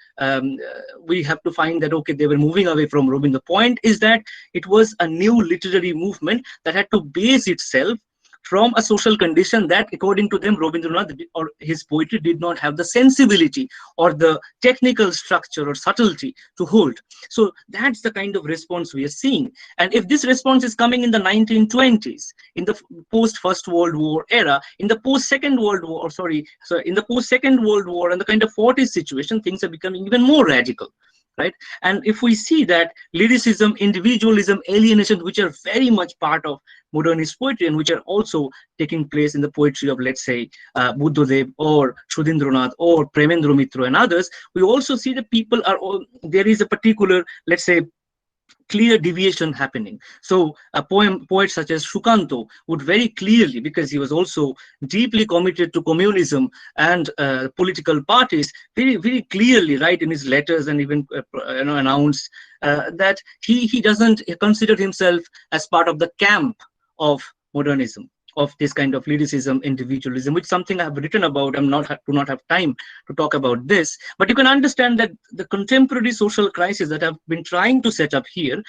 S8: we have to find that, okay, they were moving away from Rabindranath. The point is that it was a new literary movement that had to base itself from a social condition that, according to them, Rabindranath or his poetry did not have the sensibility or the technical structure or subtlety to hold. So that's the kind of response we are seeing. And if this response is coming in the 1920s, in the post-First World War era, in the post-Second World War, or sorry, in the post-Second World War and the kind of 40s situation, things are becoming even more radical. Right? And if we see that lyricism, individualism, alienation, which are very much part of modernist poetry and which are also taking place in the poetry of, let's say, Buddhadev or Sudhindranath or Premendra Mitra and others, we also see that people are there is a particular, let's say, clear deviation happening. So a poet such as Shukanto would very clearly, because he was also deeply committed to communism and political parties, very, very clearly write in his letters and even announce that he doesn't consider himself as part of the camp of modernism, of this kind of lyricism, individualism, which is something I have written about. I do not have time to talk about this, but you can understand that the contemporary social crisis that I've been trying to set up here,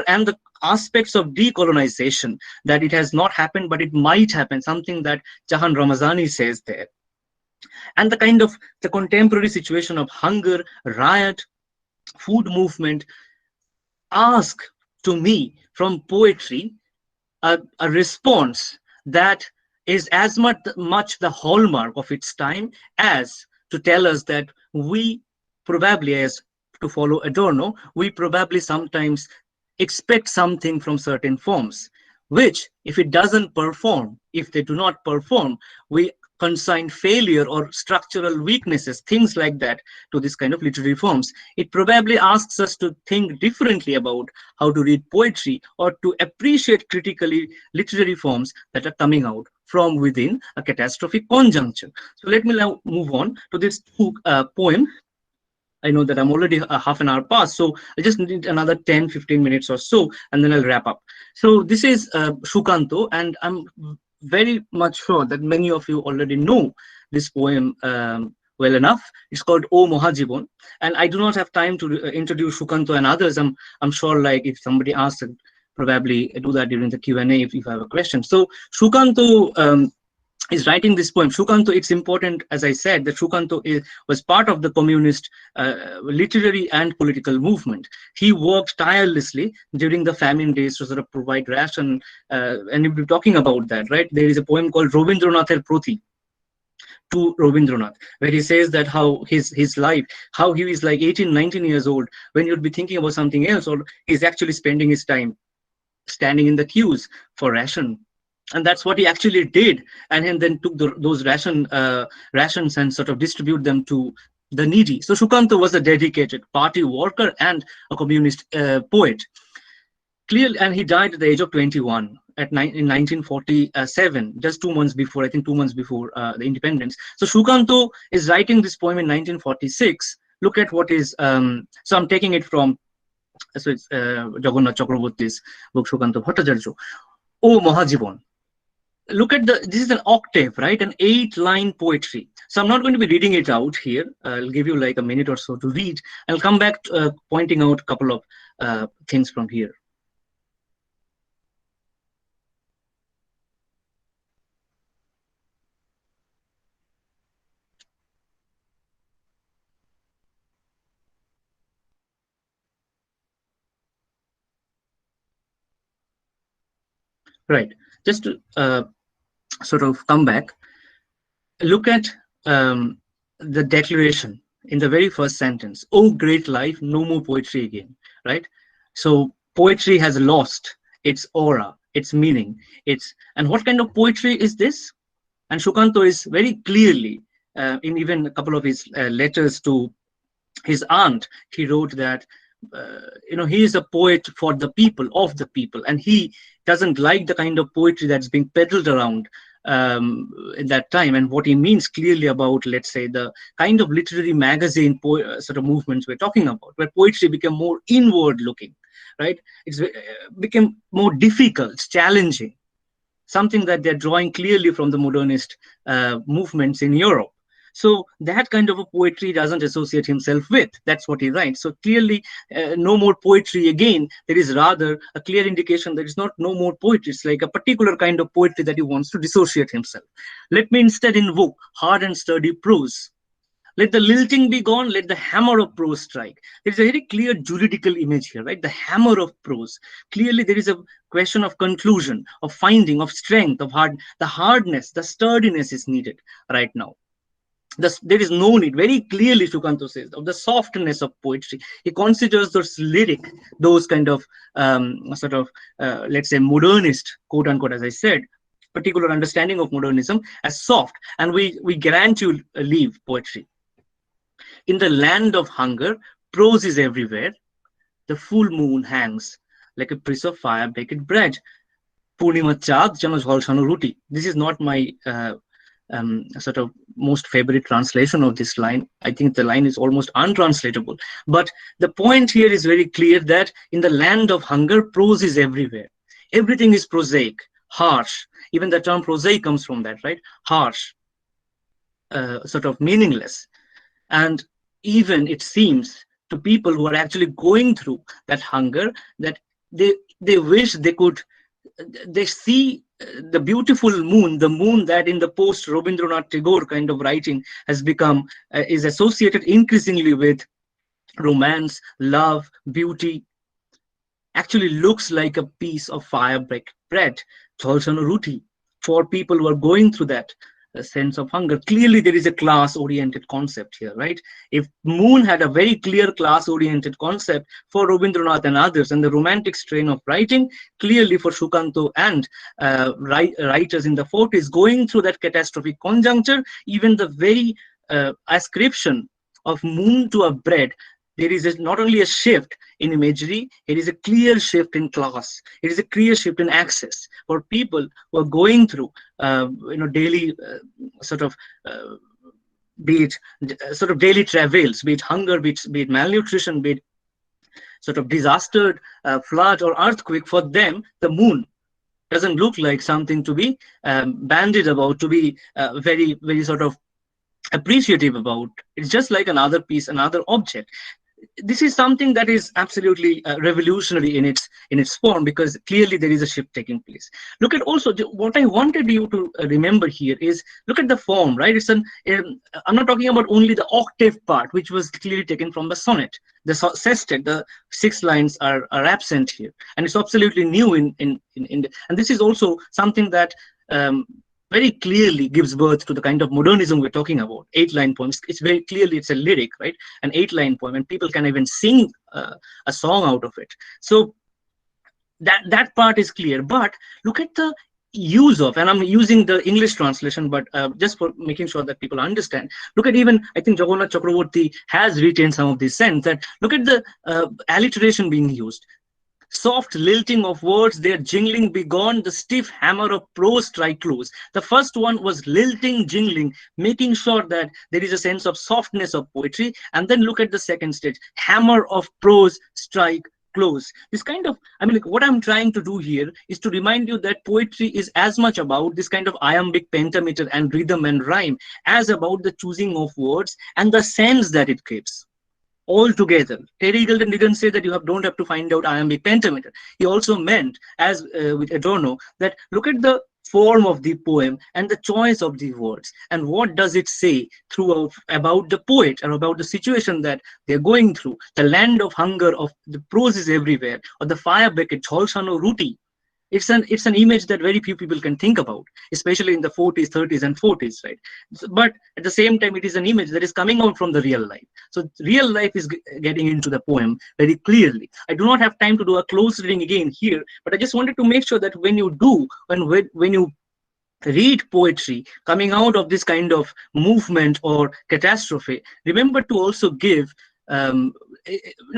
S8: and the aspects of decolonization, that it has not happened, but it might happen, something that Jahan Ramazani says there. And the kind of the contemporary situation of hunger, riot, food movement, ask to me from poetry a response that is as much the hallmark of its time as to tell us that we probably, as to follow Adorno, we probably sometimes expect something from certain forms, which if it doesn't perform, if they do not perform, we consign failure or structural weaknesses, things like that, to this kind of literary forms. It probably asks us to think differently about how to read poetry or to appreciate critically literary forms that are coming out from within a catastrophic conjuncture. So let me now move on to this poem. I know that I'm already half an hour past, so I just need another 10-15 minutes or so, and then I'll wrap up. So this is Shukanto, and I'm very much sure that many of you already know this poem well enough. It's called O Mohajibon, and I do not have time to introduce Shukanto and others. I'm sure, like, if somebody asks, probably do that during the Q&A if you have a question. So Shukanto is writing this poem. Shukanto, it's important, as I said, that Shukanto was part of the communist literary and political movement. He worked tirelessly during the famine days to sort of provide ration, and we'll be talking about that, right? There is a poem called Robindranather Proti to Robindranath, where he says that how his life, how he is like 18, 19 years old, when you'd be thinking about something else, or he's actually spending his time standing in the queues for ration. And that's what he actually did, and then took those rations and sort of distribute them to the needy. So Shukanto was a dedicated party worker and a communist poet. Clearly, and he died at the age of 21 in 1947, just 2 months before, I think 2 months before the independence. So Shukanto is writing this poem in 1946. Look at what is, so I'm taking it from, so it's Jagannath Chakraborty's book, Shukanto Bhattacharya. O Mohajibon. Look at this is an octave, right? An 8-line poetry. So I'm not going to be reading it out here. I'll give you like a minute or so to read. I'll come back pointing out a couple of things from here. Right. Just to sort of come back, look at the declaration in the very first sentence. Oh, great life, no more poetry again, right? So poetry has lost its aura, its meaning. And what kind of poetry is this? And Shukanto is very clearly, in even a couple of his letters to his aunt, he wrote that, he is a poet for the people, of the people, and he doesn't like the kind of poetry that's being peddled around in that time. And what he means clearly about, let's say, the kind of literary magazine sort of movements we're talking about, where poetry became more inward looking, right? It's became more difficult, challenging, something that they're drawing clearly from the modernist movements in Europe. So that kind of a poetry doesn't associate himself with. That's what he writes. So clearly, no more poetry again. There is rather a clear indication that it's not no more poetry. It's like a particular kind of poetry that he wants to dissociate himself. Let me instead invoke hard and sturdy prose. Let the lilting be gone, let the hammer of prose strike. There's a very clear juridical image here, right? The hammer of prose. Clearly, there is a question of conclusion, of finding, of strength, of the hardness, the sturdiness is needed right now. There is no need, very clearly Shukanto says, of the softness of poetry. He considers those lyric, those kind of let's say modernist, quote unquote, as I said, particular understanding of modernism as soft. And we grant you leave poetry. In the land of hunger, prose is everywhere. The full moon hangs like a piece of fire baked bread. Purnima Chad Jana Jhalshano Ruti. This is not my sort of most favorite translation of this line. I think the line is almost untranslatable. But the point here is very clear that in the land of hunger, prose is everywhere. Everything is prosaic, harsh. Even the term prosaic comes from that, right? Harsh, sort of meaningless. And even it seems to people who are actually going through that hunger that they wish they see the beautiful moon, the moon that in the post Rabindranath Tagore kind of writing has become, is associated increasingly with romance, love, beauty, actually looks like a piece of fire baked bread, ruti, for people who are going through that sense of hunger. Clearly, there is a class-oriented concept here, right? If Moon had a very clear class-oriented concept for Rabindranath and others, and the romantic strain of writing, clearly for Shukanto and writers in the 40s going through that catastrophic conjuncture, even the very ascription of moon to a bread, there is not only a shift in imagery, it is a clear shift in class. It is a clear shift in access for people who are going through, daily sort of be it sort of daily travails, be it hunger, be it malnutrition, be it sort of disaster, flood or earthquake, for them, the moon doesn't look like something to be bandied about, to be very, very sort of appreciative about. It's just like another piece, another object. This is something that is absolutely revolutionary in its form, because clearly there is a shift taking place. Look at also what I wanted you to remember here is, look at the form, right? It's I'm not talking about only the octave part, which was clearly taken from the sonnet. The sestet, the 6 lines are absent here, and it's absolutely new and this is also something that very clearly gives birth to the kind of modernism we're talking about. 8-line poems. It's very clearly, it's a lyric, right? An 8-line poem, and people can even sing a song out of it. So that part is clear. But look at the use of, and I'm using the English translation, but just for making sure that people understand. Look at even, I think Jagannath Chakraborty has retained some of this sense, that look at the alliteration being used. Soft lilting of words, their jingling begone, the stiff hammer of prose strike close. The first one was lilting, jingling, making sure that there is a sense of softness of poetry. And then look at the second stage, hammer of prose strike close. This kind of, I mean, like, what I'm trying to do here is to remind you that poetry is as much about this kind of iambic pentameter and rhythm and rhyme as about the choosing of words and the sense that it gives. All together. Terry Eagleton didn't say that you don't have to find out iambic pentameter. He also meant, as with Adorno, that look at the form of the poem and the choice of the words, and what does it say throughout about the poet or about the situation that they're going through. The land of hunger, of the prose is everywhere, or the fire bucket, Jholsano Ruti. It's an image that very few people can think about, especially in the 40s, 30s, and 40s, right? But at the same time, it is an image that is coming out from the real life. So real life is getting into the poem very clearly. I do not have time to do a close reading again here, but I just wanted to make sure that when you do, when you read poetry coming out of this kind of movement or catastrophe, remember to also give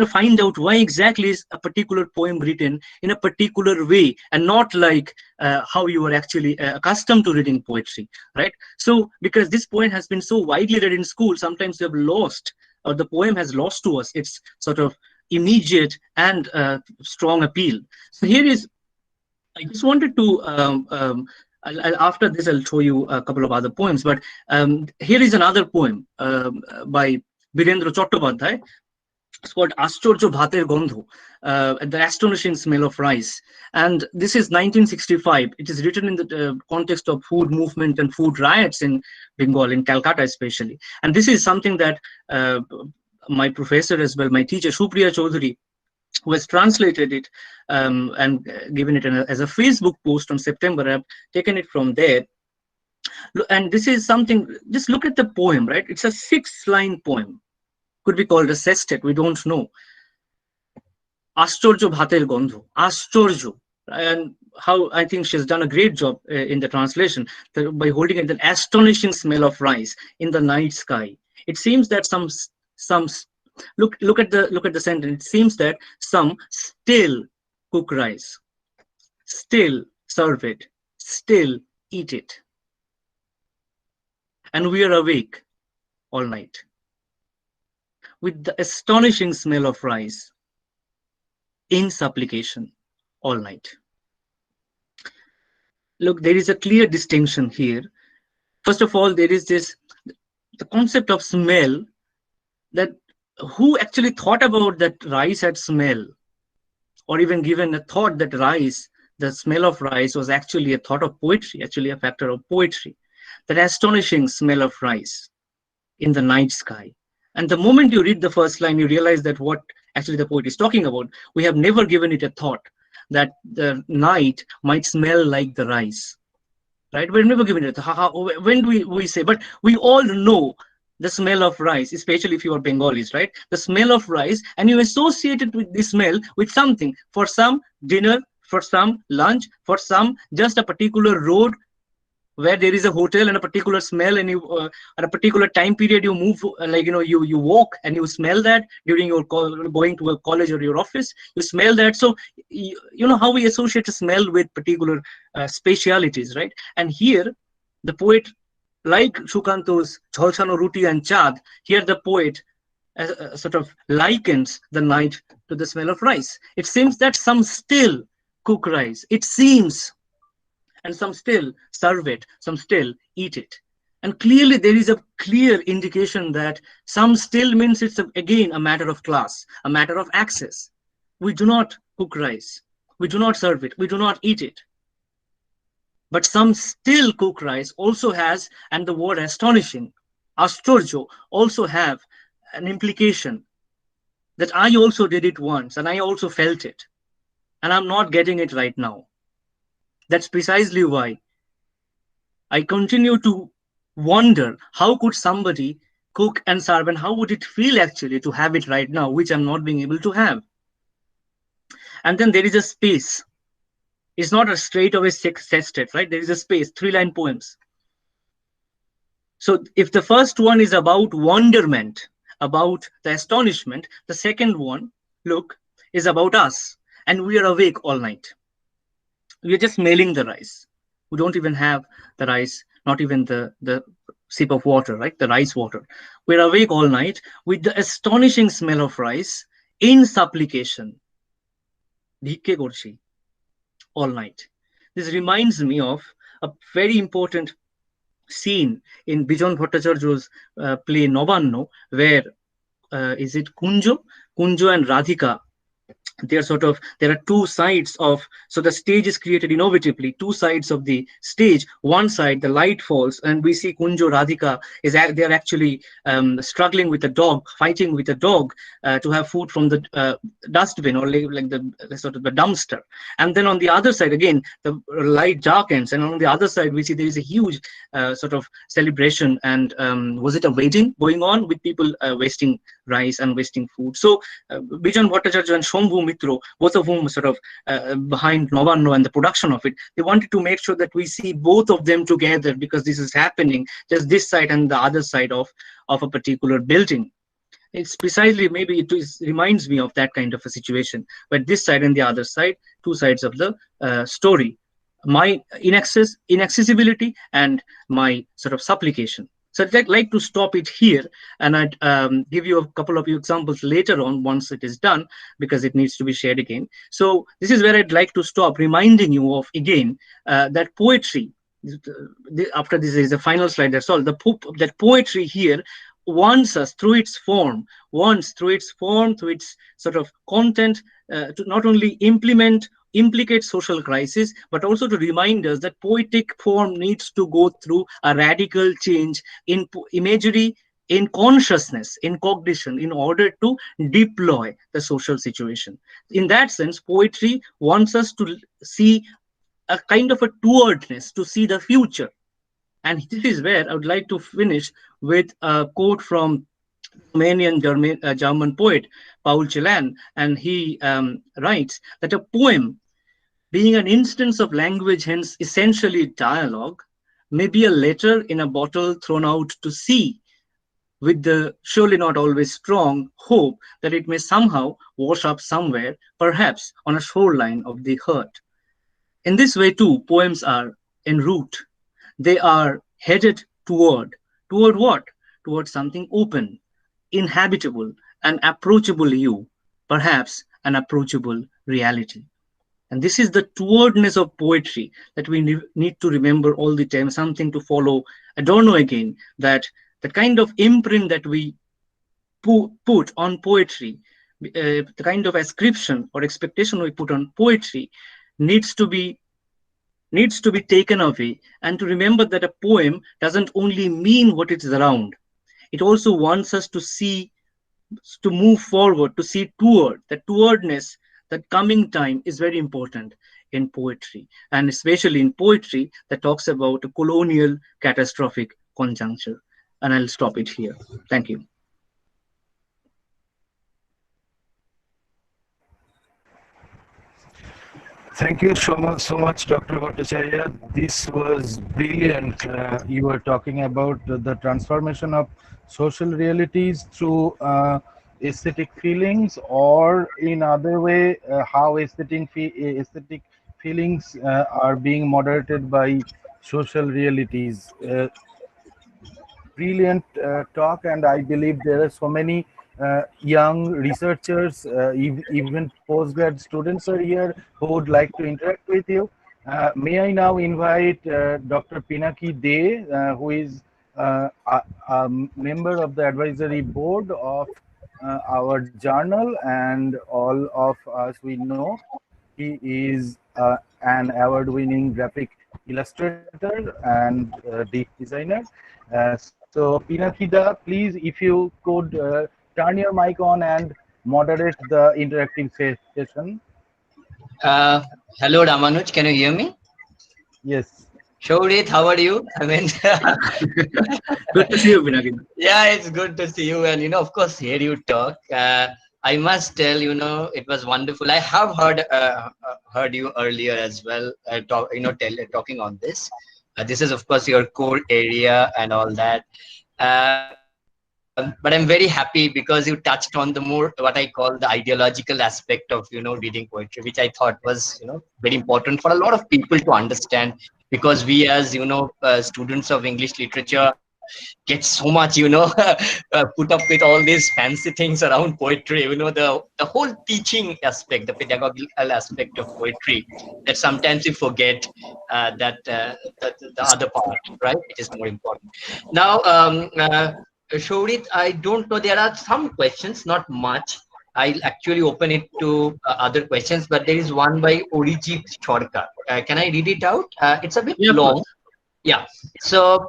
S8: find out why exactly is a particular poem written in a particular way, and not like how you are actually accustomed to reading poetry, right? So because this poem has been so widely read in school, sometimes we have lost, or the poem has lost to us its sort of immediate and strong appeal. So here is, I just wanted to after this I'll show you a couple of other poems, but here is another poem by Birendra Chattopadhyay. It's called Ashtorjo Bhater Gandho, the astonishing smell of rice. And this is 1965. It is written in the context of food movement and food riots in Bengal, in Calcutta especially. And this is something that my professor as well, my teacher Supriya Chaudhary, who has translated it and given it as a Facebook post on September. I've taken it from there. And this is something, just look at the poem, right? It's a 6-line poem. Could be called a sestet, we don't know. Ashtorjo Bhater Gandho, Ashtorjo. And how I think she's done a great job in the translation by holding it, the astonishing smell of rice in the night sky. It seems that some look at the sentence. It seems that some still cook rice, still serve it, still eat it. And we are awake all night with the astonishing smell of rice in supplication all night. Look, there is a clear distinction here. First of all, there is the concept of smell, that who actually thought about that rice had smell, or even given a thought that rice, the smell of rice was actually a thought of poetry, actually a factor of poetry. That astonishing smell of rice in the night sky. And the moment you read the first line, you realize that what actually the poet is talking about. We have never given it a thought that the night might smell like the rice, right? We've never given it a thought. When do we say, but we all know the smell of rice, especially if you are Bengalis, right? The smell of rice, and you associate it with the smell with something. For some, dinner, for some, lunch, for some, just a particular road where there is a hotel and a particular smell, and you at a particular time period you move, you walk and you smell that during your going to a college or your office, you smell that. So you know how we associate a smell with particular specialities, right? And here the poet like Shukanto's Jhalchano Ruti and Chad, here the poet sort of likens the night to the smell of rice. It seems that some still cook rice. It seems, and some still serve it, some still eat it. And clearly there is a clear indication that some still means it's again a matter of class, a matter of access. We do not cook rice. We do not serve it. We do not eat it. But some still cook rice also has, and the word astonishing, astorjo, also have an implication that I also did it once and I also felt it. And I'm not getting it right now. That's precisely why I continue to wonder how could somebody cook and serve and how would it feel actually to have it right now, which I'm not being able to have. And then there is a space. It's not a straightaway sextet, right? There is a space, 3-line poems. So if the first one is about wonderment, about the astonishment, the second one, look, is about us. And we are awake all night. We are just mailing the rice. We don't even have the rice, not even the sip of water, right? The rice water. We're awake all night with the astonishing smell of rice in supplication. Bhikke korchi, all night. This reminds me of a very important scene in Bijon Bhattacharya's play Novanno, where is it Kunjo and Radhika, there are two sides of, so the stage is created innovatively, two sides of the stage. One side the light falls and we see Kunjo, Radhika they're actually struggling with a dog, fighting with a dog to have food from the dustbin, or like the sort of the dumpster. And then on the other side again the light darkens, and on the other side we see there is a huge sort of celebration, and was it a wedding going on with people wasting rice and wasting food. So Bijon Bhattacharya and Shambhu Mitro, both of whom sort of behind Novanno and the production of it, they wanted to make sure that we see both of them together, because this is happening just this side and the other side of a particular building. It's precisely, maybe it reminds me of that kind of a situation, where this side and the other side, two sides of the story, my inaccessibility and my sort of supplication. So I'd like to stop it here, and I'd give you a couple of examples later on once it is done, because it needs to be shared again. So this is where I'd like to stop, reminding you of again that poetry, after this is the final slide, that's all, that poetry here wants us through its form, through its sort of content, to not only implicate social crisis, but also to remind us that poetic form needs to go through a radical change in imagery, in consciousness, in cognition, in order to deploy the social situation. In that sense, poetry wants us to see a kind of a towardness, to see the future. And this is where I would like to finish with a quote from Romanian German poet Paul Celan, and he writes that a poem, being an instance of language, hence essentially dialogue, may be a letter in a bottle thrown out to sea, with the surely not always strong hope that it may somehow wash up somewhere, perhaps on a shoreline of the hurt. In this way too, poems are en route. They are headed toward what? Toward something open, inhabitable, and approachable you, perhaps an approachable reality. And this is the towardness of poetry that we need to remember all the time, something to follow Adorno again, that the kind of imprint that we put on poetry, the kind of ascription or expectation we put on poetry needs to be taken away, and to remember that a poem doesn't only mean what it's around. It also wants us to see, to move forward, to see toward. That towardness, that coming time is very important in poetry, and especially in poetry that talks about a colonial catastrophic conjuncture. And I'll stop it here. Thank you.
S1: Thank you so much, Dr. Bhattacharya. This was brilliant. You were talking about the transformation of social realities through aesthetic feelings, or in other way, how aesthetic feelings are being moderated by social realities. brilliant talk, and I believe there are so many young researchers, even postgrad students are here who would like to interact with you. May I now invite Dr. Pinaki Dey, who is a member of the advisory board of our journal, and all of us we know he is an award-winning graphic illustrator and designer. So Pinaki Da, please, if you could turn your mic on and moderate the interactive session.
S9: Uh, Hello, Ramanuj. Can you hear me?
S1: Yes.
S9: Sourit, how are you? I mean,
S8: Good to see you, Binagin.
S9: yeah, it's good to see you. And, of course, hear you talk. I must tell, it was wonderful. I have heard you earlier as well, talking on this. This is, of course, your core area and all that. But I'm very happy because you touched on the more what I call the ideological aspect of reading poetry, which I thought was very important for a lot of people to understand, because we as students of English literature get so much put up with all these fancy things around poetry, the whole teaching aspect, the pedagogical aspect of poetry, that sometimes we forget that the other part, right, it is more important. Now Shorit, I don't know. There are some questions, not much. I'll actually open it to other questions, but there is one by Orijit Chorka. Can I read it out? It's a bit
S8: Yeah, of
S9: long.
S8: course.
S9: Yeah. So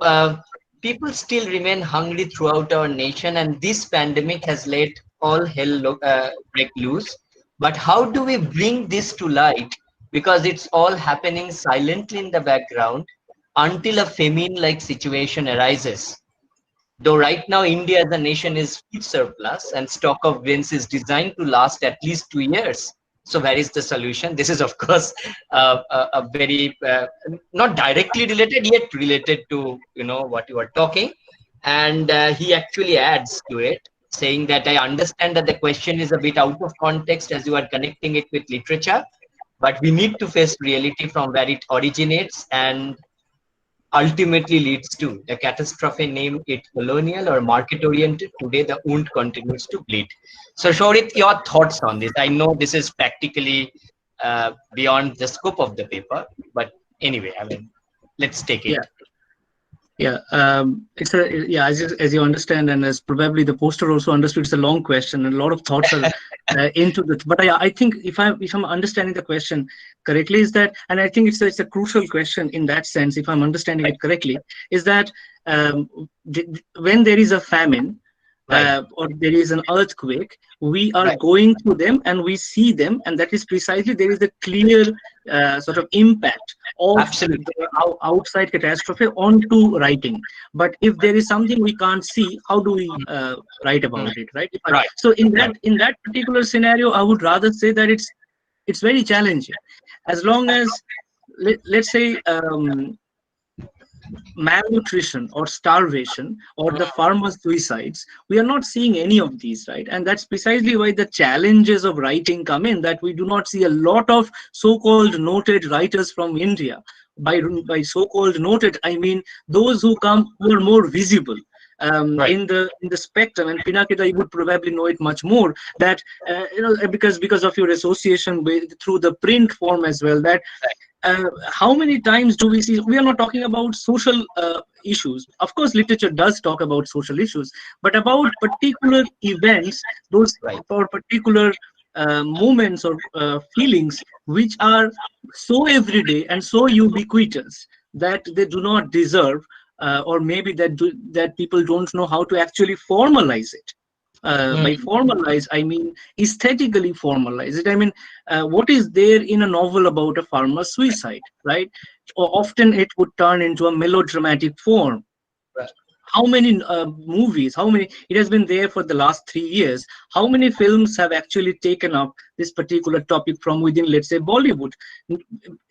S9: people still remain hungry throughout our nation, and this pandemic has let all hell break loose. But how do we bring this to light? Because it's all happening silently in the background until a famine-like situation arises. Though right now India as a nation is food surplus and stock of grains is designed to last at least 2 years. So where is the solution? This is of course a very not directly related yet related to what you are talking, and he actually adds to it saying that I understand that the question is a bit out of context as you are connecting it with literature, but we need to face reality from where it originates and ultimately leads to a catastrophe, name it colonial or market oriented. Today, the wound continues to bleed. So, Shorit, your thoughts on this? I know this is practically beyond the scope of the paper, but anyway, I mean, let's take it.
S8: Yeah. Yeah, it's as you understand, and as probably the poster also understood, it's a long question, and a lot of thoughts are into this. But I think if I'm understanding the question correctly, is that, and I think it's a crucial question in that sense, if I'm understanding it correctly, is that when there is a famine, or there is an earthquake, we are going through them and we see them, and that is precisely there is a clear sort of impact of the outside catastrophe onto writing. But if there is something we can't see, how do we write about it, right? So in that particular scenario, I would rather say that it's very challenging, as long as let's say malnutrition or starvation or the farmer suicides, we are not seeing any of these, right? And that's precisely why the challenges of writing come in, that we do not see a lot of so-called noted writers from India. By so-called noted, I mean those who are more visible in the spectrum. And Pinaki, you would probably know it much more, that because of your association through the print form as well, that how many times do we see, we are not talking about social issues. Of course, literature does talk about social issues, but about particular events, those or particular moments or feelings which are so everyday and so ubiquitous that they do not deserve, or maybe that people don't know how to actually formalize it. By formalize, I mean aesthetically formalize it. I mean, what is there in a novel about a farmer's suicide, right? Or often it would turn into a melodramatic form. How many movies, it has been there for the last 3 years, how many films have actually taken up this particular topic from within, let's say, Bollywood?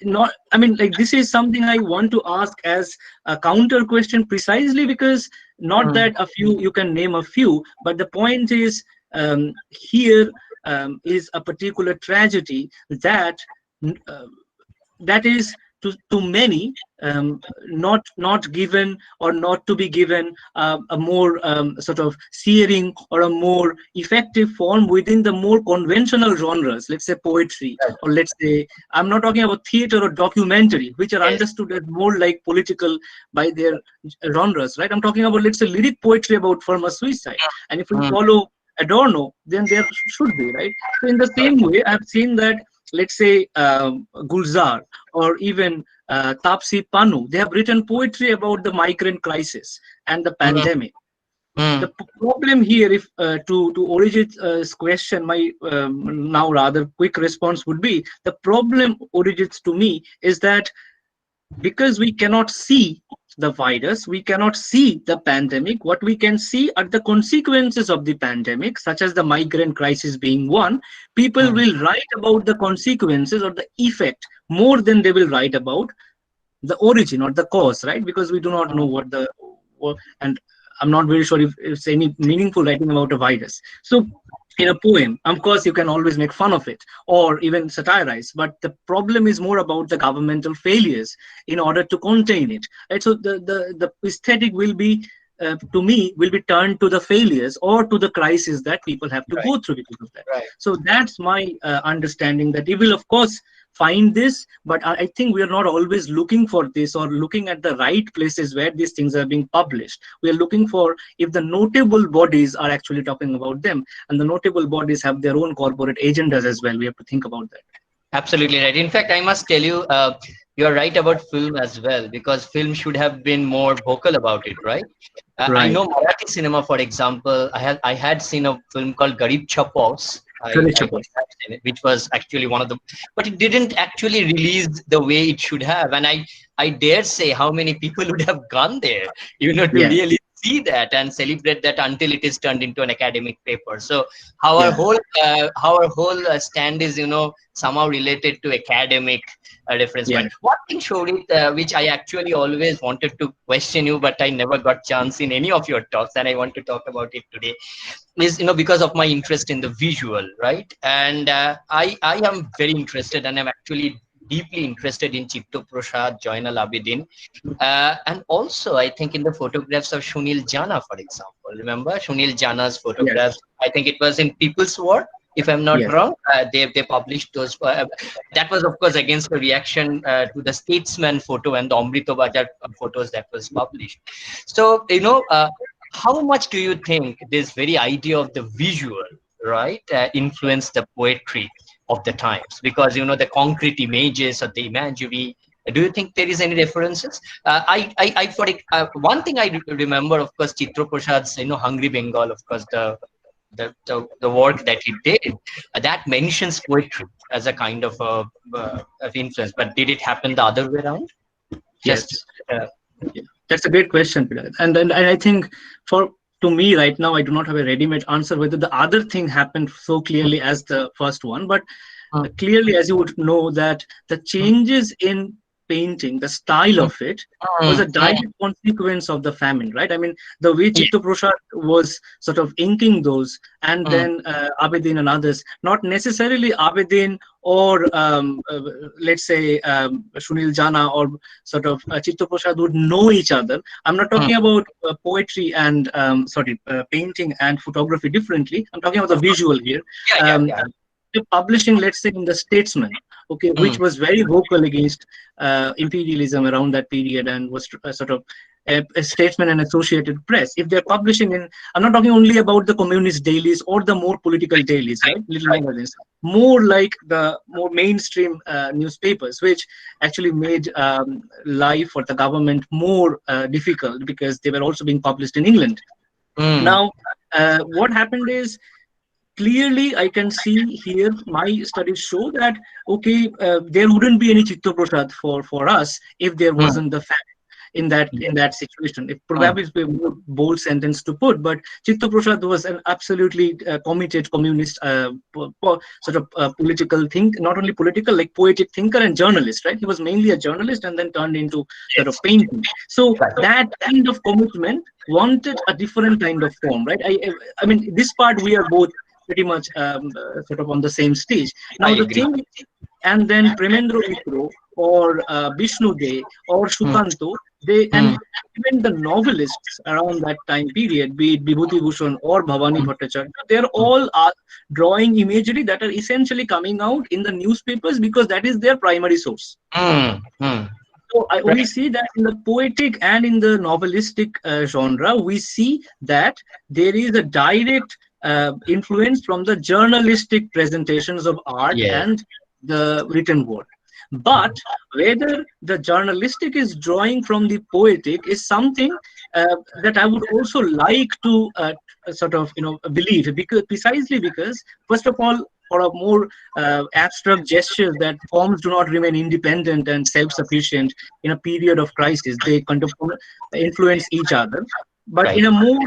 S8: Not, I mean, like, this is something I want to ask as a counter question, precisely because not that a few, you can name a few, but the point is, here is a particular tragedy that is to many, not given or not to be given a more sort of searing or a more effective form within the more conventional genres, let's say poetry, or let's say, I'm not talking about theater or documentary, which are understood as more like political by their genres, right? I'm talking about, let's say, lyric poetry about farmer suicide. And if we follow Adorno, then there should be, right? So in the same way, I've seen that, let's say, Gulzar or even Tapsi Panu, they have written poetry about the migrant crisis and the pandemic. The problem here, if to Orijit's question, my now rather quick response would be, the problem, Orijit's, to me, is that because we cannot see the virus, we cannot see the pandemic, what we can see are the consequences of the pandemic, such as the migrant crisis being one. People will write about the consequences or the effect more than they will write about the origin or the cause, right? Because we do not know and I'm not very sure if it's any meaningful writing about a virus. So in a poem, of course, you can always make fun of it or even satirize, but the problem is more about the governmental failures in order to contain it. Right? So the aesthetic will be, to me, will be turned to the failures or to the crisis that people have to go through because of that. So that's my understanding, that it will, of course, find this, but I think we are not always looking for this or looking at the right places where these things are being published. We are looking for if the notable bodies are actually talking about them, and the notable bodies have their own corporate agendas as well. We have to think about that.
S9: Absolutely right. In fact, I must tell you, you're right about film as well, because film should have been more vocal about it, right? I know Marathi cinema, for example. I had seen a film called Garib Chapos, which was actually one of the, but it didn't actually release the way it should have. And I dare say how many people would have gone there, to really see that and celebrate that until it is turned into an academic paper. So our whole stand is, somehow related to academic reference. But one thing, Sourit, which I actually always wanted to question you, but I never got chance in any of your talks, and I want to talk about it today, is because of my interest in the visual, right? And I am very interested, and I'm actually deeply interested in Chitta Prasad, Joinal Abidin, and also I think in the photographs of Sunil Jana, for example. Remember Sunil Jana's photographs? I think it was in People's War, if I'm not wrong. They published those. That was, of course, against the reaction to the Statesman photo and the Amrita Bajar photos that was published. So, how much do you think this very idea of the visual, right, influenced the poetry of the times? Because, the concrete images or the imagery, do you think there is any references? One thing I remember, of course, Chitta Prasad's, Hungry Bengal, of course, the work that he did, that mentions poetry as a kind of influence. But did it happen the other way around?
S8: That's a great question, Peter. And I think to me right now, I do not have a ready-made answer whether the other thing happened so clearly as the first one. But clearly, as you would know, that the changes in painting, the style of it, was a direct consequence of the famine, right? I mean, the way Chitta Prasad was sort of inking those, and then Abidin and others, not necessarily Abidin or let's say Sunil Jana or sort of Chitta Prasad would know each other. I'm not talking about poetry and painting and photography differently. I'm talking about the visual here. Publishing, let's say, in the Statesman, which was very vocal against imperialism around that period and was sort of a Statesman and Associated Press. If they're publishing in, I'm not talking only about the communist dailies or the more political dailies, right? Little longer than this, more like the more mainstream newspapers, which actually made life for the government more difficult because they were also being published in England. Now, what happened is, clearly, I can see here, my studies show that, there wouldn't be any Chitta Prasad for us if there wasn't the famine in that situation. It probably is a more bold sentence to put, but Chitta Prasad was an absolutely committed communist political not only political, like poetic thinker and journalist, right? He was mainly a journalist and then turned into sort of painting. So that kind of commitment wanted a different kind of form, right? I mean, this part we are both pretty much sort of on the same stage. Now the thing, and then Premendra Mitro or Vishnu De or Shukanto, they and even the novelists around that time period, be it Vibhuti Bhushan or Bhavani Bhattacharya, they're all drawing imagery that are essentially coming out in the newspapers because that is their primary source. So we see that in the poetic and in the novelistic genre, we see that there is a direct influence from the journalistic presentations of art and the written word. But whether the journalistic is drawing from the poetic is something that I would also like to sort of believe, because precisely because, first of all, for a more abstract gesture that forms do not remain independent and self-sufficient in a period of crisis, they kind of influence each other. But in a more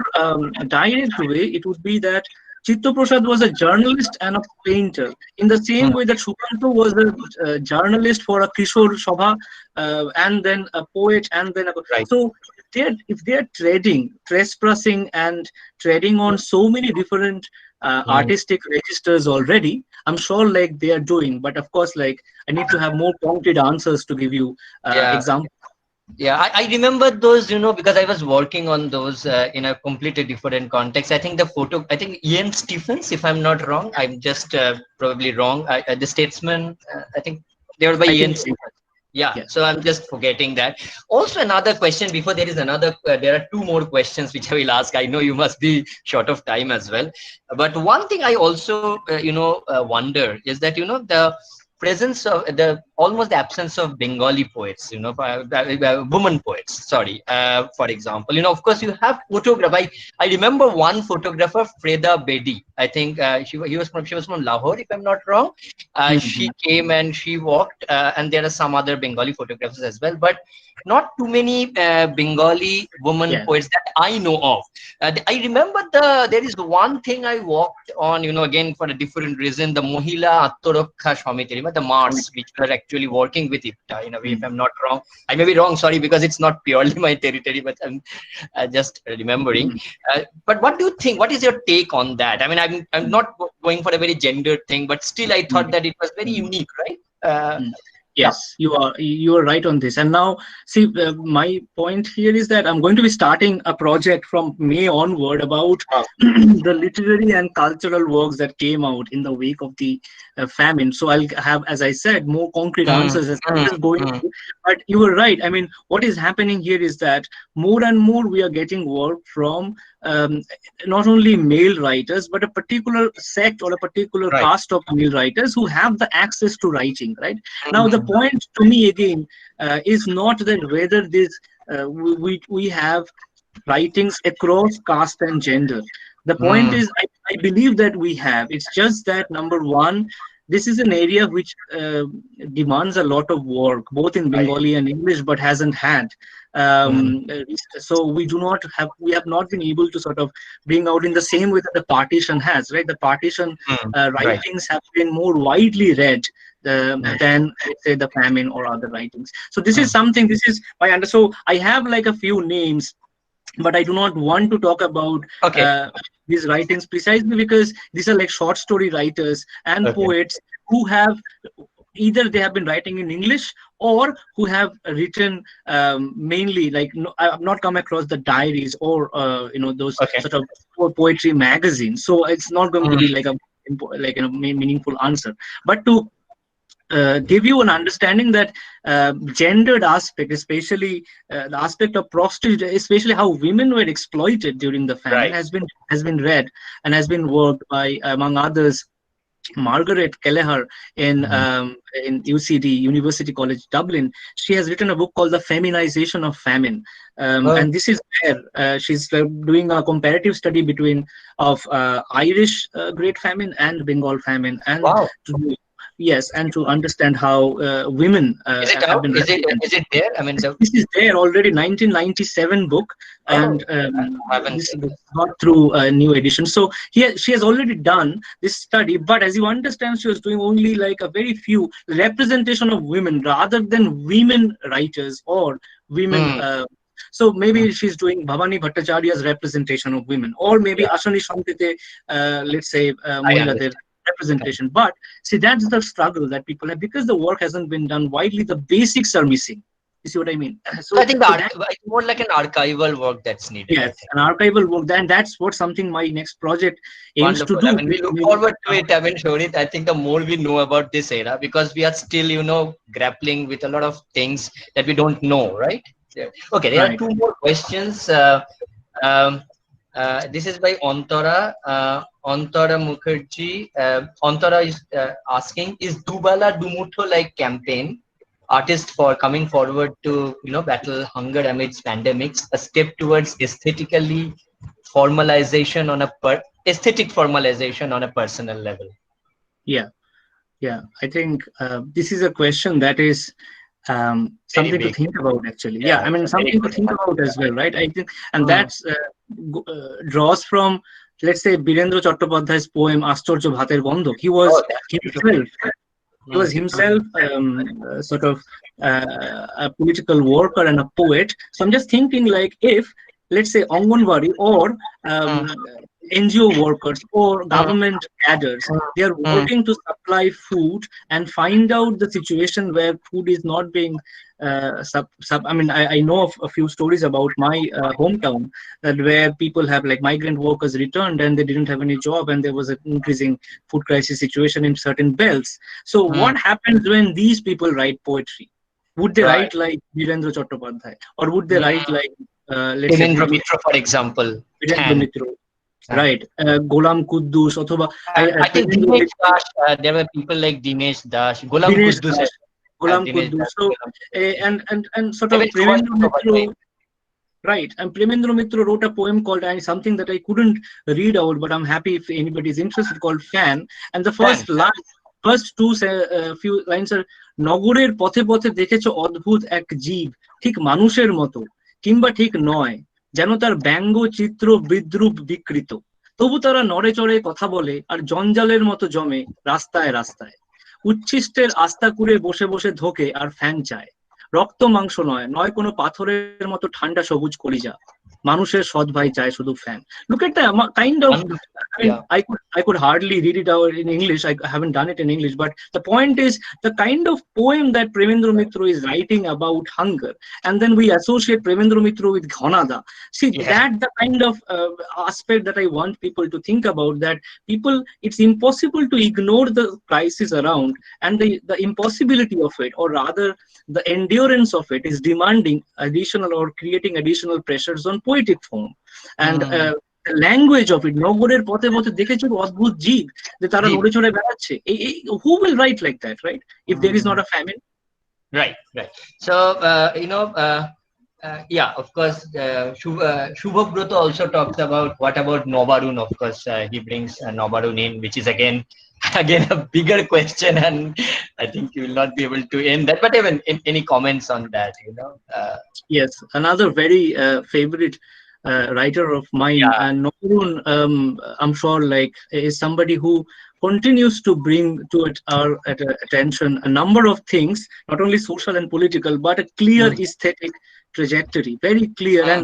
S8: direct way, it would be that Chitta Prasad was a journalist and a painter, in the same way that Shukanto was a journalist for a Kishore Shobha, and then a poet, and then so if they're trespassing and treading on so many different artistic registers already, I'm sure like they are doing. But of course, like I need to have more concrete answers to give you examples.
S9: Yeah, I remember those, because I was working on those in a completely different context. I think I think Ian Stephens, if I'm not wrong, I'm just probably wrong. The Statesman, I think they were by Ian Stephens. Yeah, so I'm just forgetting that. Also, another question before there is another, there are two more questions which I will ask. I know you must be short of time as well. But one thing I also, wonder is that, the presence of almost the absence of Bengali poets, women poets, sorry, for example, of course you have photograph. I remember one photographer, Freda Bedi. I think she was from Lahore, if I'm not wrong. She came and she walked, and there are some other Bengali photographers as well, but not too many Bengali women poets that I know of. I remember there is one thing I walked on, again for a different reason, the Mohila Attorokha Shamitiri, the Mars, which were actually working with IPTA in a way, if I'm not wrong. I may be wrong, sorry, because it's not purely my territory, but I'm just remembering. But what do you think? What is your take on that? I mean, I'm not going for a very gendered thing, but still I thought that it was very unique, right?
S8: Yes, you are right on this. And now, see, my point here is that I'm going to be starting a project from May onward about the literary and cultural works that came out in the wake of the famine. So I'll have, as I said, more concrete answers as I'm just going through. But you were right. I mean, what is happening here is that more and more we are getting work from not only male writers, but a particular sect or a particular caste of male writers who have the access to writing, right? Now, the point to me again is not that whether this we have writings across caste and gender. The point is, I believe that we have. It's just that, number one, this is an area which demands a lot of work, both in Bengali and English, but hasn't had. So we have not been able to sort of bring out in the same way that the partition has, right? The partition writings have been more widely read than, let's say, the famine or other writings. So this is something, so I have like a few names, but I do not want to talk about these writings precisely because these are like short story writers and poets who have either they have been writing in English or who have written mainly like I have not come across the diaries or those sort of poetry magazines. So it's not going to be like a meaningful answer, but to give you an understanding that gendered aspect, especially the aspect of prostitution, especially how women were exploited during the famine, has been read and has been worked by, among others, Margaret Kelleher in UCD, University College Dublin. She has written a book called The Feminization of Famine, and this is where she's doing a comparative study between Irish Great Famine and Bengal famine, and and to understand how women have been.
S9: Is it there? I mean,
S8: this is there already, 1997 book, and this is not through a new edition. So she has already done this study, but as you understand, she was doing only like a very few representation of women rather than women writers or women. So maybe she's doing Bhavani Bhattacharya's representation of women, or maybe Ashani Shantite, let's say, Mahilader representation. But see, that's the struggle that people have, because the work hasn't been done widely, the basics are missing. You see what I mean?
S9: So I think it's more like an archival work that's needed.
S8: Yes, an archival work. Then that's what something my next project aims
S9: Wonderful.
S8: to do.
S9: I mean, we look forward to it. I mean, Shorit, I think the more we know about this era, because we are still, grappling with a lot of things that we don't know, right? Okay, there are two more questions. This is by Antara. Antara Mukherjee. Antara is asking, is Dubala Dumutho like campaign, artists for coming forward to battle hunger amidst pandemics, a step towards aesthetic formalization on a personal level?
S8: Yeah, I think this is a question that is something to think about, actually. Yeah, I mean, something to think about as well, right? I think, and that's draws from, let's say, Birendra Chattopadhyay's poem Ashtorjo Bhater Gandho. He was himself sort of a political worker and a poet. So I'm just thinking, like, if, let's say, Anganwadi or NGO workers or government cadres, they are working to supply food and find out the situation where food is not being I mean, I know of a few stories about my hometown, that where people have, like, migrant workers returned and they didn't have any job, and there was an increasing food crisis situation in certain belts. So what happens when these people write poetry? Would they write like Birendra Chattopadhyay, or would they write like let's say
S9: Birendra Mitra, for example?
S8: Birendra Mitra, right? Golam Kuddus,
S9: I think Dinesh Dash, there were people like Dinesh Dash, Golam Kuddus.
S8: Golam Kuddus. So, and sort of Premendra Mitra, right? And Premendra Mitra wrote a poem called, and something that I couldn't read out, but I'm happy if anybody is interested, called Fan. And the first two few lines are, নগরের পথে পথে দেখেছো অদ্ভুত এক জীব, ঠিক মানুষের মতো কিংবা ঠিক নয়, যেন তার ব্যঙ্গ চিত্র বিদ্রুপ বিকৃত, তবু তারা নড়ে চড়ে কথা বলে আর জঞ্জালের মতো জমে রাস্তায় রাস্তায়, উচ্ছিষ্টের আস্থা কুড়ে বসে বসে ধোকে আর ফ্যান চায়, রক্ত মাংস নয়, নয় কোনো পাথরের মতো ঠান্ডা সবুজ কলিজা, মানুষের সৎ ভাই চায় শুধু fan. Look at the kind of, I mean, I could hardly read it out in English. I haven't done it in English, but the point is the kind of poem that Premendra Mitra is writing about hunger, and then we associate Premendra Mitra with Ghanada. See, that the kind of aspect that I want people to think about, that people, it's impossible to ignore the crisis around, and the impossibility of it, or rather the endurance of it, is demanding additional or creating additional pressures on poetic form. And the language of it, নগরের পথে পথে দেখেছো অদ্ভুত জীব যে তারা নড়ে চড়ে বেড়াচ্ছে, who will write like that, right, if there is not a famine?
S9: Right. So yeah, of course, Shubhabrata also talks about, what about Nobarun? Of course, he brings Nobarun in, which is again a bigger question, and I think you will not be able to end that. But even any comments on that,
S8: Yes, another very favorite writer of mine, and Nobarun, I'm sure, like, is somebody who continues to bring to our attention a number of things, not only social and political, but a clear aesthetic trajectory, very clear. And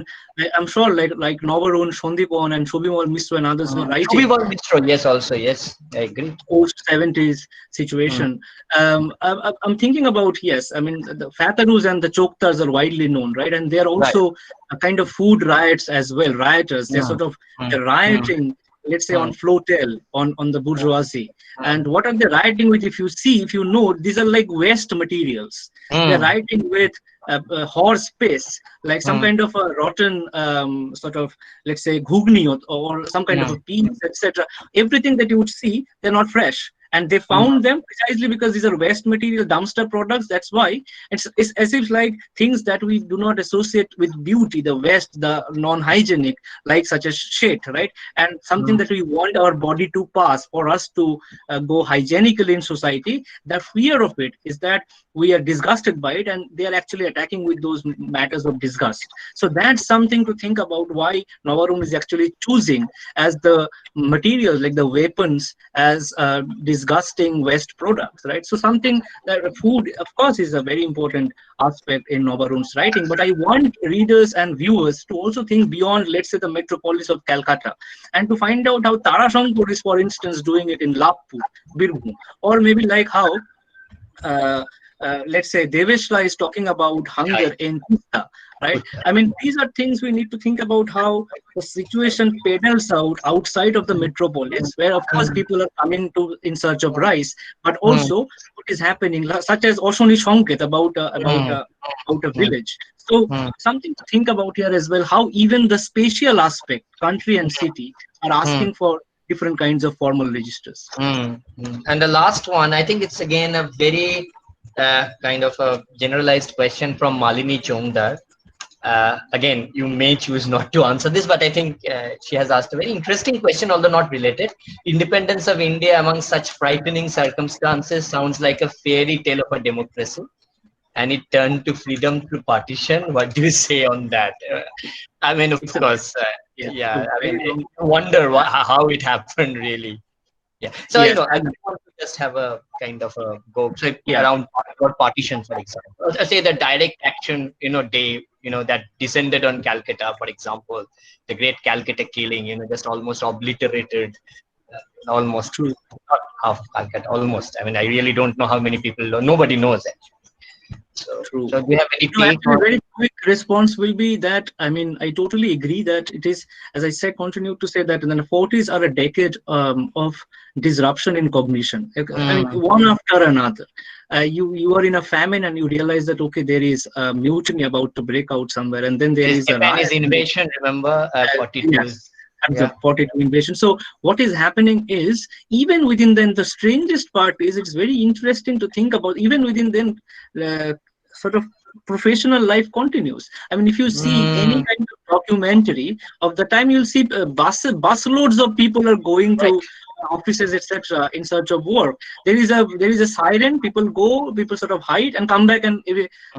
S8: I'm sure, like Nobarun, Shondipon, and Shobhimal Mishra and others were writing.
S9: Shobhimal Mishra, yes, I agree.
S8: Post-70s situation. I'm thinking about, I mean, the Fatarus and the Choktars are widely known, right? And they're also a kind of food riots as well, rioters. They're sort of rioting, let's say, on Flotel, on the bourgeoisie. And what are they rioting with? If you know, these are like waste materials. They're rioting with horse piss, like some kind of a rotten sort of, let's say, ghugni, or some kind of a peas, etc. Everything that you would see, they're not fresh. And they found them precisely because these are waste material, dumpster products. That's why it's as if, like, things that we do not associate with beauty, the waste, the non-hygienic, like such as shit, right? And something that we want our body to pass for us to go hygienically in society. The fear of it is that we are disgusted by it, and they are actually attacking with those matters of disgust. So that's something to think about, why Nobarun is actually choosing as the materials, like the weapons, as disgust disgusting waste products, right? So something that food, of course, is a very important aspect in Nobarun's writing, but I want readers and viewers to also think beyond, let's say, the metropolis of Calcutta, and to find out how Tarashankar is, for instance, doing it in Lapur, Birbhum, or maybe like how let's say Deveshla is talking about hunger in Tista, right? I mean, these are things we need to think about, how the situation pedals out outside of the metropolis, where of course people are coming to in search of rice, but also what is happening, such as Oshoni Shonket about a village. So something to think about here as well, how even the spatial aspect, country and city, are asking for different kinds of formal registers.
S9: And the last one, I think it's again a very kind of a generalized question from Malini Chongdar. Again, you may choose not to answer this, but I think she has asked a very interesting question, although not related. Independence of India among such frightening circumstances sounds like a fairy tale of a democracy, and it turned to freedom through partition. What do you say on that? I mean, of course, I mean, you wonder how it happened, really. Yeah. So,
S8: Yes.
S9: I want to just have a kind of a go around partition, for example. Say the direct action, day, that descended on Calcutta, for example, the great Calcutta killing, just almost obliterated, almost not half Calcutta, almost. I mean, I really don't know how many people know. Nobody knows it. So do you have any take?
S8: Actually, very quick response will be that, I mean, I totally agree that it is, as I said, continue to say that in the 40s are a decade of disruption in cognition. I mean, one after another. You are in a famine and you realize that, okay, there is a mutiny about to break out somewhere, and then there is a
S9: Japanese invasion, remember, 42.
S8: Yes. The 42 invasion. So what is happening is, even within then, the strangest part is, it's very interesting to think about, even within then, sort of professional life continues. I mean, if you see any kind of documentary of the time, you'll see bus loads of people are going to offices, etc., in search of work. There is a siren, people go, people sort of hide and come back, and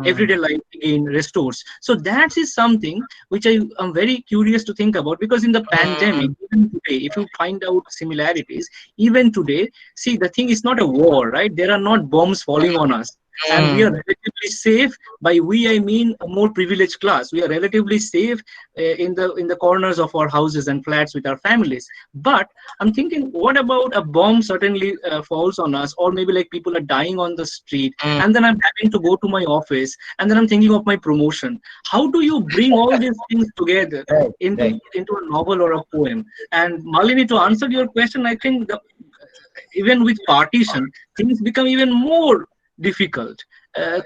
S8: everyday life again restores. So that is something which I am very curious to think about, because in the pandemic, even today, if you find out similarities, even today, see, the thing is not a war, right? There are not bombs falling on us. And we are relatively safe. By we, I mean a more privileged class. We are relatively safe in the corners of our houses and flats with our families. But I'm thinking, what about a bomb suddenly falls on us, or maybe like people are dying on the street, and then I'm having to go to my office, and then I'm thinking of my promotion. How do you bring all these things together into a novel or a poem? And Malini, to answer your question, I think even with partition, things become even more difficult.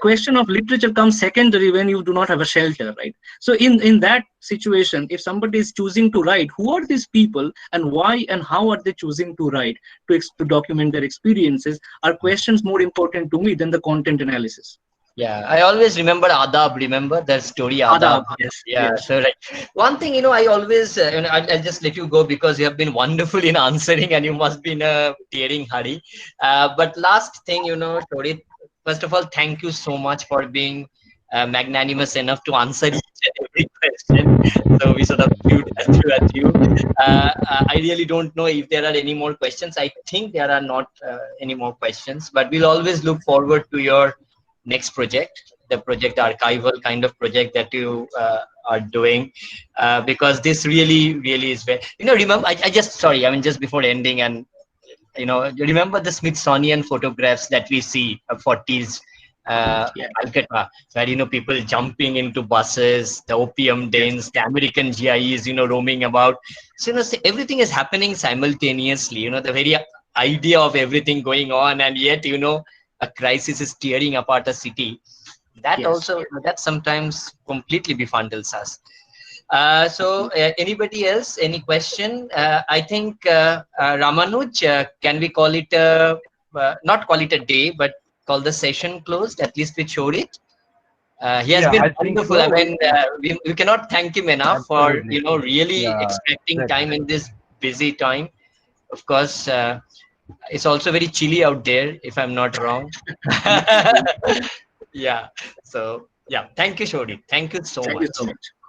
S8: Question of literature comes secondary when you do not have a shelter, right? So in that situation, if somebody is choosing to write, who are these people, and why and how are they choosing to write, to document their experiences, are questions more important to me than the content analysis.
S9: Yeah, I always remember Adab. Remember that story, Adab?
S8: Yes.
S9: Yeah.
S8: Yes.
S9: So one thing, I always, I'll just let you go because you have been wonderful in answering, and you must be in a tearing hurry. But last thing, Shorit, first of all, thank you so much for being magnanimous enough to answer each and every question. So we sort of viewed at you. I really don't know if there are any more questions. I think there are not any more questions, but we'll always look forward to your next project, the project archival kind of project that you are doing, because this really is very, remember, I just, sorry, I mean, just before ending, and remember the Smithsonian photographs that we see of 40s Calcutta, where people jumping into buses, the opium dens, the American GIs, roaming about. So everything is happening simultaneously. The very idea of everything going on, and yet a crisis is tearing apart a city. That also, that sometimes completely befundles us. So anybody else, any question? I think Ramanuj, can we call it not call it a day, but call the session closed, at least with Shorit? He has been wonderful. So. I mean, we cannot thank him enough for really extracting time in this busy time. Of course, it's also very chilly out there, if I'm not wrong. Yeah. So yeah, thank you, Shorit. Thank you so much.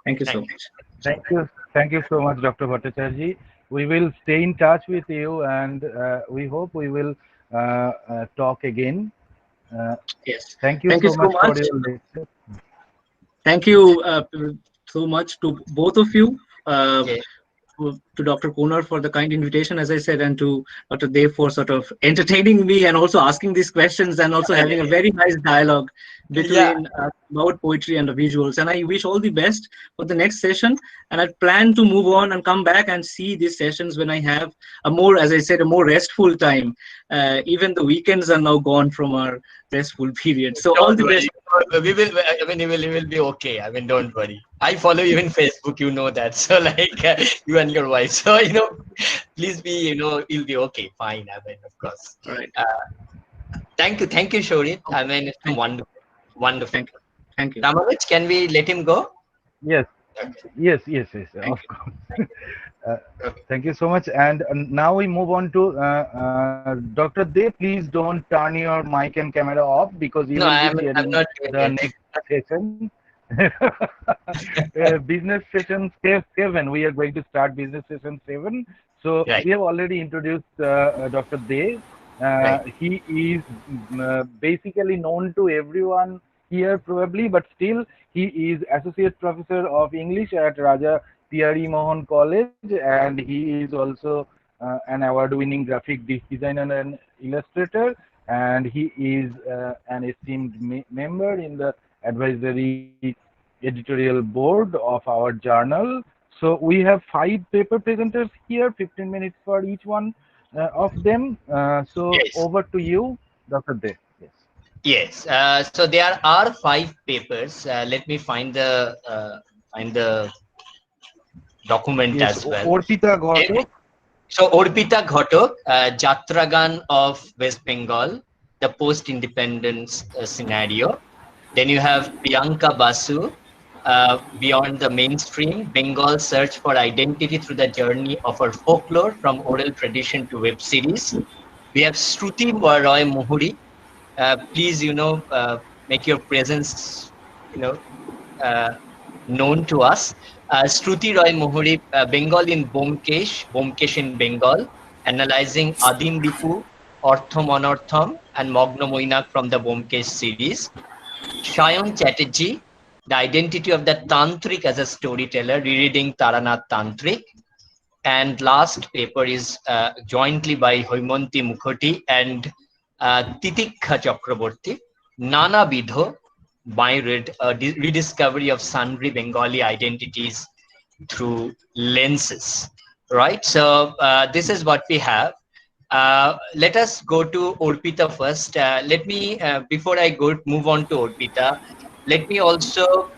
S8: Thank you so much.
S1: Thank you so much, Dr. Bhattacharjee. We will stay in touch with you, and we hope we will talk again.
S8: Yes.
S1: Thank you
S8: Thank you
S1: so
S8: so
S1: much for
S8: much.
S1: your lecture.
S8: Thank you so much to both of you.
S9: Okay.
S8: To Dr. Konar for the kind invitation, as I said, and to Dr. Dev for sort of entertaining me and also asking these questions and also having a very nice dialogue
S9: Yeah.
S8: between about poetry and the visuals. And I wish all the best for the next session. And I plan to move on and come back and see these sessions when I have a more, as I said, a more restful time. Even the weekends are now gone from our restful period. So all
S9: Don't
S8: the
S9: worry.
S8: best.
S9: We will. I mean, you will be okay. I mean, don't worry. I follow you in Facebook. You know that. So like you and your wife. So please be. You'll be okay. Fine. I mean, of course.
S8: All right.
S9: Thank you, Shireen. I mean, it's
S8: Thank you.
S9: wonderful.
S8: Thank you. Thank you.
S9: Ramanoj, can we let him go?
S1: Yes,
S9: Okay.
S1: yes,
S8: Thank
S1: of
S8: you.
S1: course.
S9: Okay.
S1: Thank you so much. And now we move on to Dr. De. Please don't turn your mic and camera off because you
S9: No,
S1: will be
S9: I'm
S1: chairing
S9: not doing
S1: the
S9: it.
S1: next session. Business session 7. We are going to start business session 7. So
S9: Right.
S1: we have already introduced Dr. De.
S9: Right.
S1: He is basically known to everyone here probably, but still he is associate professor of English at Raja T.R.E. Mohan College, and he is also an award-winning graphic designer and illustrator, and he is an esteemed member in the advisory editorial board of our journal. So we have 5 paper presenters here, 15 minutes for each one of them. So
S9: Yes.
S1: over to you, Dr. De. Yes.
S9: Yes. So there are 5 papers. Let me find the document
S1: Yes,
S9: as well.
S1: Orpita Ghotok.
S9: So Orpita Ghotok, Jatragan of West Bengal, the post-independence scenario. Then you have Priyanka Basu, Beyond the Mainstream, Bengal Search for Identity Through the Journey of Our Folklore from Oral Tradition to Web Series. We have Shruti Roy Mohuri. Please, make your presence, uh, known to us. Shruti Roy Mohuri, Bengal in Bomkesh in Bengal, analyzing Adim Lipu, Orthom Anorthom, and Mogno Moinak from the Bomkesh series. Shayan Chatterjee, The Identity of the Tantric as a Storyteller, rereading Taranath Tantric. And last paper is jointly by Hoimonti Mukhoti and Titikha Chakraborty, Nana Bidho, my rediscovery of sundry Bengali identities through lenses. Right. So this is what we have. Let us go to Orpita first. Let me, before I move on to Orpita, let me also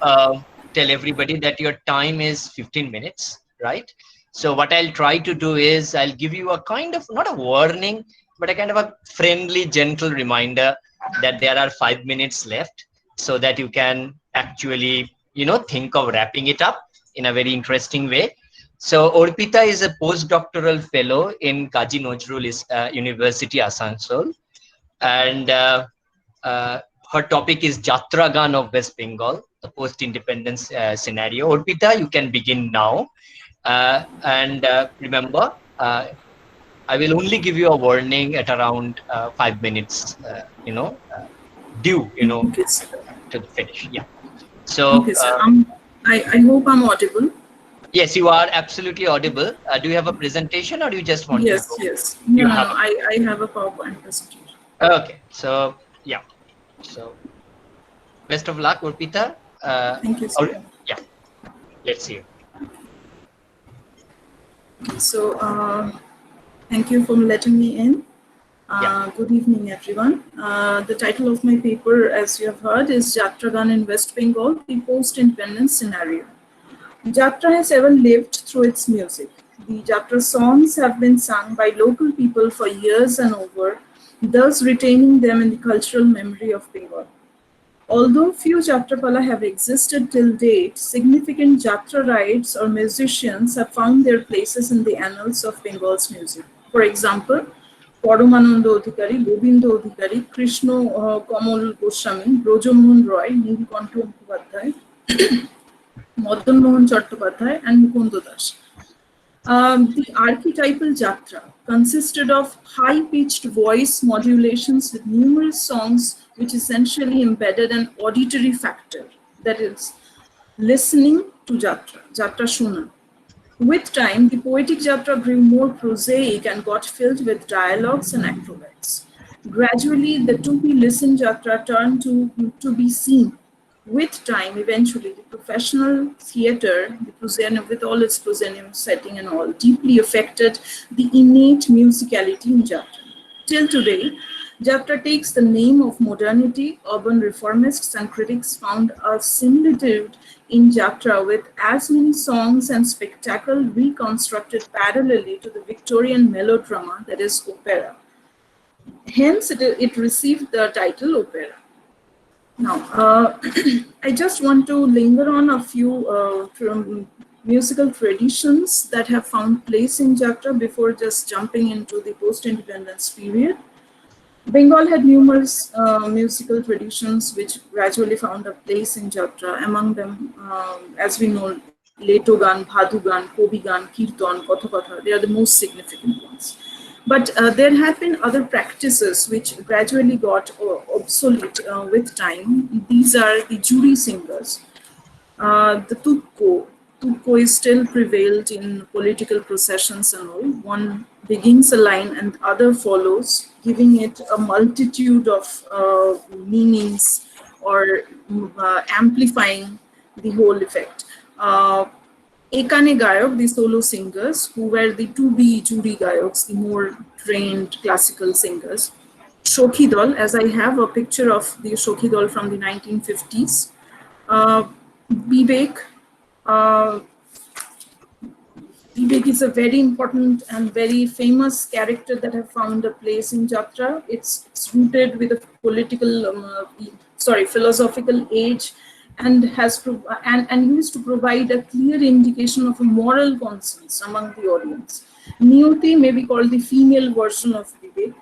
S9: tell everybody that your time is 15 minutes, right? So what I'll try to do is I'll give you a kind of, not a warning, but a kind of a friendly, gentle reminder that there are 5 minutes left so that you can actually, think of wrapping it up in a very interesting way. So Orpita is a postdoctoral fellow in Kazi Nazrul University, Asansol, and her topic is Jatragan of West Bengal, the post-independence scenario. Orpita, you can begin now, and remember, I will only give you a warning at around 5 minutes, due,
S10: Okay, sir.
S9: to the finish. Yeah. So.
S10: Okay, sir. I hope I'm audible.
S9: Yes, you are absolutely audible. Do you have a presentation or you just want to
S10: Yes,
S9: go?
S10: yes. No,
S9: You
S10: no,
S9: have
S10: no. I have a PowerPoint presentation.
S9: Okay, so yeah. So best of luck, Urpita.
S10: Thank you, sir.
S9: Yeah, let's see.
S10: So, thank you for letting me in. Good evening, everyone. The title of my paper, as you have heard, is Jatragan in West Bengal, the post-independence scenario. Jatra has ever lived through its music. The Jatra songs have been sung by local people for years and over, thus retaining them in the cultural memory of Bengal. Although few Jatrapala have existed till date, significant Jatra rites or musicians have found their places in the annals of Bengal's music. For example, Paramananda Adhikari, Govinda Adhikari, Krishna Kamal Goswami, Brojamohan Roy, Nilkantha Mukhopadhyay, Madan Mohan Chattopadhyay, and Mukund Das. The archetypal jatra consisted of high-pitched voice modulations with numerous songs which essentially embedded an auditory factor, that is, listening to jatra, jatra shuna. With time, the poetic jatra grew more prosaic and got filled with dialogues and acrobats. Gradually, the to-be-listened jatra turned to be seen. With time, eventually, the professional theatre, the proscenium, with all its proscenium setting and all, deeply affected the innate musicality in jatra. Till today, jatra takes the name of modernity. Urban reformists and critics found a similitude in jatra with as many songs and spectacle reconstructed parallelly to the Victorian melodrama, that is opera. Hence, it received the title opera. Now, I just want to linger on a few musical traditions that have found place in jatra before just jumping into the post-independence period. Bengal had numerous musical traditions which gradually found a place in jatra. Among them, as we know, Leto gan, Bhadu gan, Kobi gan, Kirtan, Kathakatha, they are the most significant ones. But there have been other practices which gradually got obsolete with time. These are the jury singers. The Tukko. Tukko is still prevailed in political processions and all. One begins a line and other follows, giving it a multitude of meanings or amplifying the whole effect. Ekane Gayok, the solo singers, who were the to-be jury Gayoks, the more trained classical singers. Shokhi Dol, as I have a picture of the Shokhi Dol from the 1950s. Bibek. Bibek is a very important and very famous character that have found a place in jatra. It's rooted with a philosophical age, and used to provide a clear indication of a moral conscience among the audience. Niyoti may be called the female version of Vivek.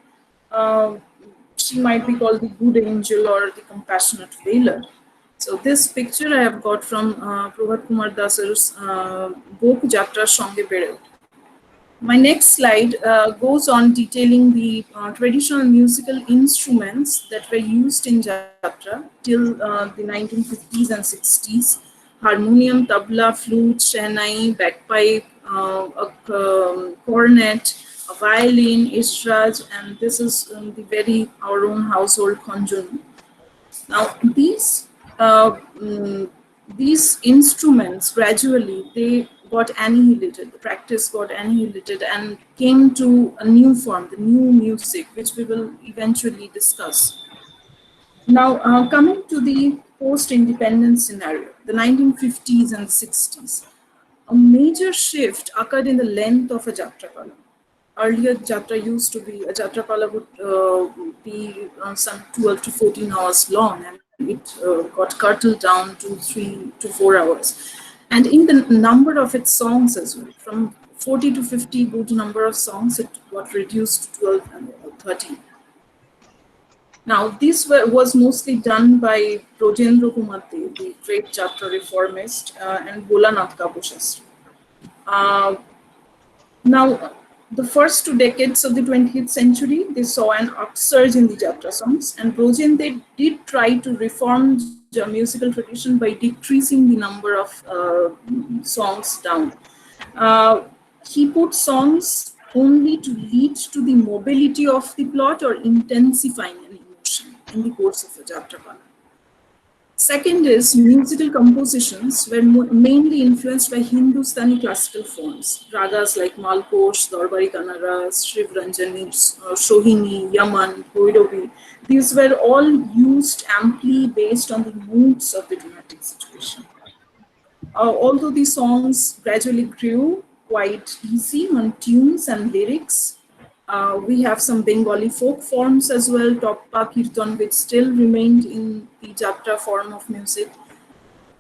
S10: She might be called the good angel or the compassionate veiler. So this picture I have got from Prabhat Kumar Das's book Jatra Songe Bere. My next slide goes on detailing the traditional musical instruments that were used in Jatra till the 1950s and 60s. Harmonium, tabla, flute, shehnai, bagpipe, a cornet, a violin, ishraj, and this is our own household conjun. Now these instruments gradually they got annihilated, the practice got annihilated and came to a new form, the new music, which we will eventually discuss. Now, coming to the post-independence scenario, the 1950s and 60s, a major shift occurred in the length of a Jatrapala. Earlier, Jatra used to be, a Jatrapala would be some 12 to 14 hours long, and it got curtailed down to 3 to 4 hours. And in the number of its songs as well, from 40 to 50 good number of songs, it got reduced to 12 and 13. Now, this was mostly done by Brojendra Kumar Dev, the great Jatra reformist, and Bholanath Kaposhastri. Now, the first 2 decades of the 20th century, they saw an upsurge in the Jatra songs, and Brojen, they did try to reform the musical tradition by decreasing the number of songs down. He put songs only to lead to the mobility of the plot or intensifying an emotion in the course of a Jatrapala. Second is musical compositions were mainly influenced by Hindustani classical forms, ragas like Malkosh, Darbari Kanara, Shriv Ranjani, Shohini, Yaman, Bhairavi. These were all used amply based on the moods of the dramatic situation. Although the songs gradually grew quite easy on tunes and lyrics, we have some Bengali folk forms as well, Toppa, Kirtan, which still remained in the Jatra form of music.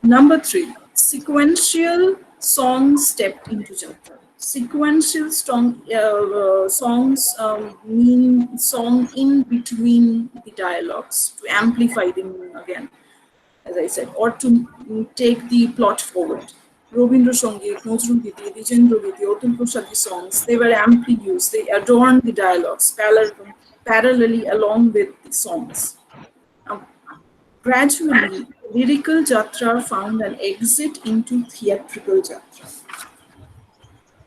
S10: Number 3, sequential songs stepped into Jatra. Sequential songs mean song in between the dialogues to amplify the meaning again, as I said, or to take the plot forward. Robindra Sangeet, Nazrul Giti, Dijendra Giti, Atul Prasadi songs, they were amply used. They adorned the dialogues parallelly along with the songs. Now, gradually, lyrical jatra found an exit into theatrical jatra.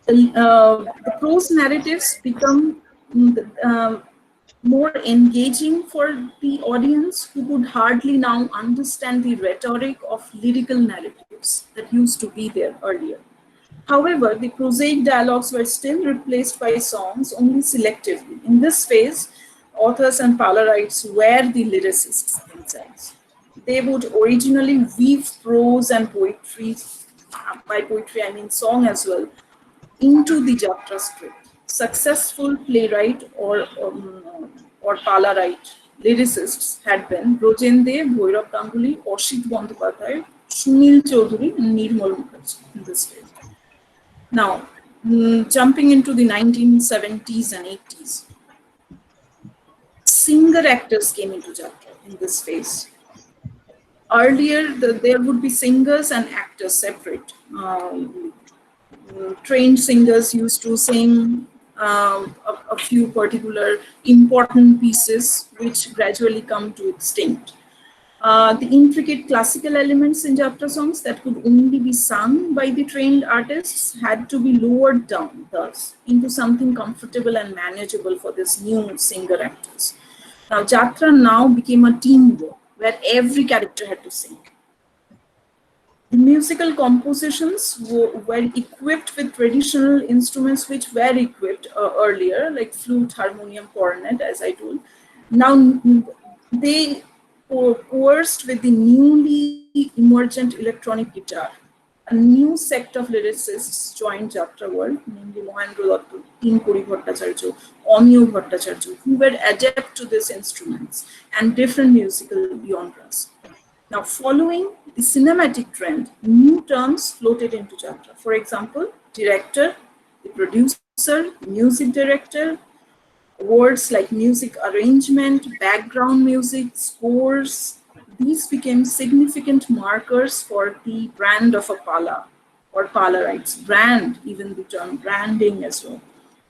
S10: The prose narratives become more engaging for the audience, who could hardly now understand the rhetoric of lyrical narratives that used to be there earlier. However, the prosaic dialogues were still replaced by songs only selectively. In this phase, authors and Palarites were the lyricists themselves. They would originally weave prose and poetry, by poetry I mean song as well, into the jatra script. Successful playwright or Palarite lyricists had been Brojen De, Bhairav Ganguly, Ashit Bandyopadhyay, Sunil Chaudhary, and Nirmal Mukherjee in this phase. Now, jumping into the 1970s and 80s, singer actors came into jatra in this phase. Earlier, there would be singers and actors separate. Trained singers used to sing a few particular important pieces, which gradually come to extinct. The intricate classical elements in jatra songs that could only be sung by the trained artists had to be lowered down, thus, into something comfortable and manageable for this new singer actors. Now, jatra now became a teamwork where every character had to sing. The musical compositions were equipped with traditional instruments which were equipped earlier, like flute, harmonium, cornet, as I told. Now, they coerced with the newly emergent electronic guitar. A new sect of lyricists joined jatra world, namely Mohendra Datta, Tinkuri Bhattacharya, Amiyo Bhattacharya, who were adept to these instruments and different musical genres. Now, following the cinematic trend, new terms floated into jatra. For example, director, the producer, music director, words like music arrangement, background music, scores. These became significant markers for the brand of a pala or Palarites. Brand, even the term branding as well.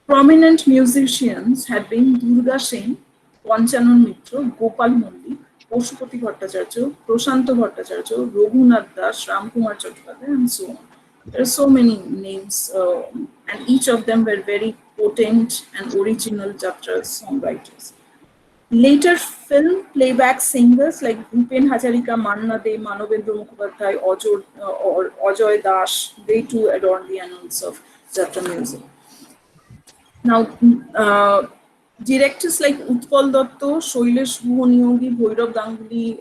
S10: Prominent musicians had been Durga Sen, Panchanan Mitra, Gopal Mandi, Pashupati Bhattacharya, Prashanto Bhattacharya, Raghunath Das, Ramkumar Chattopadhyay, and so on. There are so many names, and each of them were very potent and original jatra songwriters. Later film playback singers like Bhupen Hazarika, Manna De, Manavendra Mukhopadhyay, or Ajoy Das, they too adorned the annals of jatra music. Now, directors like Utpal Datta, Shailesh Guha Niyogi, Bhairav Ganguly,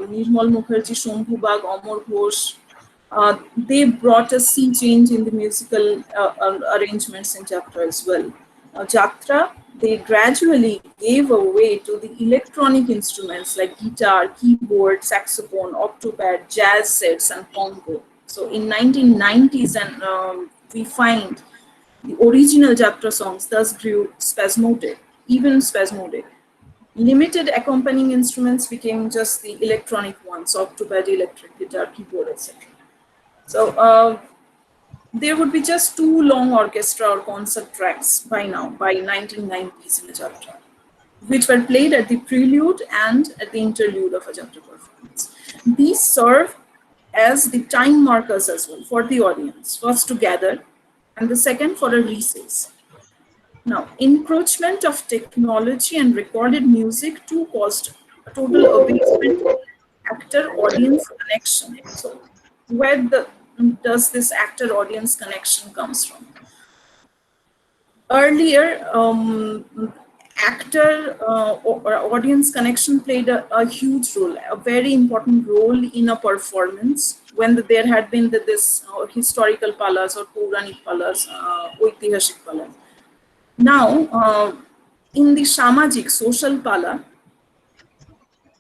S10: Nirmal Mukherjee, Shambhu Bag, Amar Ghosh, they brought a sea change in the musical arrangements in jatra as well. Jatra, they gradually gave away to the electronic instruments like guitar, keyboard, saxophone, octopad, jazz sets, and congo. So in 1990s, and we find the original jatra songs thus grew spasmodic, even spasmodic. Limited accompanying instruments became just the electronic ones, octopad, electric guitar, keyboard, etc. So there would be just 2 long orchestra or concert tracks by now, by 1990s in a jatra, which were played at the prelude and at the interlude of a jatra performance. These serve as the time markers as well for the audience, first to gather, and the second for a recess. Now, encroachment of technology and recorded music too caused a total abasement of actor-audience connection. So, where does this actor-audience connection comes from? Earlier, actor or audience connection played a huge role, a very important role in a performance when there had been this historical palas or Puranik palas, Oitihashik palas. Now, in the Samajik, social pala,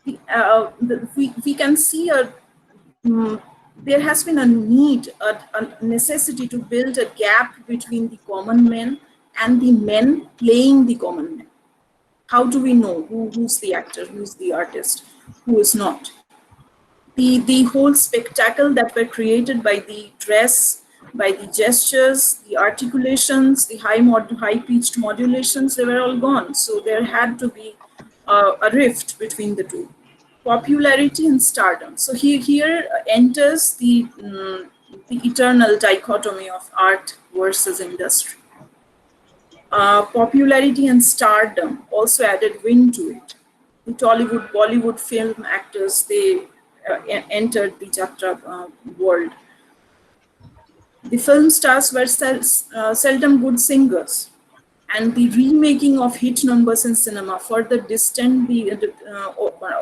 S10: we can see there has been a need, a necessity to build a gap between the common men and the men playing the common men. How do we know who's the actor, who's the artist, who is not? The whole spectacle that were created by the dress by the gestures, the articulations, the high-pitched modulations, they were all gone. So there had to be a rift between the two. Popularity and stardom. So here enters the eternal dichotomy of art versus industry. Popularity and stardom also added wind to it. The Tollywood, Bollywood film actors, they entered the Jatra world. The film stars were seldom good singers, and the remaking of hit numbers in cinema further distanced the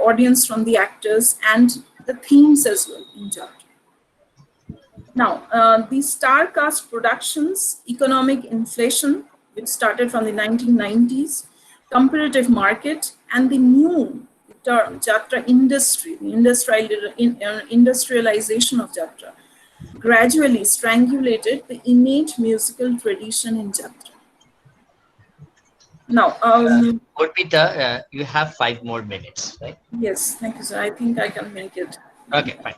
S10: audience from the actors and the themes as well in Jatra. Now, the star cast productions, economic inflation, which started from the 1990s, comparative market, and the new term Jatra industry, the industrialization of Jatra, gradually strangulated the innate musical tradition in Jatra. Now,
S9: Urpita, you have 5 more minutes, right?
S10: yes, thank you, sir. I think I can make it.
S9: Okay, fine.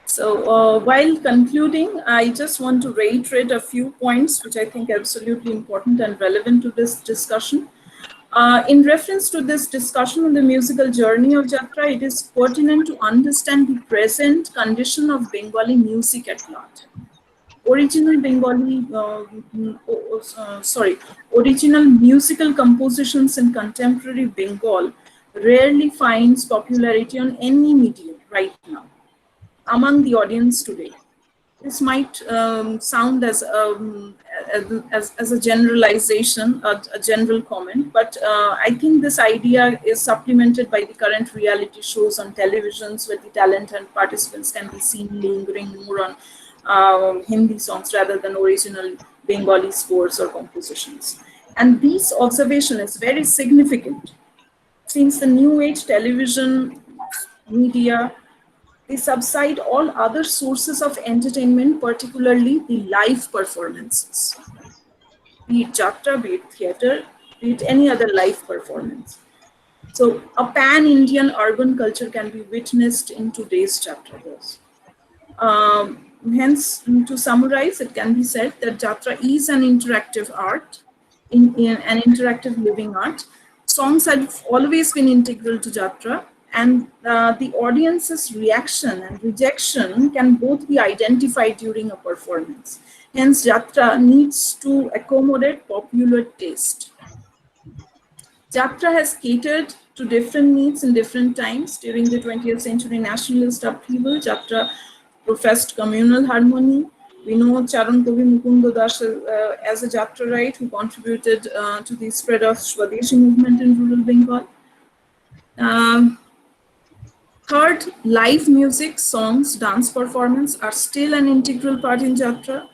S10: So while concluding, I just want to reiterate a few points which I think are absolutely important and relevant to this discussion. In reference to this discussion on the musical journey of Jatra, it is pertinent to understand the present condition of Bengali music at large. Original original musical compositions in contemporary Bengal rarely finds popularity on any medium right now among the audience today. This might sound as a generalization, a general comment, but I think this idea is supplemented by the current reality shows on televisions where the talent and participants can be seen lingering more on Hindi songs rather than original Bengali scores or compositions. And this observation is very significant since the new age television media, they subside all other sources of entertainment, particularly the live performances. Be it Jatra, be it theatre, be it any other live performance. So a pan-Indian urban culture can be witnessed in today's Jatra. Hence, to summarize, it can be said that Jatra is an interactive art, in an interactive living art. Songs have always been integral to Jatra, and the audience's reaction and rejection can both be identified during a performance. Hence, Jatra needs to accommodate popular taste. Jatra has catered to different needs in different times. During the 20th century nationalist upheaval, Jatra professed communal harmony. We know Charan Kavi Mukunda Das as a Jatrarite who contributed to the spread of Swadeshi movement in rural Bengal. Third, live music, songs, dance performance are still an integral part in Jatra.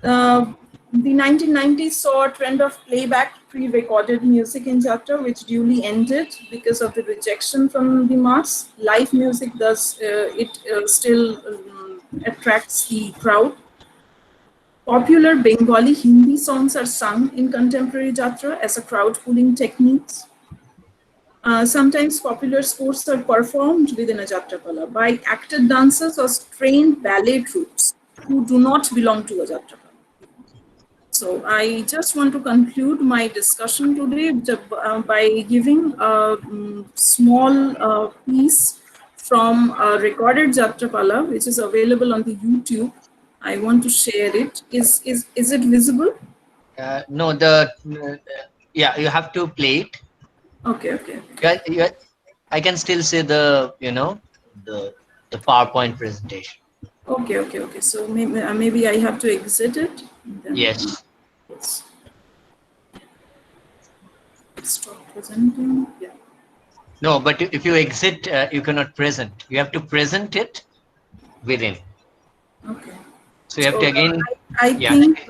S10: The 1990s saw a trend of playback pre-recorded music in Jatra, which duly ended because of the rejection from the mass. Live music thus still attracts the crowd. Popular Bengali Hindi songs are sung in contemporary Jatra as a crowd pulling technique. Sometimes popular sports are performed within a Jatra by acted dancers or trained ballet troupes who do not belong to a Jatra. So I just want to conclude my discussion today by giving a small piece from a recorded Jatrapala, which is available on the YouTube. I want to share it. Is it visible?
S9: No, yeah, you have to play it.
S10: Okay.
S9: I can still see the the PowerPoint presentation.
S10: Okay. So maybe I have to exit it. Then,
S9: yes.
S10: Stop presenting. Yeah.
S9: No, but if you exit, you cannot present. You have to present it within.
S10: Okay.
S9: So you have to again.
S10: I think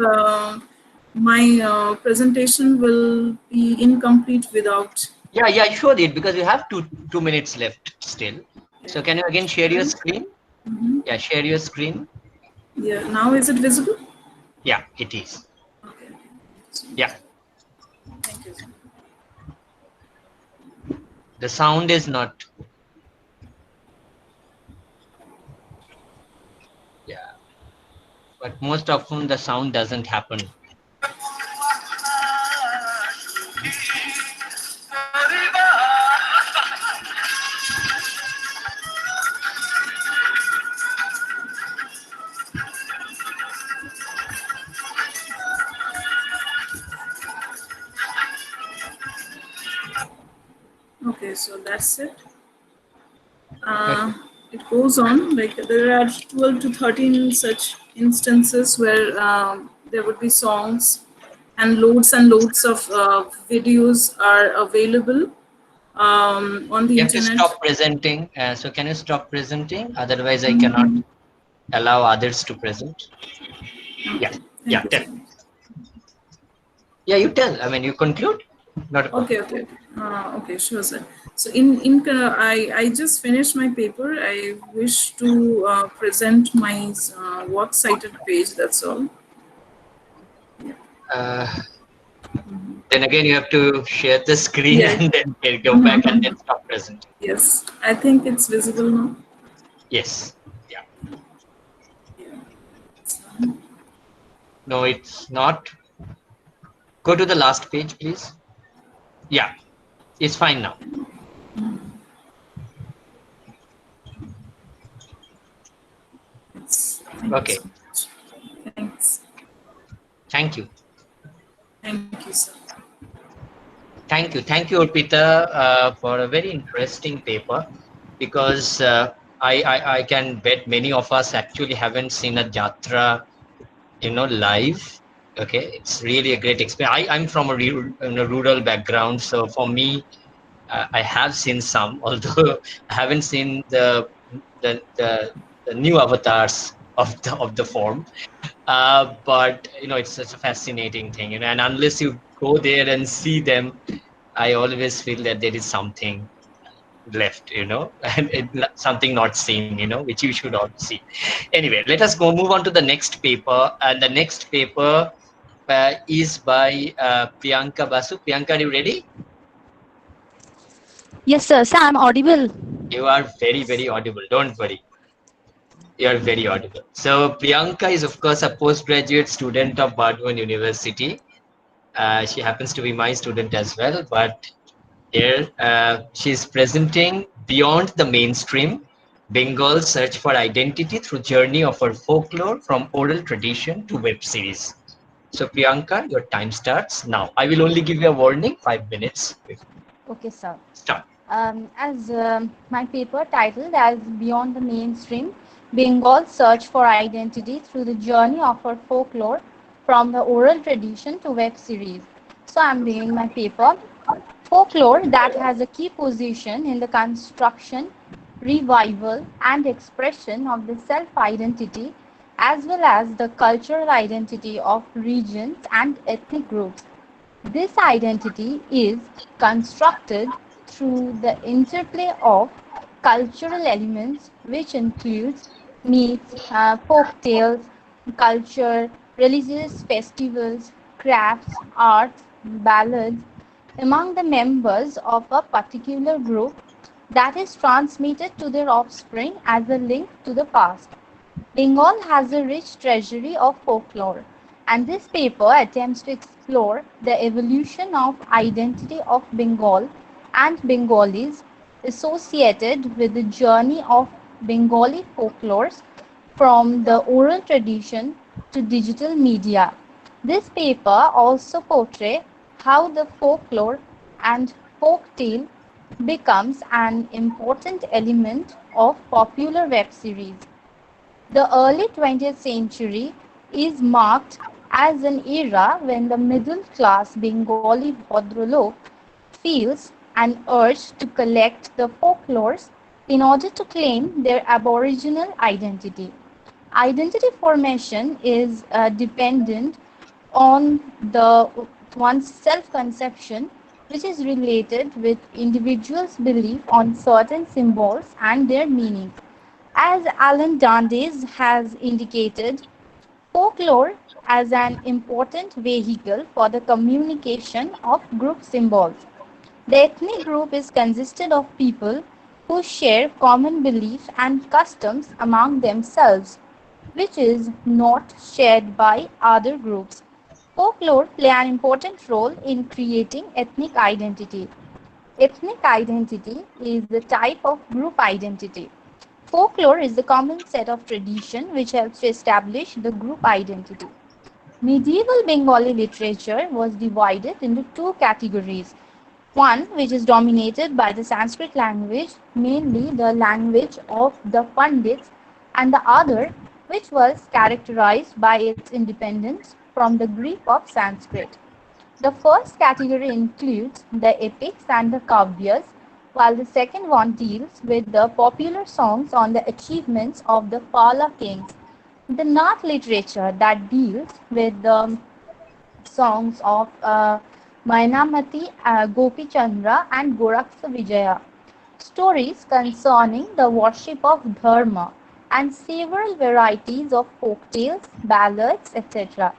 S10: my presentation will be incomplete without.
S9: Yeah, you showed it because you have 2 minutes left still. Okay. So can you again share your screen? Yeah, share your screen.
S10: Yeah, now is it visible?
S9: Yeah, it is.
S10: Okay.
S9: Yeah.
S10: Thank you.
S9: The sound is not. Yeah. but most often the sound doesn't happen.
S10: Okay, so that's it. It goes on, like there are 12 to 13 such instances where there would be songs and loads of videos are available on the
S9: You have to
S10: internet.
S9: stop presenting. So can you stop presenting? Otherwise, I cannot allow others to present. Yeah,
S10: Okay,
S9: yeah,
S10: thank you
S9: tell.
S10: so much.
S9: Yeah, you tell. I mean, you conclude. Not a problem.
S10: Okay, sure, sir. So I just finished my paper. I wish to present my works cited page. That's all.
S9: Uh, then again, you have to share the screen
S10: Yeah.
S9: and then go back and then stop presenting.
S10: Yes, I think it's visible now.
S9: Yes. Yeah. No, it's not. Go to the last page, please. Yeah, it's fine now.
S10: Yes. Thank you
S9: Okay.
S10: so much. Thanks.
S9: Thank you.
S10: Thank you, sir.
S9: Thank you. Thank you, Urpita, for a very interesting paper, because I can bet many of us actually haven't seen a Jatra, live. Okay, it's really a great experience. I'm from a rural background, so for me, I have seen some, although I haven't seen the, the, the new avatars of the form. But it's such a fascinating thing, and unless you go there and see them, I always feel that there is something left, and something not seen, which you should all see. Anyway, let us move on to the next paper, and the next paper is by Priyanka Basu. Priyanka, are you ready?
S11: Yes, sir. Sir, I'm audible.
S9: You are very, very audible. Don't worry. You are very audible. So Priyanka is, of course, a postgraduate student of Bardwan University. She happens to be my student as well, but here she's presenting Beyond the Mainstream, Bengal's Search for Identity Through Journey of Her Folklore from Oral Tradition to Web Series. So Priyanka, your time starts now. I will only give you a warning, 5 minutes.
S11: Okay, sir.
S9: Start.
S11: As my paper titled as Beyond the Mainstream, Bengal's Search for Identity Through the Journey of Her Folklore from the Oral Tradition to Web Series. So I'm reading my paper. Folklore that has a key position in the construction, revival, and expression of the self-identity as well as the cultural identity of regions and ethnic groups. This identity is constructed through the interplay of cultural elements, which includes myths, folk tales, culture, religious festivals, crafts, arts, ballads, among the members of a particular group that is transmitted to their offspring as a link to the past. Bengal has a rich treasury of folklore, and this paper attempts to explore the evolution of identity of Bengal and Bengalis associated with the journey of Bengali folklores from the oral tradition to digital media. This paper also portrays how the folklore and folk tale becomes an important element of popular web series. The early 20th century is marked as an era when the middle-class Bengali Bhadralok feels an urge to collect the folklores in order to claim their aboriginal identity. Identity formation is dependent on the one's self-conception, which is related with individuals' belief on certain symbols and their meanings. As Alan Dundes has indicated, folklore as an important vehicle for the communication of group symbols. The ethnic group is consisted of people who share common beliefs and customs among themselves. which is not shared by other groups. Folklore play an important role in creating ethnic identity. Ethnic identity is the type of group identity. Folklore is the common set of tradition which helps to establish the group identity. Medieval Bengali literature was divided into two categories. One which is dominated by the Sanskrit language, mainly the language of the Pandits, and the other which was characterized by its independence from the grip of Sanskrit. The first category includes the epics and the kavyas, while the second one deals with the popular songs on the achievements of the Pala kings. The Nath literature that deals with the songs of Mainamati, Gopi Chandra, and Goraksa Vijaya. Stories concerning the worship of Dharma, and several varieties of folk tales, ballads, etc.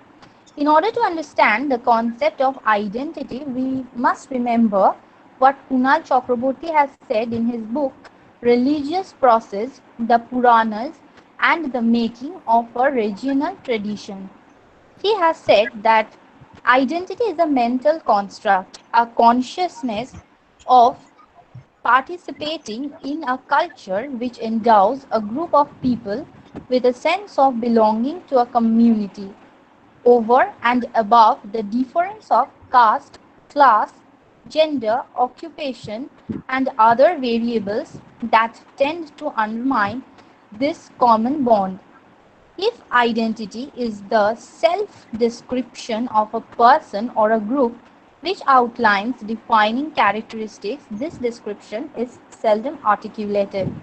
S11: In order to understand the concept of identity, we must remember what Kunal Chakraborty has said in his book Religious Process, the Puranas, and the Making of a Regional Tradition. He has said that identity is a mental construct, a consciousness of participating in a culture which endows a group of people with a sense of belonging to a community over and above the difference of caste, class, gender, occupation, and other variables that tend to undermine this common bond. If identity is the self-description of a person or a group which outlines defining characteristics, this description is seldom articulated.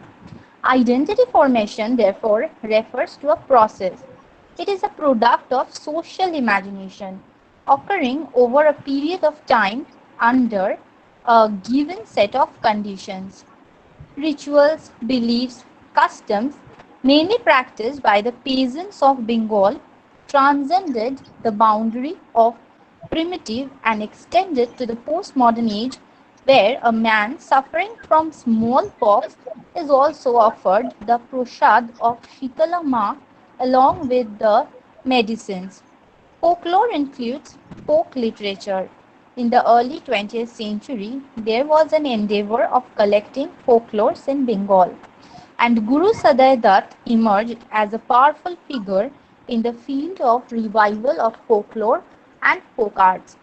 S11: Identity formation, therefore, refers to a process. It is a product of social imagination, occurring over a period of time under a given set of conditions. Rituals, beliefs, customs, mainly practiced by the peasants of Bengal, transcended the boundary of primitive and extended to the postmodern age, where a man suffering from smallpox is also offered the prasad of Shitala Ma along with the medicines. Folklore includes folk literature. In the early 20th century, there was an endeavor of collecting folklores in Bengal, and Guru Saday Dutt emerged as a powerful figure in the field of revival of folklore and folk arts.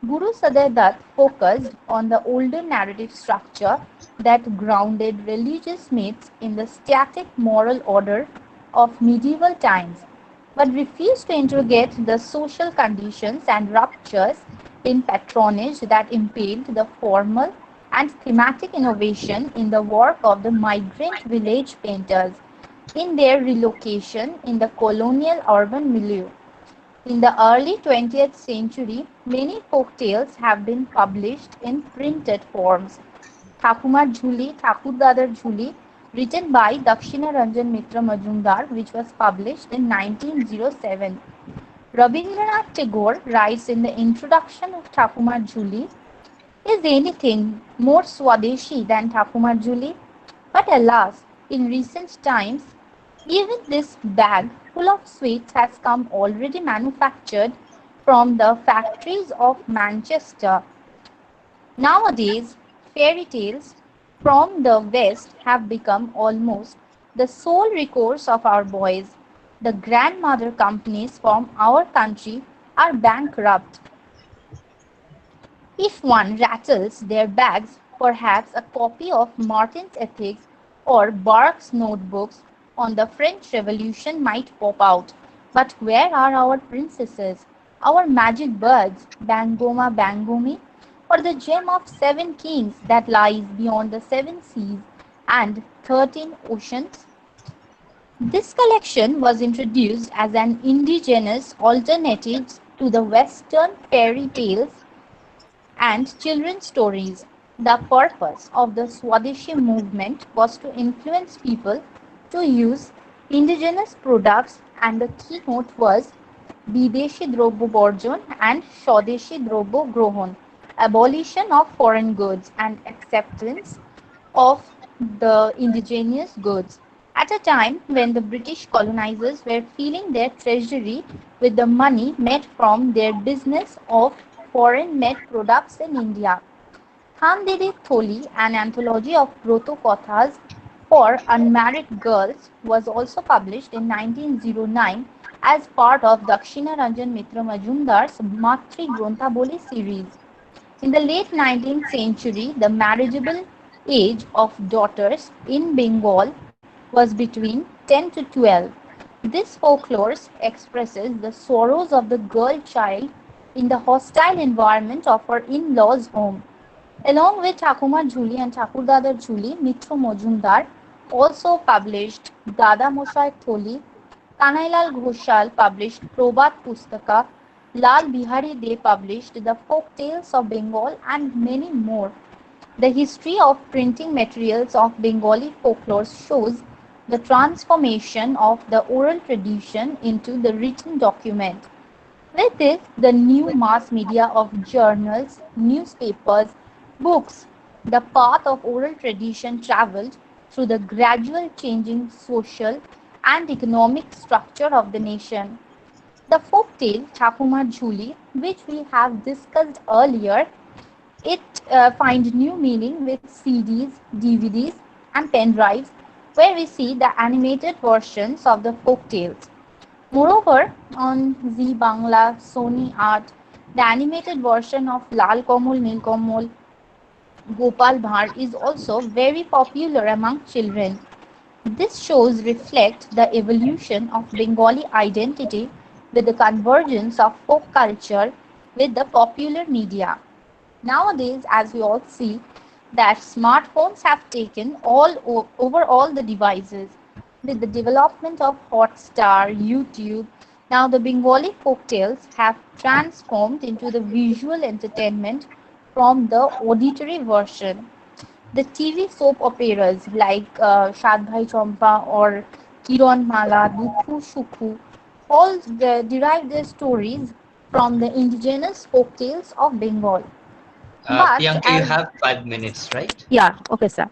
S11: Guru Saday Dutt focused on the older narrative structure that grounded religious myths in the static moral order of medieval times, but refused to interrogate the social conditions and ruptures in patronage that impeded the formal and thematic innovation in the work of the migrant village painters in their relocation in the colonial urban milieu. In the early 20th century, many folk tales have been published in printed forms. Thakumar Jhuli, Thakurdadar Jhuli, written by Dakshina Ranjan Mitra Majumdar, which was published in 1907. Rabindranath Tagore writes in the introduction of Thakumar Jhuli, is anything more Swadeshi than Thakumar Jhuli? But alas, in recent times, even this bag full of sweets has come already manufactured from the factories of Manchester. Nowadays, fairy tales from the West have become almost the sole recourse of our boys. The grandmother companies from our country are bankrupt. If one rattles their bags, perhaps a copy of Martin's Ethics or Burke's notebooks on the French Revolution might pop out. But where are our princesses, our magic birds, Bangoma Bangomi, or the gem of 7 kings that lies beyond the 7 seas and 13 oceans? This collection was introduced as an indigenous alternative to the Western fairy tales and children's stories. The purpose of the Swadeshi movement was to influence people to use indigenous products, and the keynote was Bideshi Drobyo Borjon and Swadeshi Drobyo Grohon, abolition of foreign goods and acceptance of the indigenous goods. At a time when the British colonizers were filling their treasury with the money made from their business of foreign-made products in India. Khandedi Tholi, an anthology of Broto Kathas for unmarried girls, was also published in 1909 as part of Dakshina Ranjan Mitra Majumdar's Matri Gronthaboli series. In the late 19th century, the marriageable age of daughters in Bengal was between 10 to 12. This folklore expresses the sorrows of the girl child in the hostile environment of her in-laws' home. Along with ঠাকুমার ঝুলি and ঠাকুরদাদার Jhuli, Mitra Majumdar also published Dada Moshai Tholi. Kanailal Ghoshal published Probat Pustaka. Lal Bihari De published The Folk Tales of Bengal and many more. The history of printing materials of Bengali folklore shows the transformation of the oral tradition into the written document. With this, the new mass media of journals, newspapers, books, the path of oral tradition traveled through the gradual changing social and economic structure of the nation. The folk tale ঠাকুমার ঝুলি, which we have discussed earlier, it finds new meaning with CDs, DVDs, and pen drives, where we see the animated versions of the folk tales. Moreover, on Zee Bangla, Sony Art, the animated version of Lal Komol Nil Komol Gopal Bhar is also very popular among children. These shows reflect the evolution of Bengali identity with the convergence of folk culture with the popular media. Nowadays, as we all see, that smartphones have taken over all the devices. With the development of Hotstar, YouTube, now the Bengali folktales have transformed into the visual entertainment from the auditory version. The TV soap operas like Shad Bhai Champa or Kiran Mala, Dukhu Shukhu all derive their stories from the indigenous folktales of Bengal.
S9: Priyanka, you have 5 minutes, right?
S11: Yeah, okay, sir.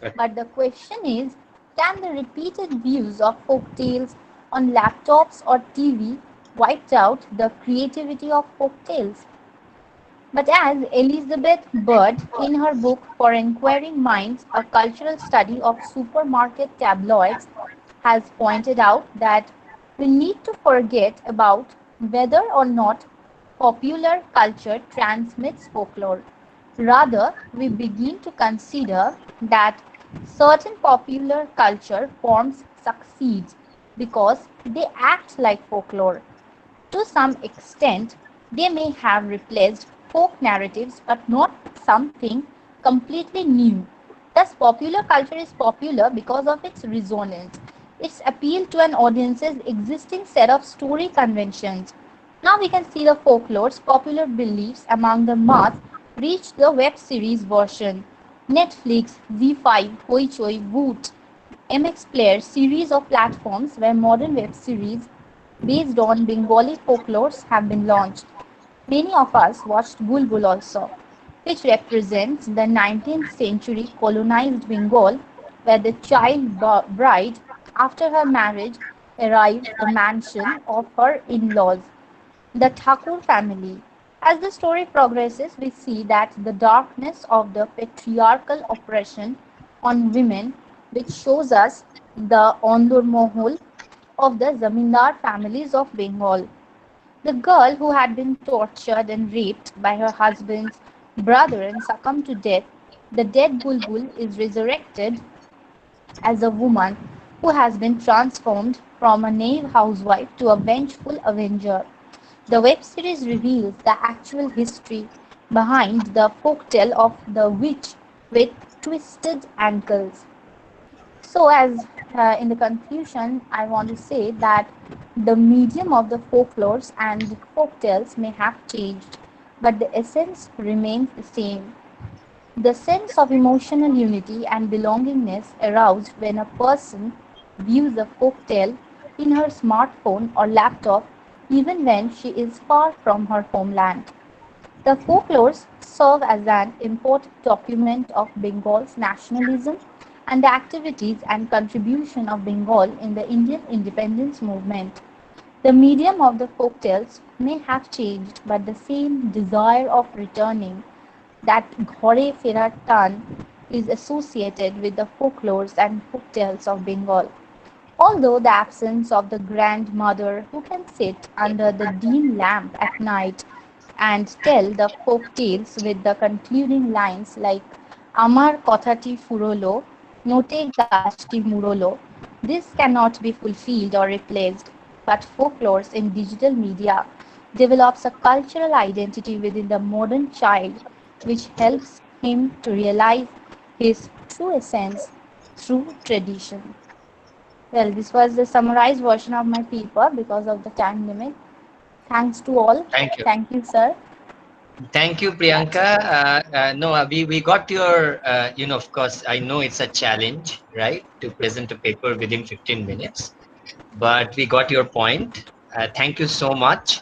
S9: Good.
S11: But the question is, can the repeated views of folktales on laptops or TV wiped out the creativity of folktales? But as Elizabeth Bird, in her book For Inquiring Minds, A Cultural Study of Supermarket Tabloids, has pointed out that we need to forget about whether or not popular culture transmits folklore. Rather, we begin to consider that certain popular culture forms succeed because they act like folklore. To some extent, they may have replaced folk narratives but not something completely new. Thus, popular culture is popular because of its resonance, its appeal to an audience's existing set of story conventions. Now we can see the folklore's popular beliefs among the mass reached the web series version. Netflix, Z5, Hoichoi, Woot, MX Player series of platforms where modern web series based on Bengali folklores have been launched. Many of us watched Bulbul also, which represents the 19th century colonized Bengal, where the child bride, after her marriage, arrived the mansion of her in-laws, the Thakur family. As the story progresses, we see that the darkness of the patriarchal oppression on women, which shows us the Ondur Mohol of the Zamindar families of Bengal. The girl who had been tortured and raped by her husband's brother and succumbed to death, the dead Bulbul is resurrected as a woman who has been transformed from a naive housewife to a vengeful avenger. The web series reveals the actual history behind the folktale of the witch with twisted ankles. So, as in the conclusion, I want to say that the medium of the folklores and folktales may have changed, but the essence remains the same. The sense of emotional unity and belongingness aroused when a person views a folktale in her smartphone or laptop, even when she is far from her homeland. The folklores serve as an important document of Bengal's nationalism and the activities and contribution of Bengal in the Indian independence movement. The medium of the folktales may have changed, but the same desire of returning, that Ghore Ferar Tan, is associated with the folklores and folktales of Bengal. Although the absence of the grandmother who can sit under the dim lamp at night and tell the folk tales with the concluding lines like Amar Kothati Furolo, Note Gashti Murolo, this cannot be fulfilled or replaced, but folklores in digital media develops a cultural identity within the modern child which helps him to realize his true essence through tradition. Well, this was the summarized version of my paper because of the time limit. Thanks to all.
S9: Thank you.
S11: Thank you, sir.
S9: Thank you, Priyanka. No, we got your, of course, I know it's a challenge, right, to present a paper within 15 minutes, but we got your point. Thank you so much.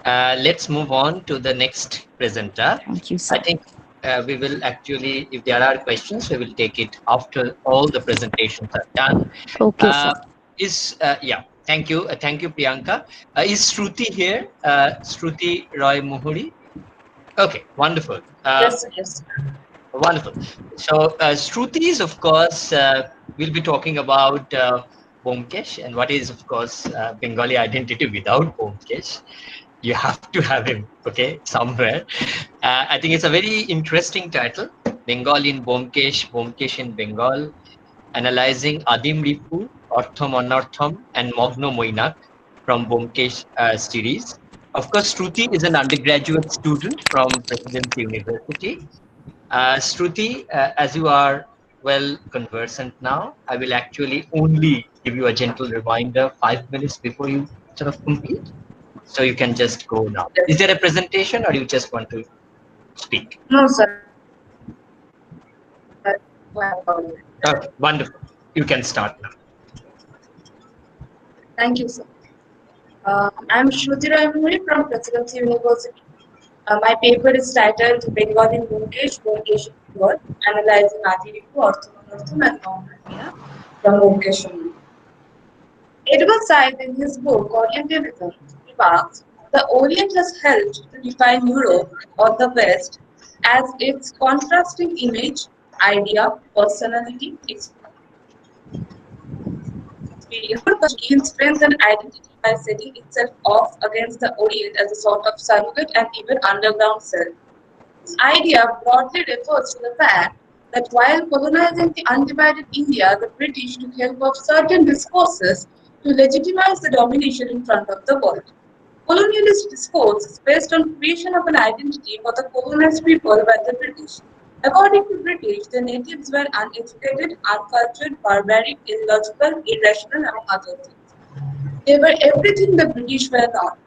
S9: Let's move on to the next presenter.
S11: Thank you, sir.
S9: I think we will actually, if there are questions, we will take it after all the presentations are done.
S11: Okay, sir.
S9: Thank you, Priyanka. Is Shruti here? Shruti Roy Muhuri? Okay, wonderful.
S10: Yes, yes.
S9: Wonderful. So, Shruti is, of course, we'll be talking about Byomkesh and what is, of course, Bengali identity without Byomkesh. You have to have him, okay, somewhere. I think it's a very interesting title, Bengal in Byomkesh, Byomkesh in Bengal, analyzing Adim Ripu, Orthom Anartham, and Mogno Moinak from Byomkesh series. Of course, Shruti is an undergraduate student from Presidency University. Shruti, as you are well conversant now, I will actually only give you a gentle reminder 5 minutes before you sort of complete. So you can just go now. Is there a presentation or you just want to speak?
S10: No, sir.
S9: Okay, wonderful. You can start now.
S10: Thank you, sir. I'm Shruti Ramuri from Presidency University. My paper is titled Bengal in Byomkesh, Byomkesh in Bengal, Analyzing Adiripu, Orthomonartham and Mohammedia from Byomkesh only. Edward Said, in his book Orientalism, remarks, the Orient has helped to define Europe or the West as its contrasting image, idea, personality, experience, gain strength and identity by setting itself off against the Orient as a sort of surrogate and even underground self. This idea broadly refers to the fact that while colonizing the undivided India, the British took help of certain discourses to legitimize the domination in front of the world. Colonialist discourse is based on creation of an identity for the colonized people by the British. According to British, the natives were uneducated, uncultured, barbaric, illogical, irrational, among other things. They were everything the British were not.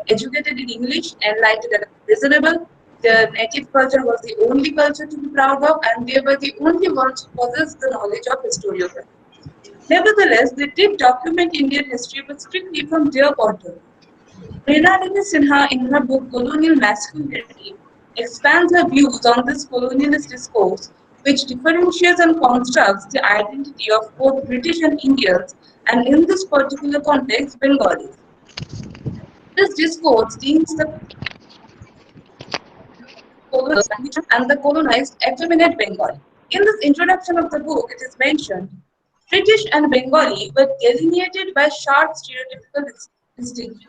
S10: Educated in English, enlightened and reasonable. Their native culture was the only culture to be proud of, and they were the only ones who possessed the knowledge of historiography. Nevertheless, they did document Indian history, but strictly from their point of view. Mrinalini Sinha, in her book Colonial Masculinity, expands her views on this colonialist discourse, which differentiates and constructs the identity of both British and Indians, and in this particular context, Bengalis. This discourse deems the colonized and the colonized effeminate Bengali. In this introduction of the book, it is mentioned British and Bengali were delineated by sharp stereotypical distinctions.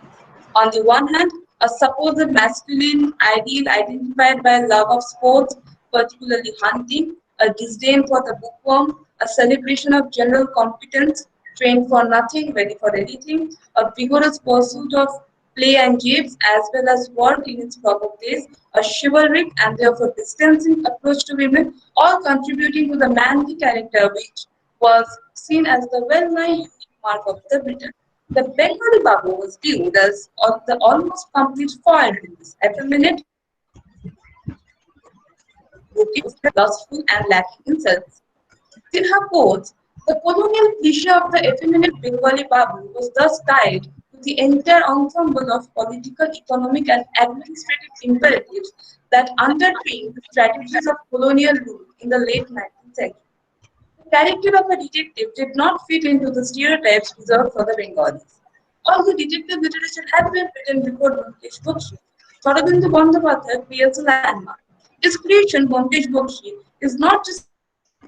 S10: On the one hand, a supposed masculine ideal identified by a love of sports, particularly hunting, a disdain for the bookworm, a celebration of general competence, trained for nothing, ready for anything, a vigorous pursuit of play and games as well as work in its proper place, a chivalric and therefore distancing approach to women, all contributing to the manly character which was seen as the well-nigh unique mark of the Briton. The Bengali Babu was viewed as the almost complete foil in this effeminate, lustful and lacking in self. In her quotes, the colonial cliché of the effeminate Bengali Babu was thus tied to the entire ensemble of political, economic, and administrative imperatives that underpin the strategies of colonial rule in the late 19th century. The character of a detective did not fit into the stereotypes reserved for the Bengalis. Although detective literature had been written before Bankesh Bakshi, Sarabindu Bandyopadhyay creates a landmark. His creation, Bankesh Bakshi, is not just a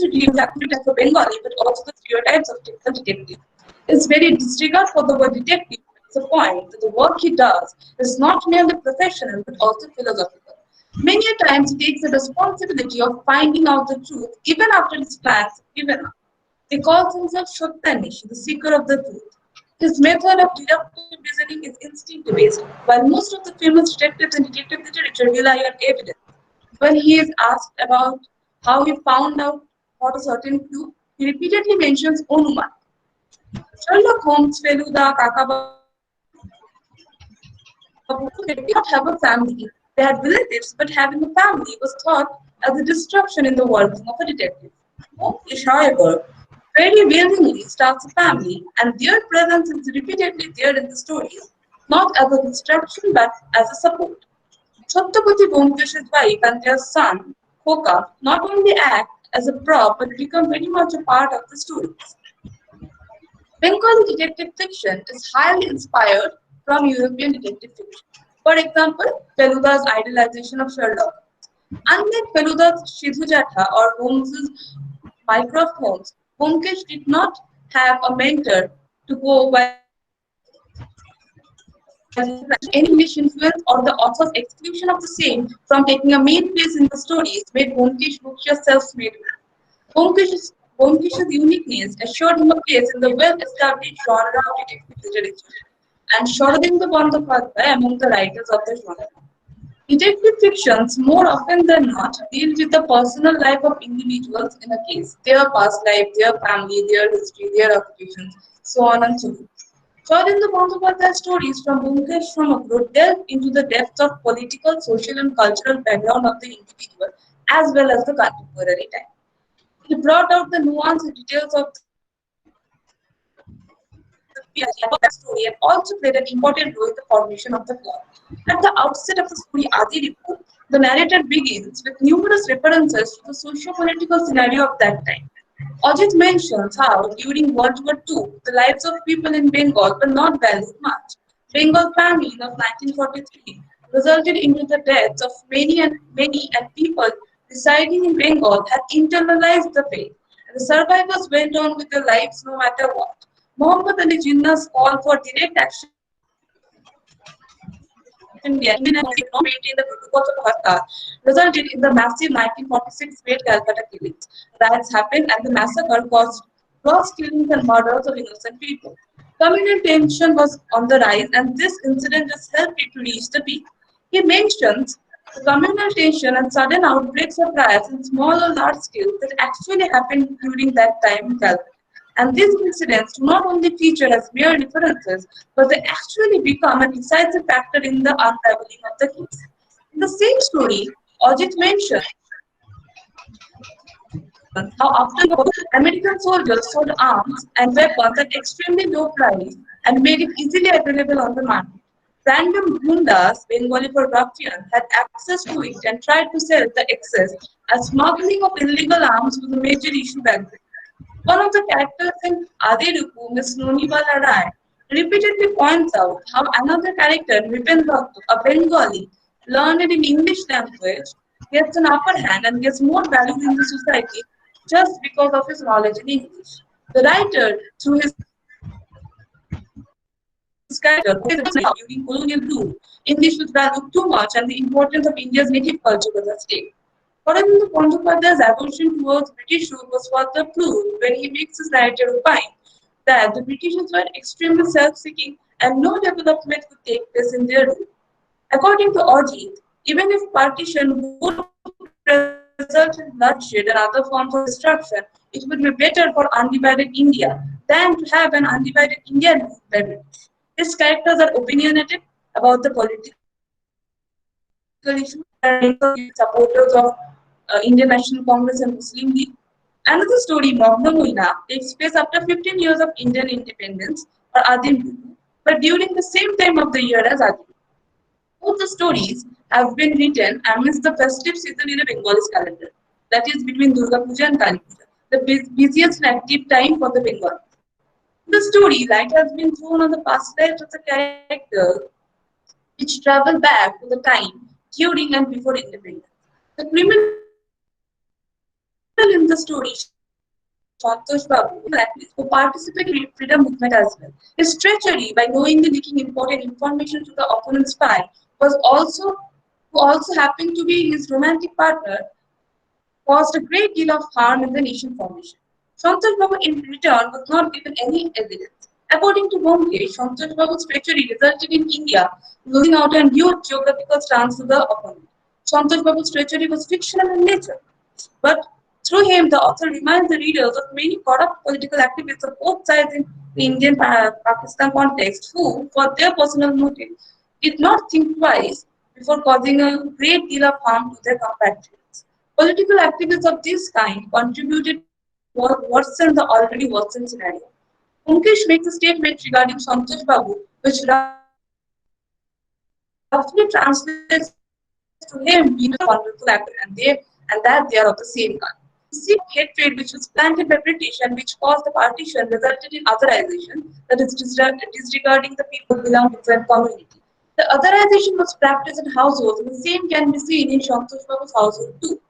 S10: review of the activities of Bengali, but also the stereotypes of typical detective. His very disregard for the word detective makes a point that the work he does is not merely professional but also philosophical. Many a times he takes the responsibility of finding out the truth even after his plans are given up. He calls himself Shottanish, the seeker of the truth. His method of deductive reasoning is instinct based, while most of the famous detectives in detective literature rely on evidence. When he is asked about how he found out what a certain clue, he repeatedly mentions Onuman. Sherlock Holmes, Feluda, Kakababu, they did not have a family. They had relatives, but having a family was thought as a disruption in the working of a detective. Monkish, however, very willingly starts a family, and their presence is repeatedly there in the stories, not as a distraction but as a support. Chhatrapati Bomkesh's wife and their son, Khoka, not only act as a prop but become very much a part of the stories. Bengali detective fiction is highly inspired from European detective fiction. For example, Feluda's idealization of Sherlock. Unlike Feluda's Shidhu Jatha or Holmes's Mycroft Holmes, Bomkesh did not have a mentor to go while he planned his plans. Any English influence or the author's exclusion of the same from taking a main place in the stories made Bomkesh Buksh's self-made man. Bomkesh's uniqueness assured him a place in the well-established genre of detective literature, and Shoradindu Bandyopadhyay among the writers of the genre. Detective fictions, more often than not, deal with the personal life of individuals in a case, their past life, their family, their history, their occupations, so on and so forth. Shorindu Bandyopadhyay's stories from Bhumkesh Shamagru delve into the depths of political, social, and cultural background of the individual as well as the contemporary time. He brought out the nuanced details of the story and also played an important role in the formation of the plot. At the outset of the story Adi Ripu, the narrator begins with numerous references to the socio-political scenario of that time. Ajit mentions how during World War II, the lives of people in Bengal were not valued much. Bengal famine of 1943 resulted into the deaths of many and people residing in Bengal had internalized the faith. And the survivors went on with their lives no matter what. Muhammad Ali Jinnah's call for direct action in India, even as he did not maintain the protocols of Bhatta, resulted in the massive 1946 Great Calcutta killings. Riots happened and the massacre caused gross killings and murders of innocent people. Communal tension was on the rise and this incident just helped it to reach the peak. He mentions the communal tension and sudden outbreaks of riots in small or large scale that actually happened during that time in Calcutta. And these incidents do not only feature as mere references, but they actually become a decisive factor in the unraveling of the case. In the same story, Ajit mentions how after the war, American soldiers sold arms and weapons at extremely low price and made it easily available on the market. Random gundas, Bengali for ruffians, had access to it and tried to sell the excess as smuggling of illegal arms was a major issue back then. One of the characters in Adirupu, Miss Nonibala Rai, repeatedly points out how another character, Vipin Bhattu, a Bengali, learned in English language, gets an upper hand and gets more valued in the society just because of his knowledge in English. The writer, through his character, portrays during colonial rule, English was valued too much and the importance of India's native culture was at stake. Aurobindo Bandyopadhyay's aversion towards British rule was further proved when he makes his narrative opine that the Britishers were extremely self-seeking and no development could take place in their rule. According to Ajit, even if partition would result in bloodshed and other forms of destruction, it would be better for undivided India than to have an undivided India ruled by British. His characters are opinionated about the political issue. There are Bengali supporters of Indian National Congress and Muslim League. Another story, Mognamulla, takes place after 15 years of Indian independence or Adim, but during the same time of the year as Adim. Both the stories have been written amidst the festive season in a Bengali calendar, that is between Durga Puja and Kali Puja, the busiest and active time for the Bengal. In the story, light has been thrown on the past life of the character which travel back to the time during and before independence. The criminal in the story, Santosh Babu, is an activist who participated in freedom movement as well. His treachery by knowingly leaking important information to the opponent's spy was also who also happened to be his romantic partner caused a great deal of harm in the nation formation. Santosh Babu in return was not given any evidence. According to Bomkesh, Santosh Babu's treachery resulted in India losing out a huge geographical stance to the opponent. Santosh Babu's treachery was fictional in nature, but through him, the author reminds the readers of many corrupt political activists of both sides in the Indian Pakistan context who, for their personal motive, did not think twice before causing a great deal of harm to their compatriots. Political activists of this kind contributed to worsen the already worsened scenario. Mukesh makes a statement regarding Santosh Babu, which roughly translates to him being a wonderful actor and that they are of the same kind. The seed of hatred which was planted by British and which caused the partition resulted in otherization, that is disregarding the people belonging to different community. The otherization was practiced in households and the same can be seen in Santosh Babu's household too.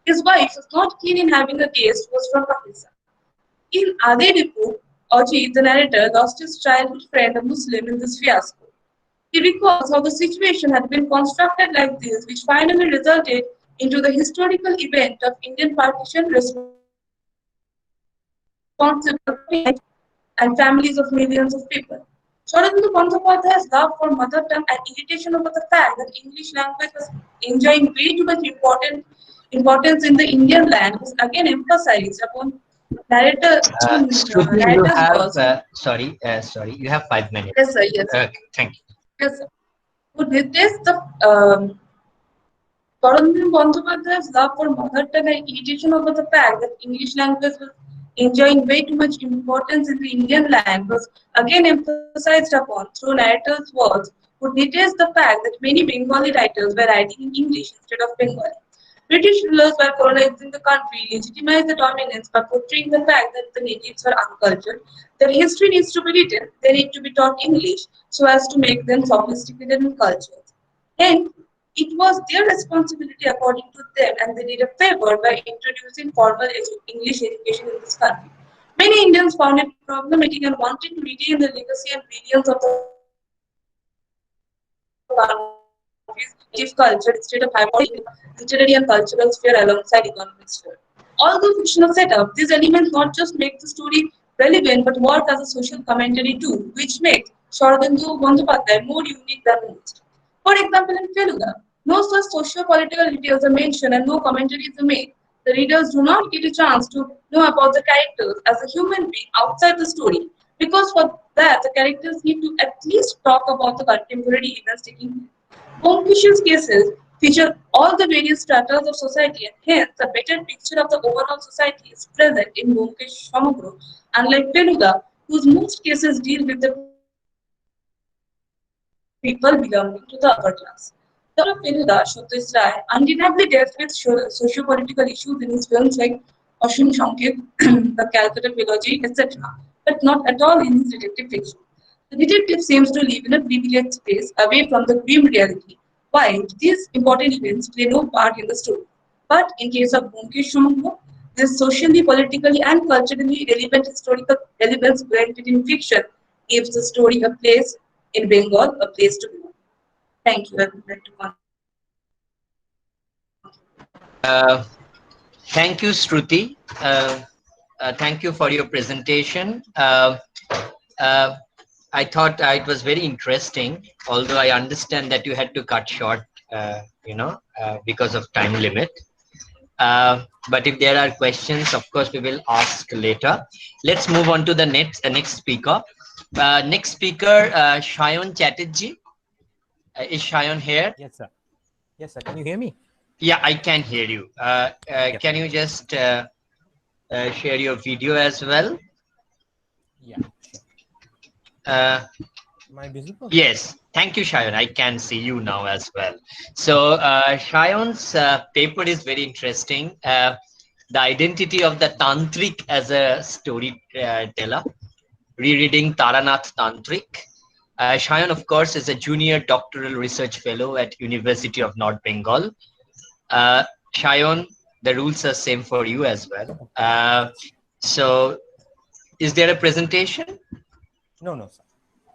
S10: His wife was not keen in having a guest who was from Pakistan. In Adedipu, Ajit, the narrator, lost his childhood friend, a Muslim, in this fiasco. He recalls how the situation had been constructed like this, which finally resulted into the historical event of Indian partition responsible for and families of millions of people. Sharadendu Bandyopadhyay's love for mother tongue and irritation over the fact that English language was enjoying way too much importance in the Indian land was again emphasized upon
S9: Shruti, you
S10: narrator's
S9: have,
S10: words.
S9: sorry, you have 5 minutes.
S10: Yes, sir, yes.
S9: Okay, thank you.
S10: Yes, sir. Who detest the Sharadendu Bandyopadhyay's love for mother tongue and irritation over the fact that English language was enjoying way too much importance in the Indian land was again emphasized upon through narrator's words, who detest the fact that many Bengali writers were writing in English instead of Bengali. British rulers were colonizing the country, legitimized the dominance by portraying the fact that the natives were uncultured. Their history needs to be written, they need to be taught English so as to make them sophisticated and cultured. Hence, it was their responsibility, according to them, and they did a favor by introducing formal English education in this country. Many Indians found it problematic and wanted to retain the legacy and brilliance of the country's native culture instead of having literary and cultural sphere alongside economic sphere. Although fictional setup, these elements not just make the story relevant but work as a social commentary too, which makes Sharadendu Bandyopadhyay more unique than most. For example, in Telugu, no such socio-political details are mentioned and no commentaries are made. The readers do not get a chance to know about the characters as a human being outside the story, because for that the characters need to at least talk about the contemporary events taking place. Bonkish's cases feature all the various stratas of society and hence a better picture of the overall society is present in Bonkish Samagro, unlike Telugu, whose most cases deal with the people belonging to the upper class. The author of Telugu, Shuddhis Rai, undeniably dealt with socio-political issues in his films like Ashwin Shankit, The Calcutta Trilogy, etc., but not at all in his detective fiction. The detective seems to live in a privileged space away from the grim reality, while these important events play no part in the story. But in case of Bunkesh Shumango, these socially, politically, and culturally relevant historical elements blended in fiction gives the story a place in Bengal, a place to belong. Thank you. I would like to conclude.
S9: Uh, Thank you, Shruti. Thank you for your presentation. Uh, I thought it was very interesting, although I understand that you had to cut short, because of time limit. But if there are questions, of course, we will ask later. Let's move on to the next speaker. Next speaker, Shayan Chatterjee. Is Shayan here?
S12: Yes, sir. Yes, sir. Can you hear me?
S9: Yeah, I can hear you. Can you just share your video as well.
S12: Yeah, sure.
S9: Uh,
S12: Am I visible?
S9: yes, thank you, Shayan. I can see you now as well. So, Shayan's paper is very interesting. The identity of the Tantric as a storyteller, rereading Taranath Tantric. Shayan, of course, is a junior doctoral research fellow at University of North Bengal. Shayan, the rules are same for you as well. So, is there a presentation?
S12: No, no, sir.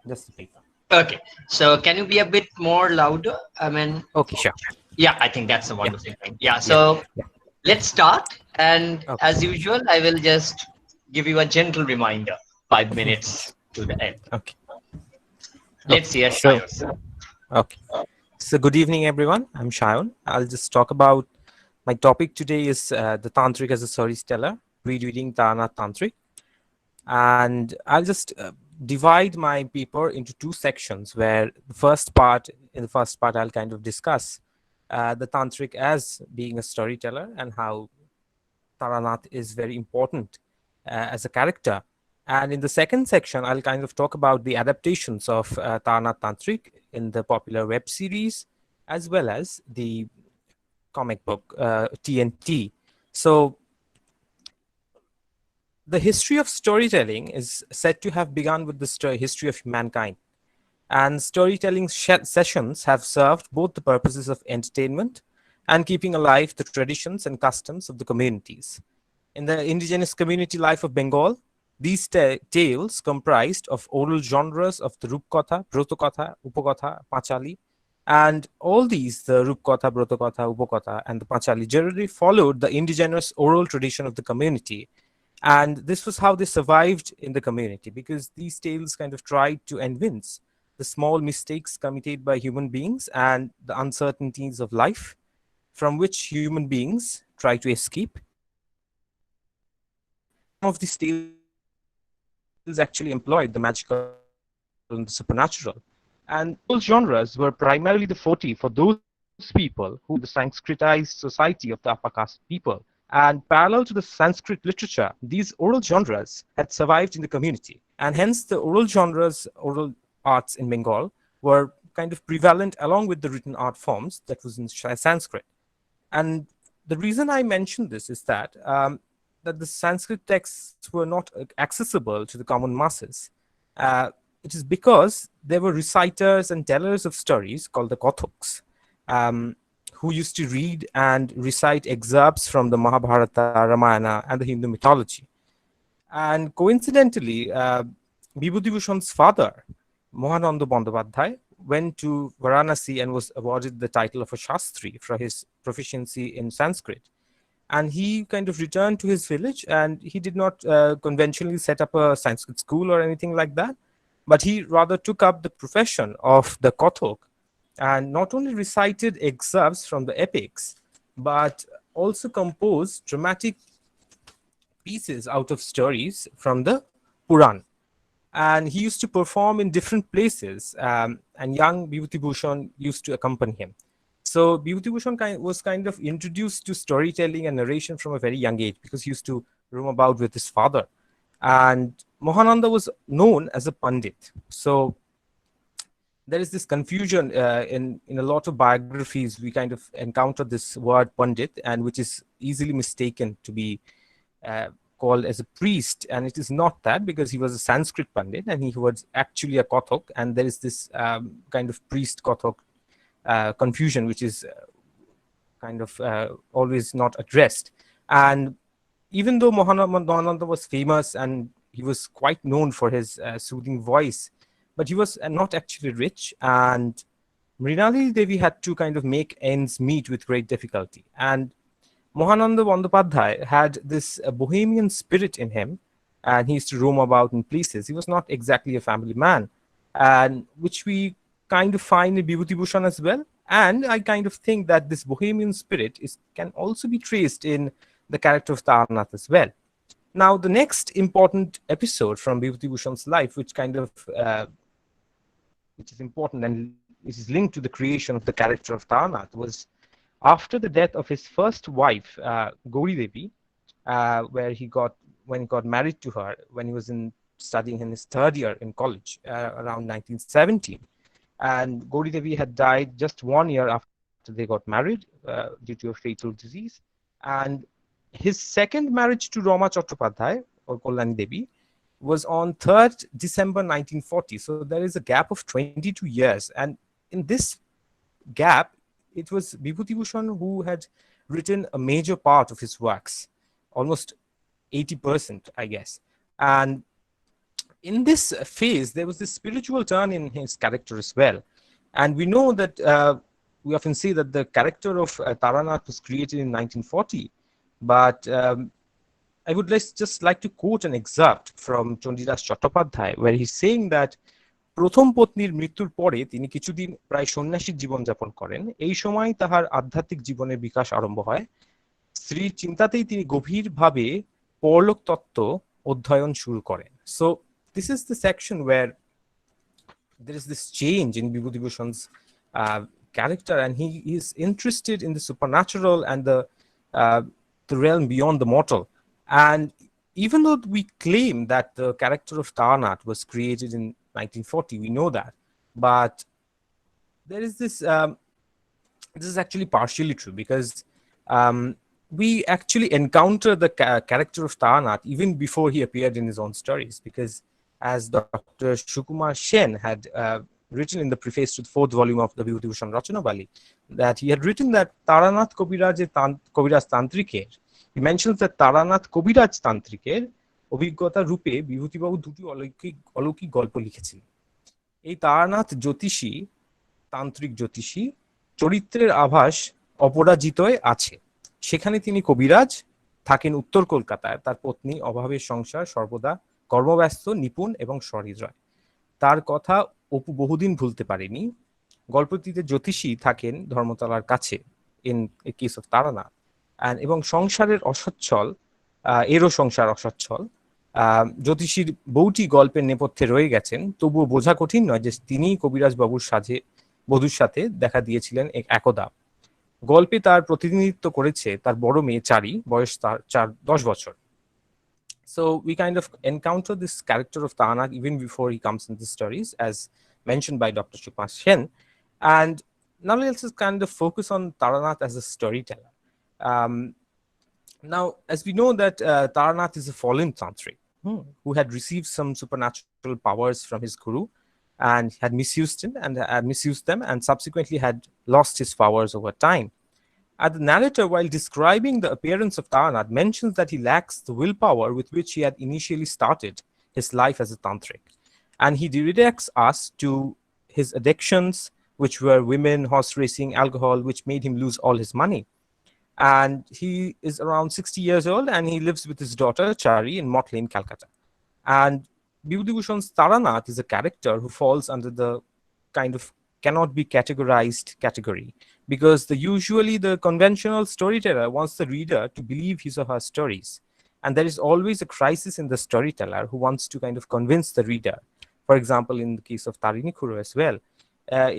S12: Just the paper.
S9: Okay, so can you be a bit more louder? I mean,
S12: Okay, sure.
S9: yeah, I think that's a wonderful thing. Yeah, so let's start. And as usual, I will just give you a gentle reminder, 5 minutes to the end.
S12: Okay.
S9: Let's hear
S12: So,
S9: Shayan.
S12: okay. So, good evening, everyone. I'm Shayan. I'll just talk about my topic today is the Tantric as a storyteller, rereading Taranath Tantric. And I'll just divide my paper into two sections where in the first part, I'll kind of discuss the Tantric as being a storyteller and how Taranath is very important as a character. And in the second section, I'll kind of talk about the adaptations of Taranath Tantric in the popular web series, as well as the comic book, TNT. So the history of storytelling is said to have begun with the history of mankind. And storytelling sessions have served both the purposes of entertainment and keeping alive the traditions and customs of the communities. In the indigenous community life of Bengal, these tales comprised of oral genres of the Rupkatha, Brotokatha, Upakatha, Panchali, and all these, the Rupkatha, Brotokatha, Upakatha, and the Panchali, generally followed the indigenous oral tradition of the community. And this was how they survived in the community, because these tales kind of tried to evince the small mistakes committed by human beings and the uncertainties of life from which human beings try to escape. Some of these tales actually employed the magical and the supernatural. And those genres were primarily the forte for those people who the Sanskritized society of the upper caste people. And parallel to the Sanskrit literature, these oral genres had survived in the community. And hence the oral genres, oral arts in Bengal were kind of prevalent along with the written art forms that was in Sanskrit. And the reason I mention this is that that the Sanskrit texts were not accessible to the common masses. It is because there were reciters and tellers of stories called the Kathoks, who used to read and recite excerpts from the Mahabharata, Ramayana, and the Hindu mythology. And coincidentally, Vibhutibhushan's father, Mohananda Bandyopadhyay, went to Varanasi and was awarded the title of a Shastri for his proficiency in Sanskrit. And he kind of returned to his village, and he did not conventionally set up a Sanskrit school or anything like that, but he rather took up the profession of the Kathok and not only recited excerpts from the epics, but also composed dramatic pieces out of stories from the Puran. And he used to perform in different places, and young Vibhutibhushan used to accompany him. So Vibhutibhushan was kind of introduced to storytelling and narration from a very young age, because he used to roam about with his father. And Mohananda was known as a Pandit. So there is this confusion in a lot of biographies. We kind of encounter this word Pandit, and which is easily mistaken to be called as a priest, and it is not that, because he was a Sanskrit Pandit and he was actually a Kathok, and there is this kind of priest Kathok confusion, which is kind of always not addressed. And even though Mohananda was famous and he was quite known for his soothing voice, but he was not actually rich, and Mrinali Devi had to kind of make ends meet with great difficulty. And Mohananda Bandyopadhyay had this bohemian spirit in him, and he used to roam about in places. He was not exactly a family man, and which we kind of find in Vibhutibhushan as well. And I kind of think that this bohemian spirit can also be traced in the character of Tarnath as well. Now, the next important episode from Vibhutibhushan's life, which is important and which is linked to the creation of the character of Tarnath, was after the death of his first wife, Gauri Devi. where when he got married to her when he was studying in his third year in college around 1917. And Gauri Devi had died just 1 year after they got married due to a fatal disease. And his second marriage to Rama Chattopadhyay or Kalyani Devi was on 3rd December 1940. So there is a gap of 22 years. And in this gap, it was Vibhuti-Bhushan who had written a major part of his works, almost 80%, I guess. And in this phase, there was this spiritual turn in his character as well. And we know that we often say that the character of Taranath was created in 1940, but I would just like to quote an excerpt from Chandidas Chattopadhyay, where he's saying that প্রথম পত্নীর মৃত্যুর পরে তিনি কিছুদিন প্রায় সন্ন্যাসিক জীবনযাপন করেন। এই সময় তাহার আধ্যাত্মিক জীবনের বিকাশ আরম্ভ হয়। স্ত্রীর চিন্তাতেই তিনি গভীরভাবে পরলোক তত্ত্ব অধ্যয়ন শুরু করেন। So this is the section where there is this change in Vibhuti-Bhushan's character, and he is interested in the supernatural and the realm beyond the mortal. And even though we claim that the character of Taranath was created in 1940, we know that, but there is this this is actually partially true, because we actually encounter the character of Taranath even before he appeared in his own stories, because as Dr. Sukumar Sen had written in the preface to the 4th volume of the Vibhuti-Bhushan Rachanavali, that he had written that Taranath Kobiraj Tantriker, he mentions that Taranath Kobiraj Tantriker অভিজ্ঞতা রূপে বিভূতিবাবু দুটি অলৌকিক গল্প লিখেছিলেন। এই তারানাথ জ্যোতিষী, তান্ত্রিক জ্যোতিষী চরিত্রের আভাস অপরাজিতয় আছে। সেখানে তিনি কবিরাজ, থাকেন উত্তর কলকাতায়, তার পত্নী, অভাবের সংসার, সর্বদা কর্মব্যস্ত, নিপুণ এবং সহৃদয়। তার কথা অপু বহুদিন ভুলতে পারেনি। গল্পটিতে জ্যোতিষী থাকেন ধর্মতলার কাছে, in a case of Taranath, এবং সংসারের অসচ্ছল, এরও সংসার অসচ্ছল। জ্যোতিষীর বউটি গল্পের নেপথ্যে রয়ে গেছেন, তবুও বোঝা কঠিন নয় যে তিনি কবিরাজ বাবুর বধূর সাথে দেখা দিয়েছিলেন একদা। গল্পে তার প্রতিনিধিত্ব করেছে তার বড় মেয়ে চারি, বয়স তার 10 বছর। So we kind of encounter this character of Taranath even before he comes in the stories, as mentioned by Dr. Sukumar Sen. And now let's just kind of focus on Taranath as a storyteller. Now, as we know that Taranath is a fallen tantric who had received some supernatural powers from his guru and had misused them and subsequently had lost his powers over time. And the narrator, while describing the appearance of Taranath, mentions that he lacks the willpower with which he had initially started his life as a tantric. And he redirects us to his addictions, which were women, horse racing, alcohol, which made him lose all his money. And he is around 60 years old, and he lives with his daughter Chari in Mott Lane, Calcutta. And Vibhuti-Bhushan's Taranath is a character who falls under the kind of cannot be categorized category, because usually the conventional storyteller wants the reader to believe his or her stories, and there is always a crisis in the storyteller who wants to kind of convince the reader. For example, in the case of Tarini Khuro as well,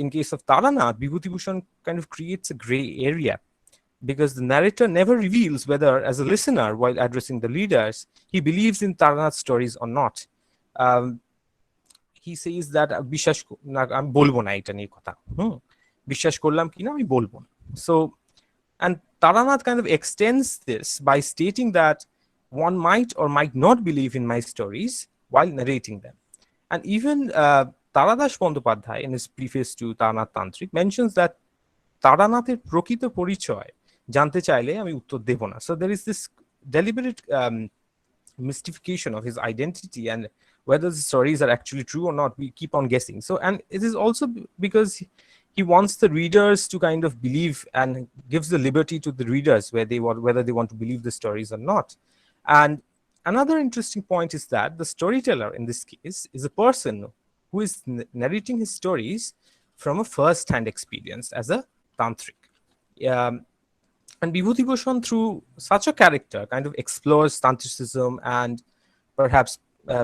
S12: in case of Taranath, Vibhuti-Bhushan kind of creates a gray area, because the narrator never reveals whether, as a listener, while addressing the readers, he believes in Taranath's stories or not. He says that বিশ্বাস আমি বলবো না এটা নিয়ে কথা, বিশ্বাস করলাম কিনা আমি বলবো না। So, and Taranath kind of extends this by stating that one might or might not believe in my stories while narrating them. And even Taradash Bandyopadhyay, in his preface to Taranath Tantric, mentions that Taranathir প্রকৃত পরিচয় জানতে চাইলে আমি উত্তর দেব না। So there is this deliberate mystification of his identity, and whether the stories are actually true or not, we keep on guessing. So, and it is also because he wants the readers to kind of believe, and gives the liberty to the readers whether they want to believe the stories or not. And another interesting point is that the storyteller in this case is a person who is narrating his stories from a first-hand experience as a tantric. And Vibhuti-Bhushan, through such a character, kind of explores tantricism and perhaps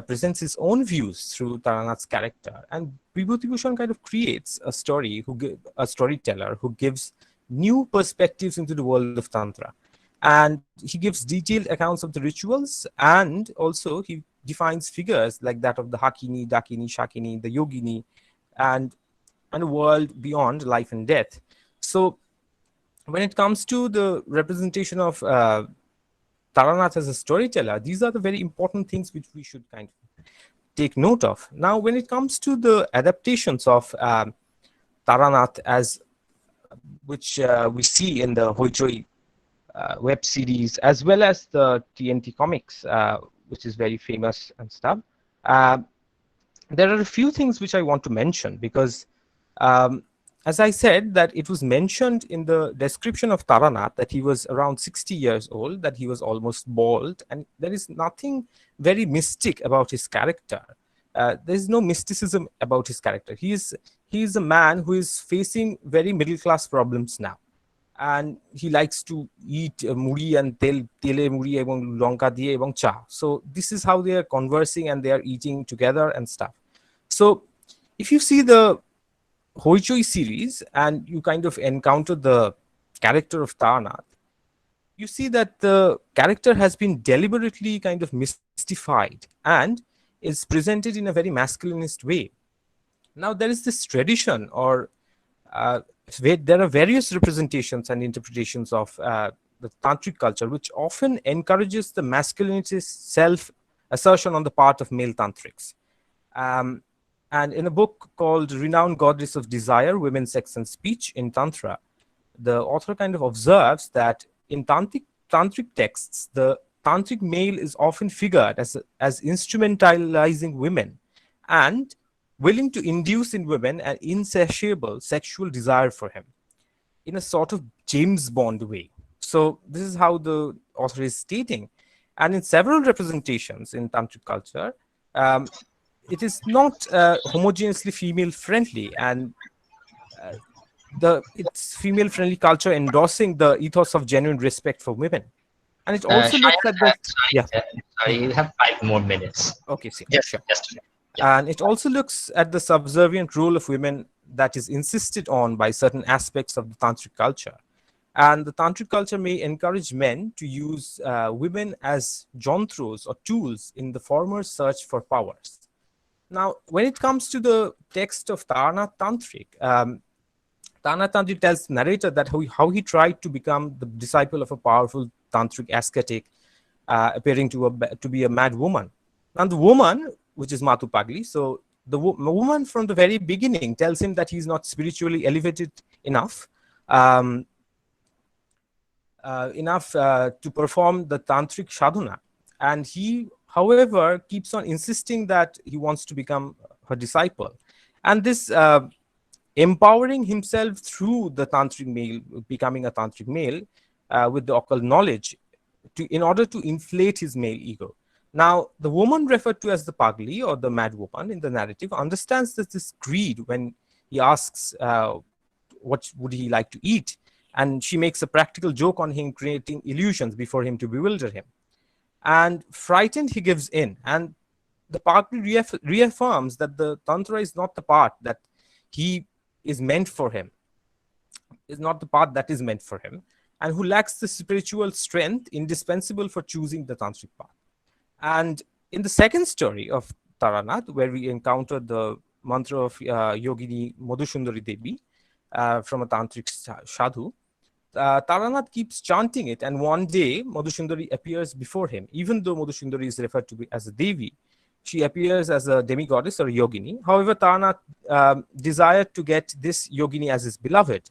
S12: presents his own views through Taranath's character. And Vibhuti-Bhushan kind of creates a storyteller who gives new perspectives into the world of Tantra. And he gives detailed accounts of the rituals, and also he defines figures like that of the Hakini, Dakini, Shakini, the Yogini, and a world beyond life and death. So when it comes to the representation of Taranath as a storyteller, these are the very important things which we should kind of take note of. Now, when it comes to the adaptations of Taranath, as which we see in the Hoichoi web series, as well as the TNT comics, which is very famous and stuff, there are a few things which I want to mention, because as I said, that it was mentioned in the description of Taranath that he was around 60 years old, that he was almost bald, and there is nothing very mystic about his character. There is no mysticism about his character. He is a man who is facing very middle class problems now, and he likes to eat muri and tele muri ebong lonka diye ebong cha. So this is how they are conversing, and they are eating together and stuff. So if you see the Hoichoi series and you kind of encounter the character of Taranath, you see that the character has been deliberately kind of mystified and is presented in a very masculinist way. Now there is this tradition, or there are various representations and interpretations of the tantric culture, which often encourages the masculinity self-assertion on the part of male tantrics. And in a book called Renowned Goddess of Desire, Women, Sex and Speech in Tantra, the author kind of observes that in tantric texts, the tantric male is often figured as instrumentalizing women and willing to induce in women an insatiable sexual desire for him in a sort of James Bond way. So this is how the author is stating. And in several representations in tantric culture, it is not homogeneously female friendly, and it's female friendly culture endorsing the ethos of genuine respect for women. And it also looks at the
S9: sorry, you have 5 more minutes.
S12: Okay, see,
S9: Yes,
S12: sure.
S9: just
S12: And it also looks at the subservient role of women that is insisted on by certain aspects of the tantric culture. And the tantric culture may encourage men to use women as jontros or tools in the former search for powers. Now, when it comes to the text of Taranath Tantric, Taranath Tantric tells the narrator that how he tried to become the disciple of a powerful tantric ascetic, appearing to be a mad woman. And the woman, which is Matu Pagli, so the woman from the very beginning tells him that he's not spiritually elevated enough, to perform the tantric sadhana. And he, however, keeps on insisting that he wants to become her disciple. And this empowering himself through the tantric male, becoming a tantric male with the occult knowledge, in order to inflate his male ego. Now, the woman referred to as the Pagli, or the mad woman in the narrative, understands that this greed when he asks what would he like to eat, and she makes a practical joke on him, creating illusions before him to bewilder him. And frightened, he gives in, and the Pagli reaffirms that the Tantra is not the path that he is meant for him, is not the path that is meant for him, and who lacks the spiritual strength indispensable for choosing the tantric path. And in the second story of Taranath, where we encounter the mantra of Yogini Madhusundari Devi from a tantric sadhu, Taranath keeps chanting it, and one day Madhusundari appears before him. Even though Madhusundari is referred to as a Devi, she appears as a demigoddess or a yogini. However, Taranath desired to get this yogini as his beloved.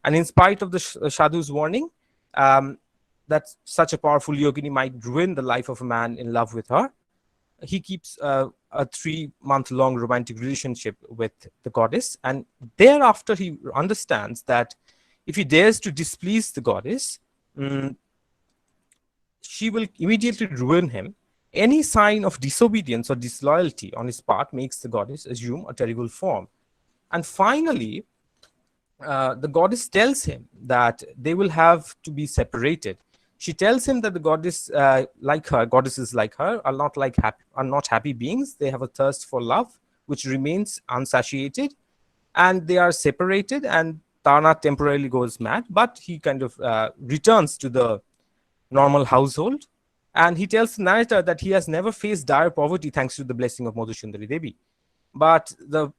S12: And in spite of the sadhu's warning, that such a powerful yogini might ruin the life of a man in love with her, he keeps a 3-month-long romantic relationship with the goddess. And thereafter, he understands that if he dares to displease the goddess, she will immediately ruin him. Any sign of disobedience or disloyalty on his part makes the goddess assume a terrible form. And finally, the goddess tells him that they will have to be separated. She tells him that the goddesses like her, are not happy beings. They have a thirst for love, which remains unsatiated, and they are separated. And Taranath temporarily goes mad, but he kind of returns to the normal household. And he tells the narrator that he has never faced dire poverty thanks to the blessing of Madhusundari Devi. But the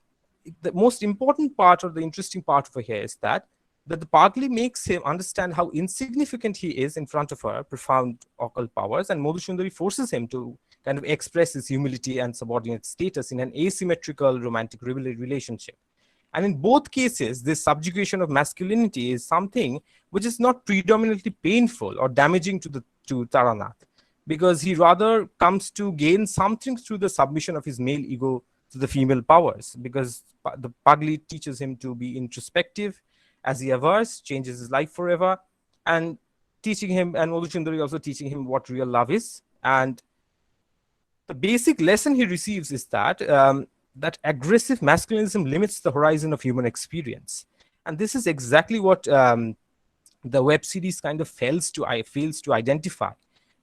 S12: most important part, or the interesting part over here, is that the Pagli makes him understand how insignificant he is in front of her profound occult powers, and Madhusundari forces him to kind of express his humility and subordinate status in an asymmetrical romantic relationship. And in both cases, this subjugation of masculinity is something which is not predominantly painful or damaging to Taranath, because he rather comes to gain something through the submission of his male ego to the female powers, because the Pagli teaches him to be introspective as he avers, changes his life forever, and teaching him, and Madhusundari also teaching him what real love is. And the basic lesson he receives is that that aggressive masculinism limits the horizon of human experience. And this is exactly what the web series kind of fails to identify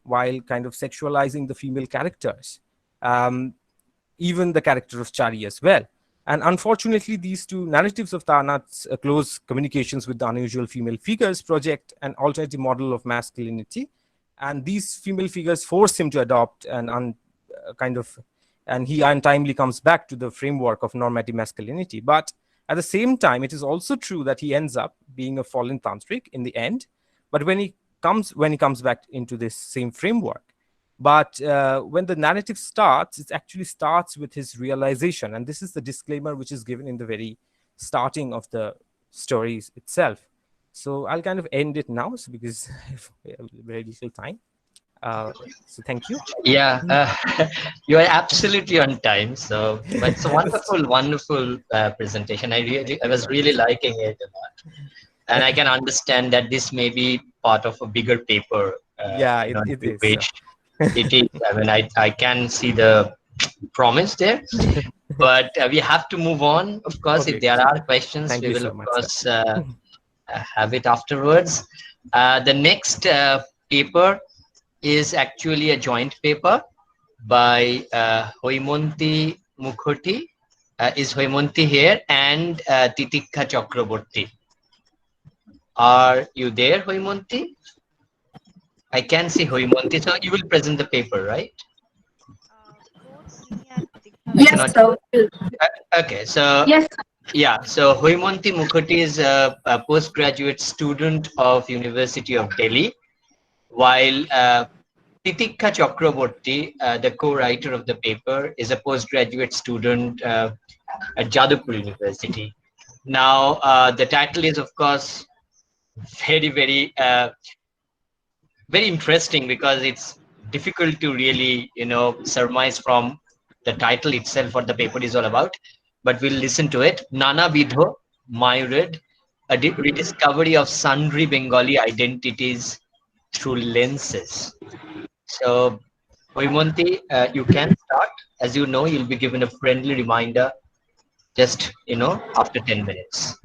S12: while kind of sexualizing the female characters, even the character of Chari as well. And unfortunately, these two narratives of Taranath's close communications with the unusual female figures project an alternative model of masculinity. And these female figures force him to adopt and he untimely comes back to the framework of normative masculinity. But at the same time, it is also true that he ends up being a fallen tantric in the end. But when he comes back into this same framework, but when the narrative starts, it actually starts with his realization. And this is the disclaimer which is given in the very starting of the stories itself. So I'll kind of end it now, because we have very little time. So thank you.
S9: Yeah, you are absolutely on time. So it's a wonderful presentation. I was really liking it a lot, and I can understand that this may be part of a bigger paper.
S12: Yeah, it is.
S9: It is. I mean, I can see the promise there, but we have to move on. Of course,
S12: Okay.
S9: If there are questions, we will of course have it afterwards. The next paper is actually a joint paper by Hoimonti Mukhoti. Is Hoimonti here? And Titikha Chakraborty. Are you there, Hoimonti? I can see Hoimonti. So you will present the paper, right?
S13: Yes, sir.
S9: Okay, so
S13: Yes.
S9: Yeah, so Hoimonti Mukhoti is a postgraduate student of University of Delhi, while Titikha Chakraborty, the co-writer of the paper, is a postgraduate student at Jadavpur University. Now, the title is, of course, very interesting, because it's difficult to really, surmise from the title itself what the paper is all about. But we'll listen to it. Nana Vidho, Myrid, a rediscovery of sundry Bengali identities through lenses. So, Hoimonti, you can start. As you know, you'll be given a friendly reminder just, after 10 minutes.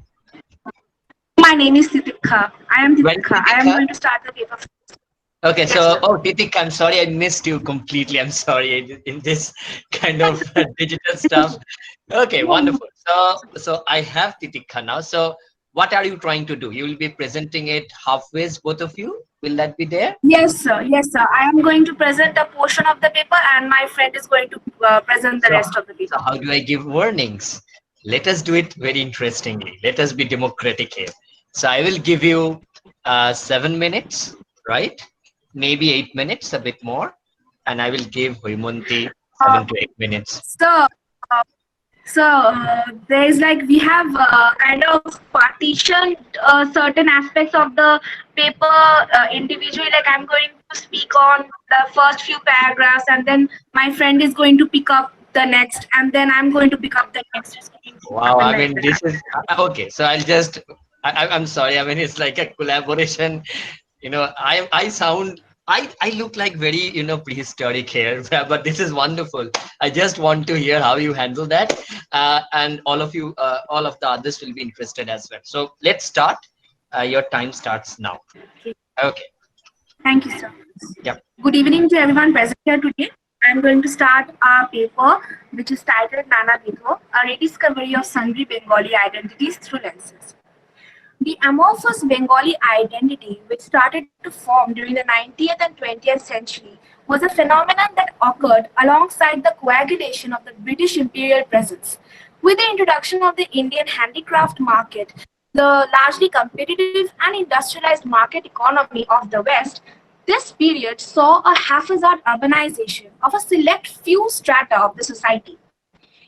S13: My name is Titikha. I am Titikha. I am going to start the paper.
S9: Okay, so, Titikha, I'm sorry I missed you completely. I'm sorry in this kind of digital stuff. Okay, wonderful. So I have Titikha now. So what are you trying to do? You will be presenting it halfway, both of you? Will that be there?
S13: Yes, sir. Yes, sir. I am going to present a portion of the paper, and my friend is going to present the rest of the paper.
S9: So how do I give warnings? Let us do it very interestingly. Let us be democratic here. So I will give you 7 minutes, right? Maybe 8 minutes, a bit more. And I will give Hoimonti 7 to 8 minutes.
S13: So there's we have kind of partitioned certain aspects of the paper individually. I'm going to speak on the first few paragraphs, and then my friend is going to pick up the next, and then I'm going to pick up the next.
S9: Wow, I mean, this is okay. So I'll just, I'm sorry. I mean, it's like a collaboration. I look like very, prehistoric here, but this is wonderful. I just want to hear how you handle that. And all of you, all of the others will be interested as well. So let's start. Your time starts now. Okay.
S13: Thank you, sir.
S9: Yep.
S13: Good evening to everyone present here today. I'm going to start our paper, which is titled Nana Vidho, a rediscovery of sundry Bengali identities through lenses. The amorphous Bengali identity, which started to form during the 19th and 20th century, was a phenomenon that occurred alongside the coagulation of the British imperial presence. With the introduction of the Indian handicraft market, the largely competitive and industrialized market economy of the West, this period saw a haphazard urbanization of a select few strata of the society.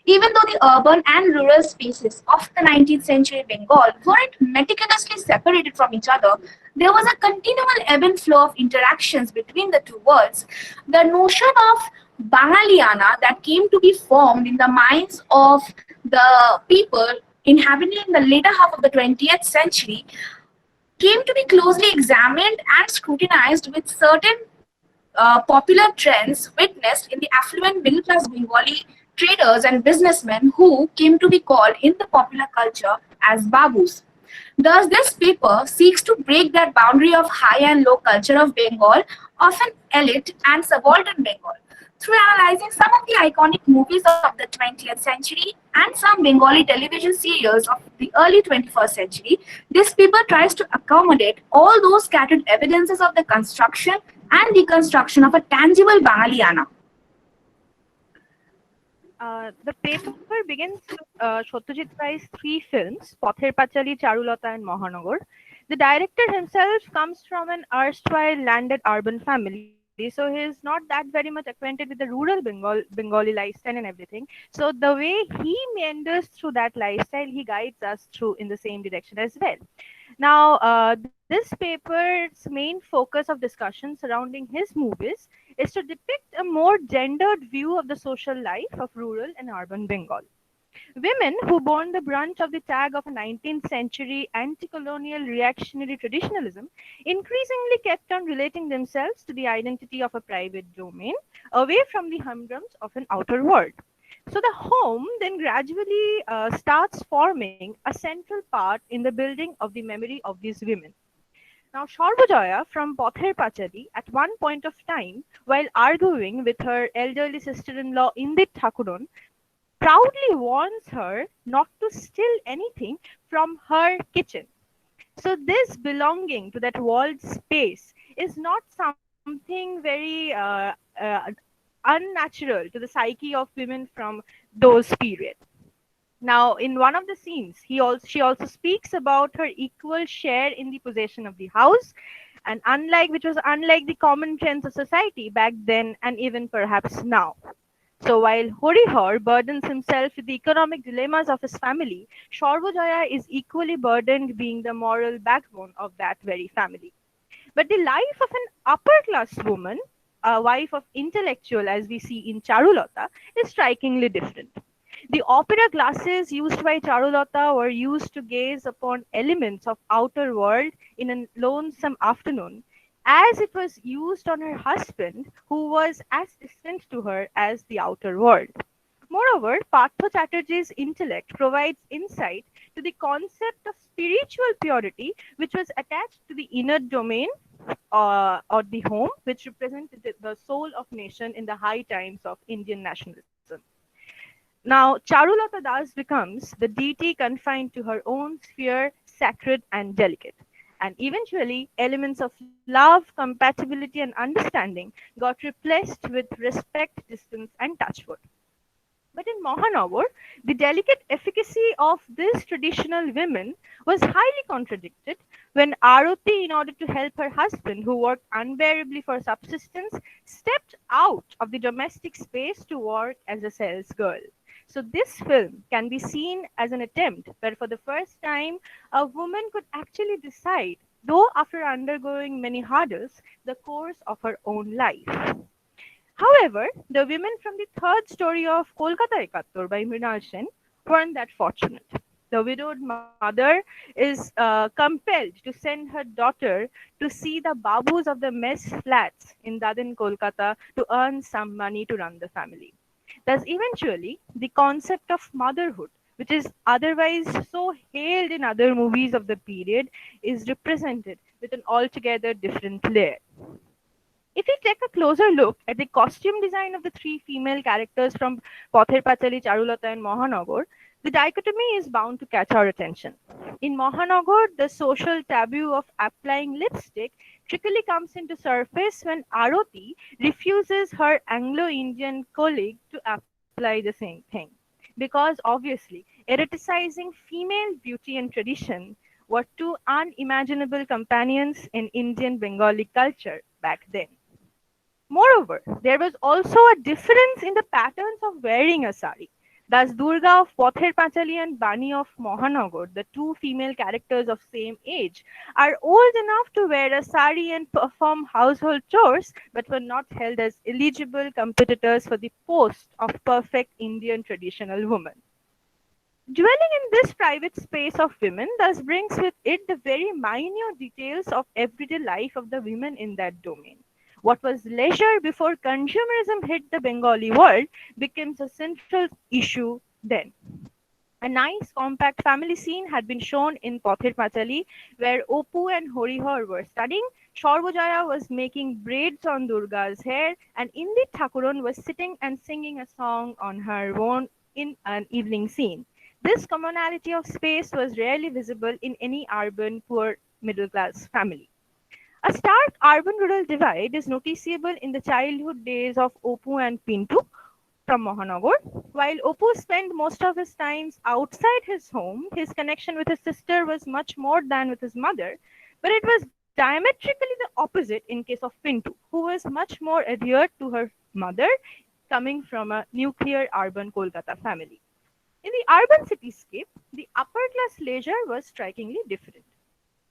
S13: Even though the urban and rural spaces of the 19th century Bengal weren't meticulously separated from each other, there was a continual ebb and flow of interactions between the two worlds. The notion of Bangaliana that came to be formed in the minds of the people inhabiting the later half of the 20th century came to be closely examined and scrutinized with certain popular trends witnessed in the affluent middle class Bengali traders and businessmen who came to be called in the popular culture as Babus. Thus, this paper seeks to break that boundary of high and low culture of Bengal, of an elite and subaltern Bengal. Through analyzing some of the iconic movies of the 20th century and some Bengali television serials of the early 21st century, this paper tries to accommodate all those scattered evidences of the construction and deconstruction of a tangible Bangaliana.
S14: The paper begins with Satyajit Ray's three films, Pother Pachali, Charulata and Mahanagar. The director himself comes from an erstwhile landed urban family, so he is not that very much acquainted with the rural Bengali lifestyle and everything. So the way he meanders through that lifestyle, he guides us through in the same direction as well. Now, this paper's main focus of discussion surrounding his movies is to depict a more gendered view of the social life of rural and urban Bengal. Women who borne the brunt of the tag of a 19th century anti-colonial reactionary traditionalism increasingly kept on relating themselves to the identity of a private domain away from the humdrums of an outer world. So the home then gradually starts forming a central part in the building of the memory of these women. Now, Sarvajaya from Pother Pachali, at one point of time, while arguing with her elderly sister-in-law Indit Thakuron, proudly warns her not to steal anything from her kitchen. So this belonging to that walled space is not something very unnatural to the psyche of women from those periods. Now, in one of the scenes, she also speaks about her equal share in the possession of the house, and which was unlike the common trends of society back then and even perhaps now. So while Horihar burdens himself with the economic dilemmas of his family, Sarvajaya is equally burdened being the moral backbone of that very family. But the life of an upper class woman, a wife of intellectual as we see in Charulata, is strikingly different. The opera glasses used by Charulata were used to gaze upon elements of outer world in a lonesome afternoon, as it was used on her husband, who was as distant to her as the outer world. Moreover, Partha Chatterjee's intellect provides insight to the concept of spiritual purity, which was attached to the inner domain or the home, which represented the soul of nation in the high times of Indian nationalism. Now, Charulata thus becomes the deity confined to her own sphere, sacred and delicate. And eventually, elements of love, compatibility, and understanding got replaced with respect, distance, and touchwood. But in Mahanagar, the delicate efficacy of these traditional women was highly contradicted when Aruti, in order to help her husband, who worked unbearably for subsistence, stepped out of the domestic space to work as a sales girl. So this film can be seen as an attempt where for the first time a woman could actually decide, though after undergoing many hurdles, the course of her own life. However, the women from the third story of Kolkata Ekattor by Mrinal Sen weren't that fortunate. The widowed mother is compelled to send her daughter to see the babus of the mess flats in Dadin, Kolkata to earn some money to run the family. Thus, eventually, the concept of motherhood, which is otherwise so hailed in other movies of the period, is represented with an altogether different layer. If we take a closer look at the costume design of the three female characters from Pother Pachali, Charulata and Mahanagar, The dichotomy is bound to catch our attention. In Mahanagar, the social taboo of applying lipstick trickily comes into surface when Aroti refuses her Anglo-Indian colleague to apply the same thing. Because obviously, eroticizing female beauty and tradition were two unimaginable companions in Indian Bengali culture back then. Moreover, there was also a difference in the patterns of wearing a sari. Thus, Durga of Pother Pachali and Bani of Mahanagar, the two female characters of same age, are old enough to wear a sari and perform household chores, but were not held as eligible competitors for the post of perfect Indian traditional woman. Dwelling in this private space of women thus brings with it the very minute details of everyday life of the women in that domain. What was leisure before consumerism hit the Bengali world becomes a central issue then. A nice compact family scene had been shown in Pothir Pachali, where Opu and Horihar were studying. Shorvojaya was making braids on Durga's hair, and Indi Thakuran was sitting and singing a song on her own in an evening scene. This commonality of space was rarely visible in any urban poor middle class family. A stark urban-rural divide is noticeable in the childhood days of Opu and Pintu from Mahanagar. While Opu spent most of his times outside his home, his connection with his sister was much more than with his mother, but it was diametrically the opposite in case of Pintu, who was much more adhered to her mother, coming from a nuclear urban Kolkata family. In the urban cityscape, the upper-class leisure was strikingly different.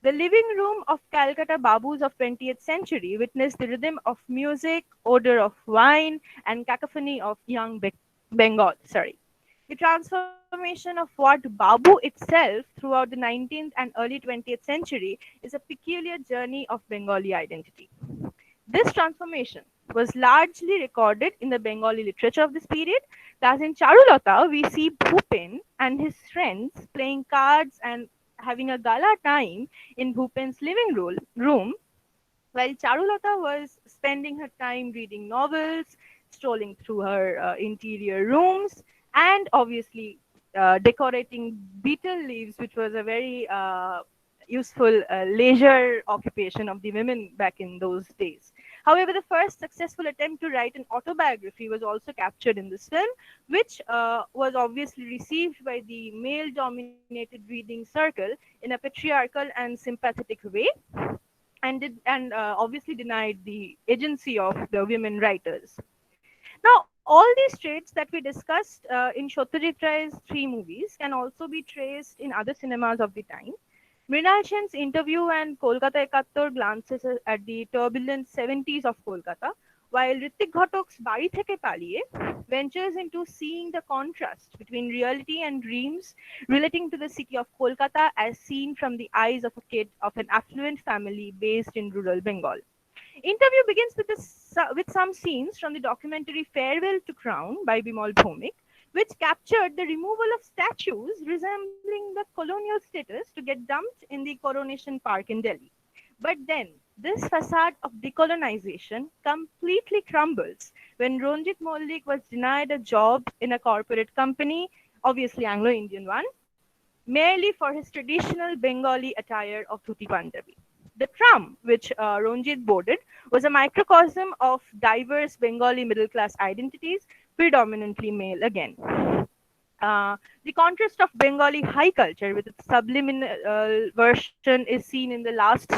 S14: The living room of Calcutta Babus of 20th century witnessed the rhythm of music, odor of wine, and cacophony of young Bengal. The transformation of what Babu itself throughout the 19th and early 20th century is a peculiar journey of Bengali identity. This transformation was largely recorded in the Bengali literature of this period. Thus, in Charulata, we see Bhupen and his friends playing cards and having a gala time in Bhupen's living room, while Charulata was spending her time reading novels, strolling through her interior rooms, and obviously decorating betel leaves, which was a very useful leisure occupation of the women back in those days. However, the first successful attempt to write an autobiography was also captured in this film, which was obviously received by the male-dominated reading circle in a patriarchal and sympathetic way, and obviously denied the agency of the women writers. Now, all these traits that we discussed in Satyajit Ray's three movies can also be traced in other cinemas of the time. Mrinal Sen's interview and Kolkata Ekattor glances at the turbulent 70s of Kolkata, while Ritik Ghatok's Bari Theke Paliye ventures into seeing the contrast between reality and dreams relating to the city of Kolkata as seen from the eyes of a kid of an affluent family based in rural Bengal. Interview begins with some scenes from the documentary Farewell to Crown by Bimal Bhomik, which captured the removal of statues resembling the colonial status to get dumped in the Coronation Park in Delhi. But then, this facade of decolonization completely crumbles when Ranjit Mollik was denied a job in a corporate company, obviously Anglo-Indian one, merely for his traditional Bengali attire of Dhuti Punjabi. The tram, which Ranjit boarded, was a microcosm of diverse Bengali middle-class identities, predominantly male again. The contrast of Bengali high culture with its subliminal version is seen in the last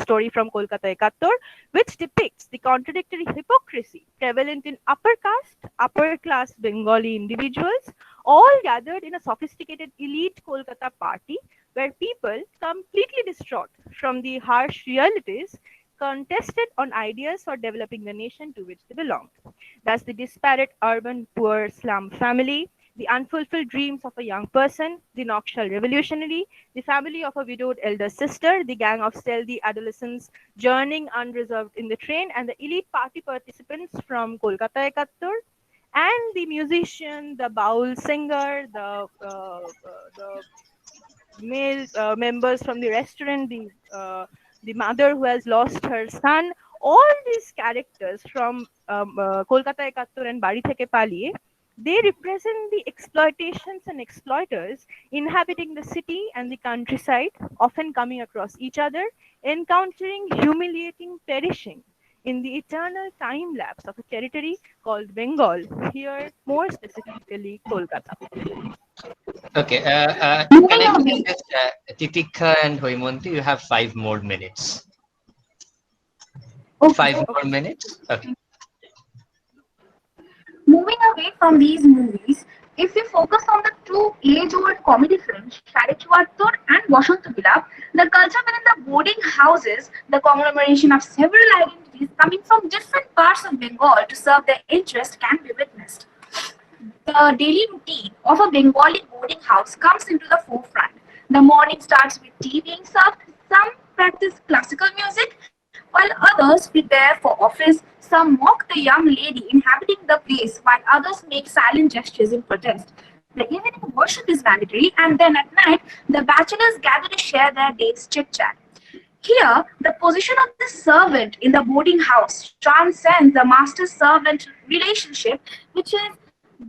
S14: story from Kolkata Ekattor, which depicts the contradictory hypocrisy prevalent in upper class Bengali individuals, all gathered in a sophisticated elite Kolkata party, where people, completely distraught from the harsh realities, contested on ideas for developing the nation to which they belonged. Thus, the disparate urban poor slum family, the unfulfilled dreams of a young person, the nocturnal revolutionary, the family of a widowed elder sister, the gang of stealthy adolescents journeying unreserved in the train, and the elite party participants from Kolkata Ekattor, and the musician, the baul singer, the male members from the restaurant, the mother who has lost her son, all these characters from Kolkata Ekattor and Bari Theke Paliye They represent the exploitations and exploiters inhabiting the city and the countryside, often coming across each other, encountering, humiliating, perishing in the eternal time lapse of a territory called Bengal, here more specifically Kolkata.
S9: Okay, can I please just, Titika and Hoimonti, you have 5 more minutes.
S13: Okay.
S9: 5 more minutes? Okay.
S13: Moving away from these movies, if we focus on the two age-old comedy films, Sharichwatur and Bashant Bilap, the culture within the boarding houses, the conglomeration of several identities coming from different parts of Bengal to serve their interest can be witnessed. The daily routine of a Bengali boarding house comes into the forefront. The morning starts with tea being served. Some practice classical music, while others prepare for office. Some mock the young lady inhabiting the place, while others make silent gestures in protest. The evening worship is mandatory, and then at night, the bachelors gather to share their day's chit chat. Here, the position of the servant in the boarding house transcends the master servant relationship, which is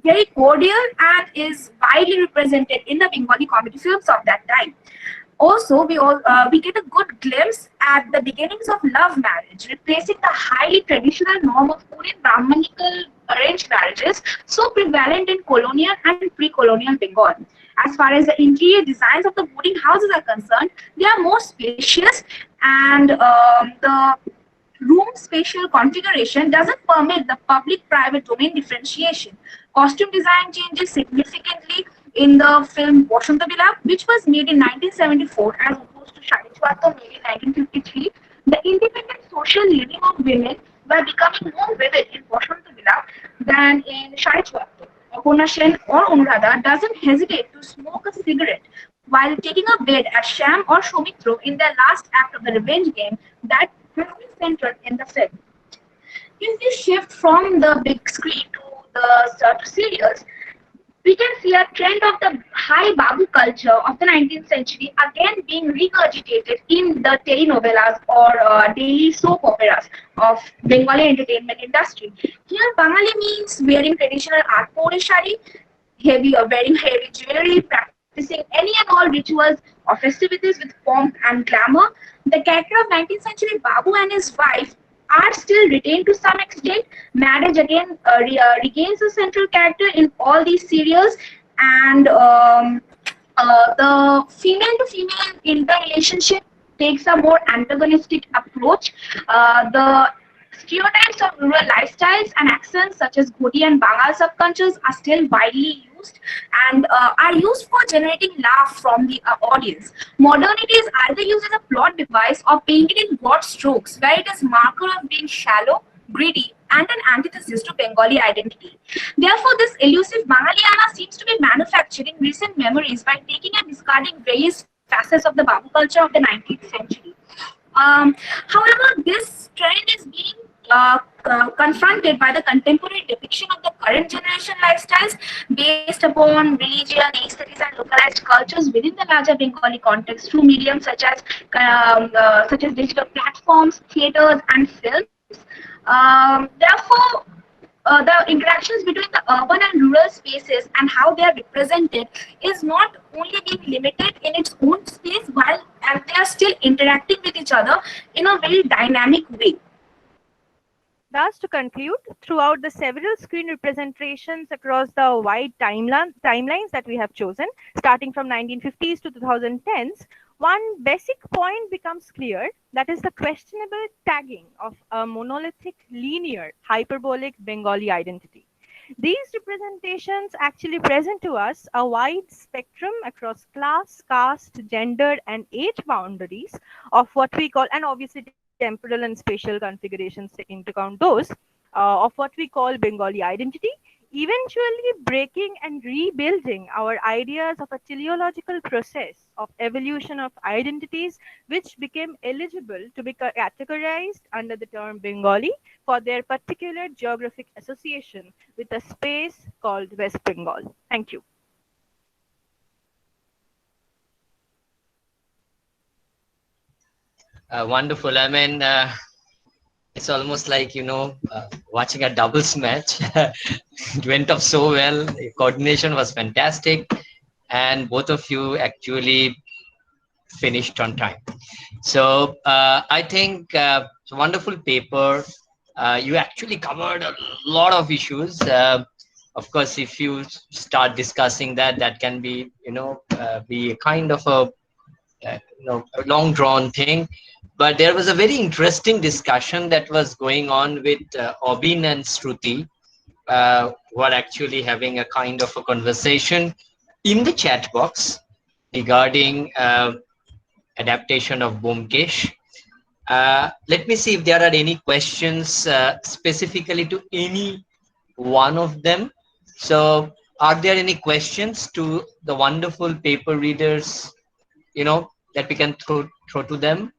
S13: very cordial and is widely represented in the Bengali comedy films of that time. Also, we get a good glimpse at the beginnings of love marriage, replacing the highly traditional norm of Korean Brahmanical arranged marriages so prevalent in colonial and pre-colonial Bengal. As far as the interior designs of the boarding houses are concerned, they are more spacious, and the room spatial configuration doesn't permit the public-private domain differentiation. Costume design changes significantly in the film Vasanta which was made in 1974 as opposed to Shadi Chwata made in 1953. The independent social living of women were becoming more vivid in Vasanta than in Shadi Chwata. Apurna Sen or Anuradha doesn't hesitate to smoke a cigarette while taking a bed at Sham or Somitro in their last act of the revenge game that has been centered in the film. If we shift from the big screen to the serials, we can see a trend of the high babu culture of the 19th century again being regurgitated in the telenovelas or daily soap operas of Bengali entertainment industry. Here, Bangali means wearing traditional Atpore shari, wearing heavy jewelry, practicing any and all rituals or festivities with pomp and glamour. The character of 19th century Babu and his wife are still retained to some extent. Marriage again regains a central character in all these serials, and the female to female interrelationship takes a more antagonistic approach. The stereotypes of rural lifestyles and accents such as Ghoti and Bengal subcultures are still widely used and are used for generating laugh from the audience. Modernity is either used as a plot device or painted in broad strokes, where it is marker of being shallow, greedy, and an antithesis to Bengali identity. Therefore, this elusive Bangaliana seems to be manufacturing recent memories by taking and discarding various facets of the Babu culture of the 19th century. However, this trend is being confronted by the contemporary depiction of the current generation lifestyles based upon religion, aesthetics, and localized cultures within the larger Bengali context through mediums such as digital platforms, theaters, and films. Therefore, the interactions between the urban and rural spaces and how they are represented is not only being limited in its own space, while and they are still interacting with each other in a very dynamic way.
S14: Thus, to conclude, throughout the several screen representations across the wide timelines that we have chosen, starting from 1950s to 2010s, one basic point becomes clear, that is the questionable tagging of a monolithic, linear, hyperbolic Bengali identity. These representations actually present to us a wide spectrum across class, caste, gender, and age boundaries of what we call, and obviously temporal and spatial configurations taking into account those, of what we call Bengali identity, eventually breaking and rebuilding our ideas of a teleological process of evolution of identities which became eligible to be categorized under the term Bengali for their particular geographic association with a space called West Bengal. Thank you.
S9: Wonderful. I mean, It's almost like, watching a doubles match. It went off so well. The coordination was fantastic. And both of you actually finished on time. So I think it's a wonderful paper. You actually covered a lot of issues. Of course, if you start discussing that, that can be, be a kind of a long drawn thing. But there was a very interesting discussion that was going on with Obin and Shruti, who are actually having a kind of a conversation in the chat box regarding adaptation of Byomkesh. Let me see if there are any questions specifically to any one of them. So are there any questions to the wonderful paper readers, that we can throw to them?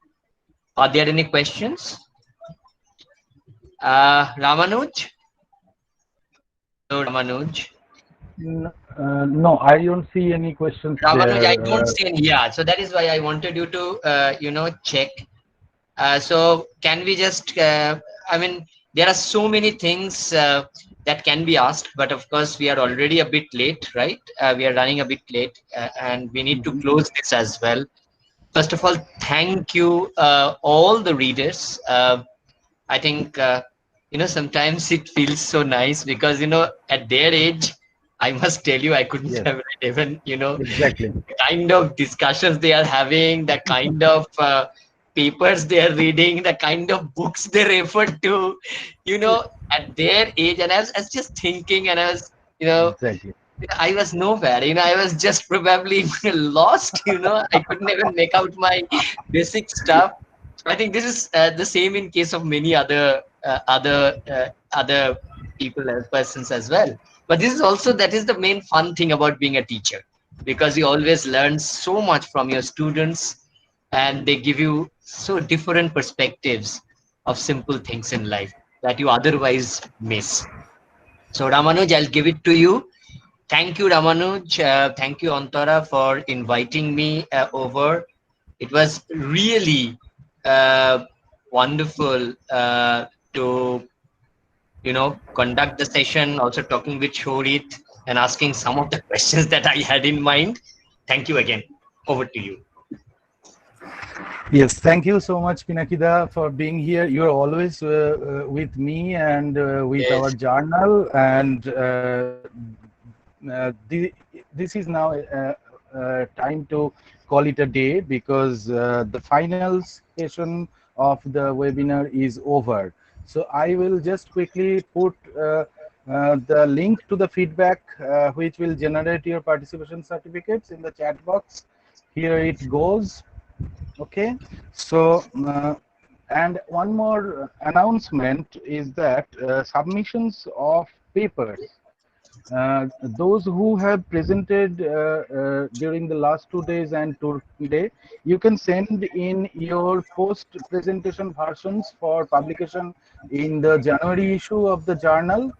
S9: Are there any questions? Ramanuj? Hello, Ramanuj.
S1: No, I don't see any questions
S9: Ramanuj, I
S1: there.
S9: don't see any. Yeah, so that is why I wanted you to, check. So can we just, I mean, there are so many things that can be asked, but of course we are already a bit late, right? We are running a bit late and we need to close this as well. First of all, thank you all the readers. I think, sometimes it feels so nice because, at their age, I must tell you, I couldn't
S1: Yes,
S9: have read even,
S1: exactly.
S9: the kind of discussions they are having, the kind of papers they are reading, the kind of books they refer to, at their age. And I was just thinking, and
S1: Exactly.
S9: I was nowhere, I was just probably lost, I couldn't even make out my basic stuff. So I think this is the same in case of many other people as persons as well. But this is also, that is the main fun thing about being a teacher, because you always learn so much from your students, and they give you so different perspectives of simple things in life that you otherwise miss. So Ramanuj, I'll give it to you. Thank you, Ramanuj. Thank you, Antara, for inviting me over. It was really wonderful to, conduct the session, also talking with Shorit and asking some of the questions that I had in mind. Thank you again. Over to you.
S1: Yes, thank you so much, Pinakida, for being here. You're always with me and with our
S9: Yes.
S1: journal, and this is now time to call it a day, because the final session of the webinar is over. So I will just quickly put the link to the feedback, which will generate your participation certificates, in the chat box. Here it goes. Okay, so and one more announcement is that submissions of papers, those who have presented during the last 2 days and today, you can send in your post presentation versions for publication in the January issue of the journal.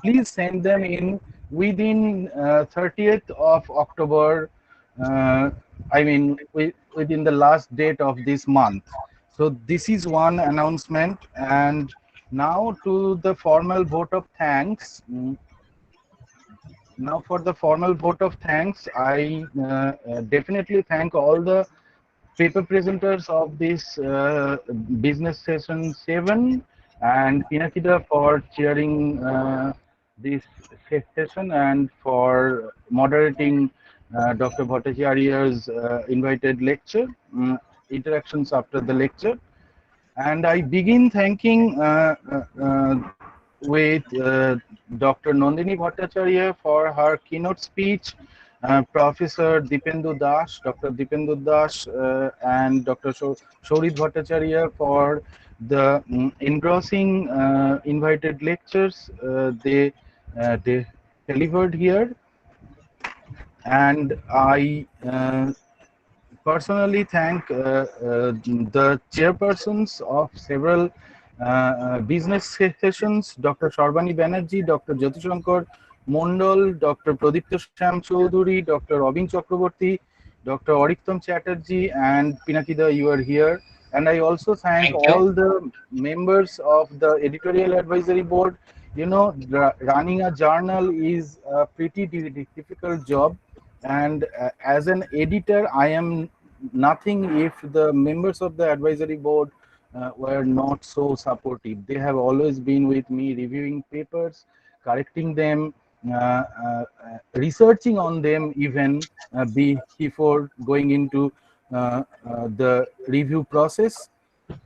S1: Please send them in within 30th of October. I mean, within the last date of this month. So this is one announcement. And now to the formal vote of thanks. Now for the formal vote of thanks, I definitely thank all the paper presenters of this business session 7, and Pinakida for chairing this session and for moderating Dr. Bhattacharya's invited lecture, interactions after the lecture. And I begin thanking with Dr. Nandini Bhattacharya for her keynote speech, Professor Dipendu Das, Dr. Dipendu Das, and Dr. Sourit Bhattacharya for the engrossing invited lectures they delivered here. And I personally thank the chairpersons of several business sessions, Dr. Sharbani Banerjee, Dr. Jyotishankar Mondal, Dr. Pradipta Sham Choudhury, Dr. Robin Chakraborty, Dr. Ariktam Chatterjee, and Pinakida, you are here. And I also thank all the members of the editorial advisory board. You know, running a journal is a pretty difficult job, and as an editor, I am nothing if the members of the advisory board were not so supportive. They have always been with me, reviewing papers, correcting them, researching on them even before going into the review process.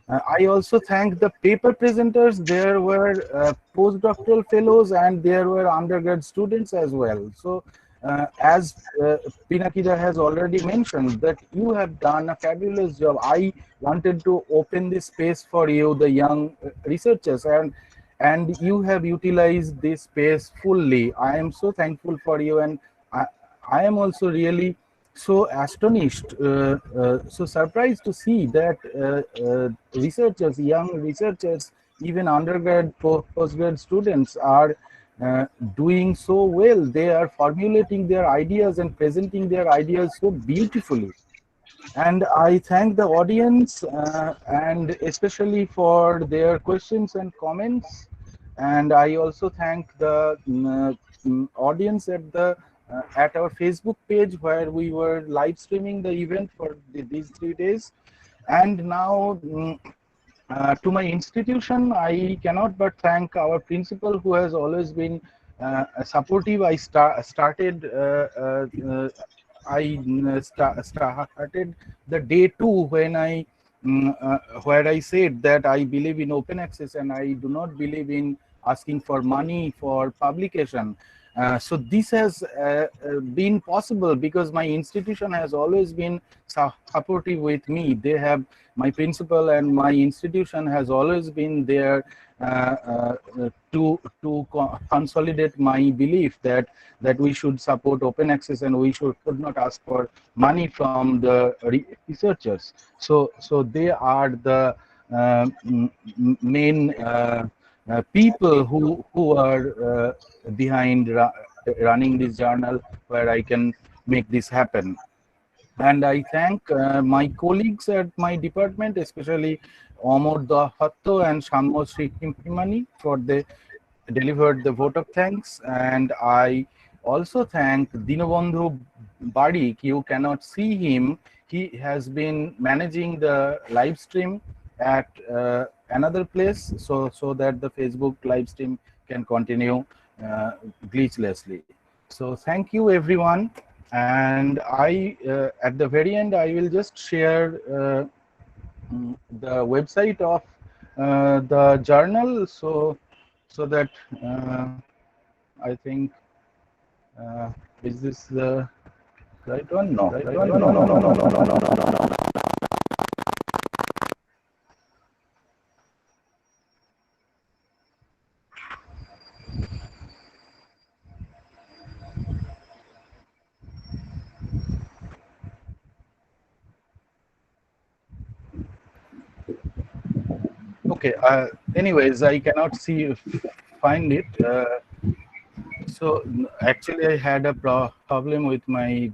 S1: I also thank the paper presenters. There were postdoctoral fellows and there were undergrad students as well. So as Pinakida has already mentioned, that you have done a fabulous job. I wanted to open this space for you, the young researchers, and you have utilized this space fully. I am so thankful for you, and I am also really so astonished, so surprised to see that researchers, young researchers, even undergrad, postgrad students are doing so well. They are formulating their ideas and presenting their ideas so beautifully. And I thank the audience and especially for their questions and comments. And I also thank the audience at our Facebook page, where we were live streaming the event for these 3 days. And now to my institution, I cannot but thank our principal, who has always been supportive. I started the day 2 when where I said that I believe in open access and I do not believe in asking for money for publication. So this has been possible because my institution has always been supportive with me. They have, my principal and my institution has always been there to consolidate my belief that we should support open access and we should not ask for money from the researchers. So they are the main people who are behind running this journal, where I can make this happen. And I thank my colleagues at my department, especially Amor Dahatto and Shammo Himani, for they delivered the vote of thanks. And I also thank Dinobandhu Barik. You cannot see him. He has been managing the live stream at another place, so that the Facebook live stream can continue glitchlessly. So thank you, everyone. And I at the very end, I will just share the website of the journal, so that I think is this the right one? No, no. Okay. Anyways, I cannot find it. So actually, I had a problem with my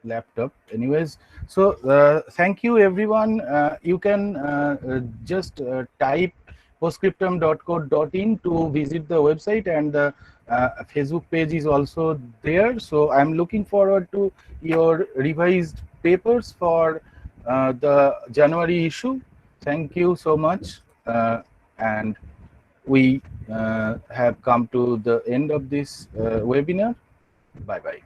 S1: laptop. Anyways, so thank you, everyone. You can just type postScriptum.co.in to visit the website, and the Facebook page is also there. So I'm looking forward to your revised papers for the January issue. Thank you so much, and we have come to the end of this webinar. Bye-bye.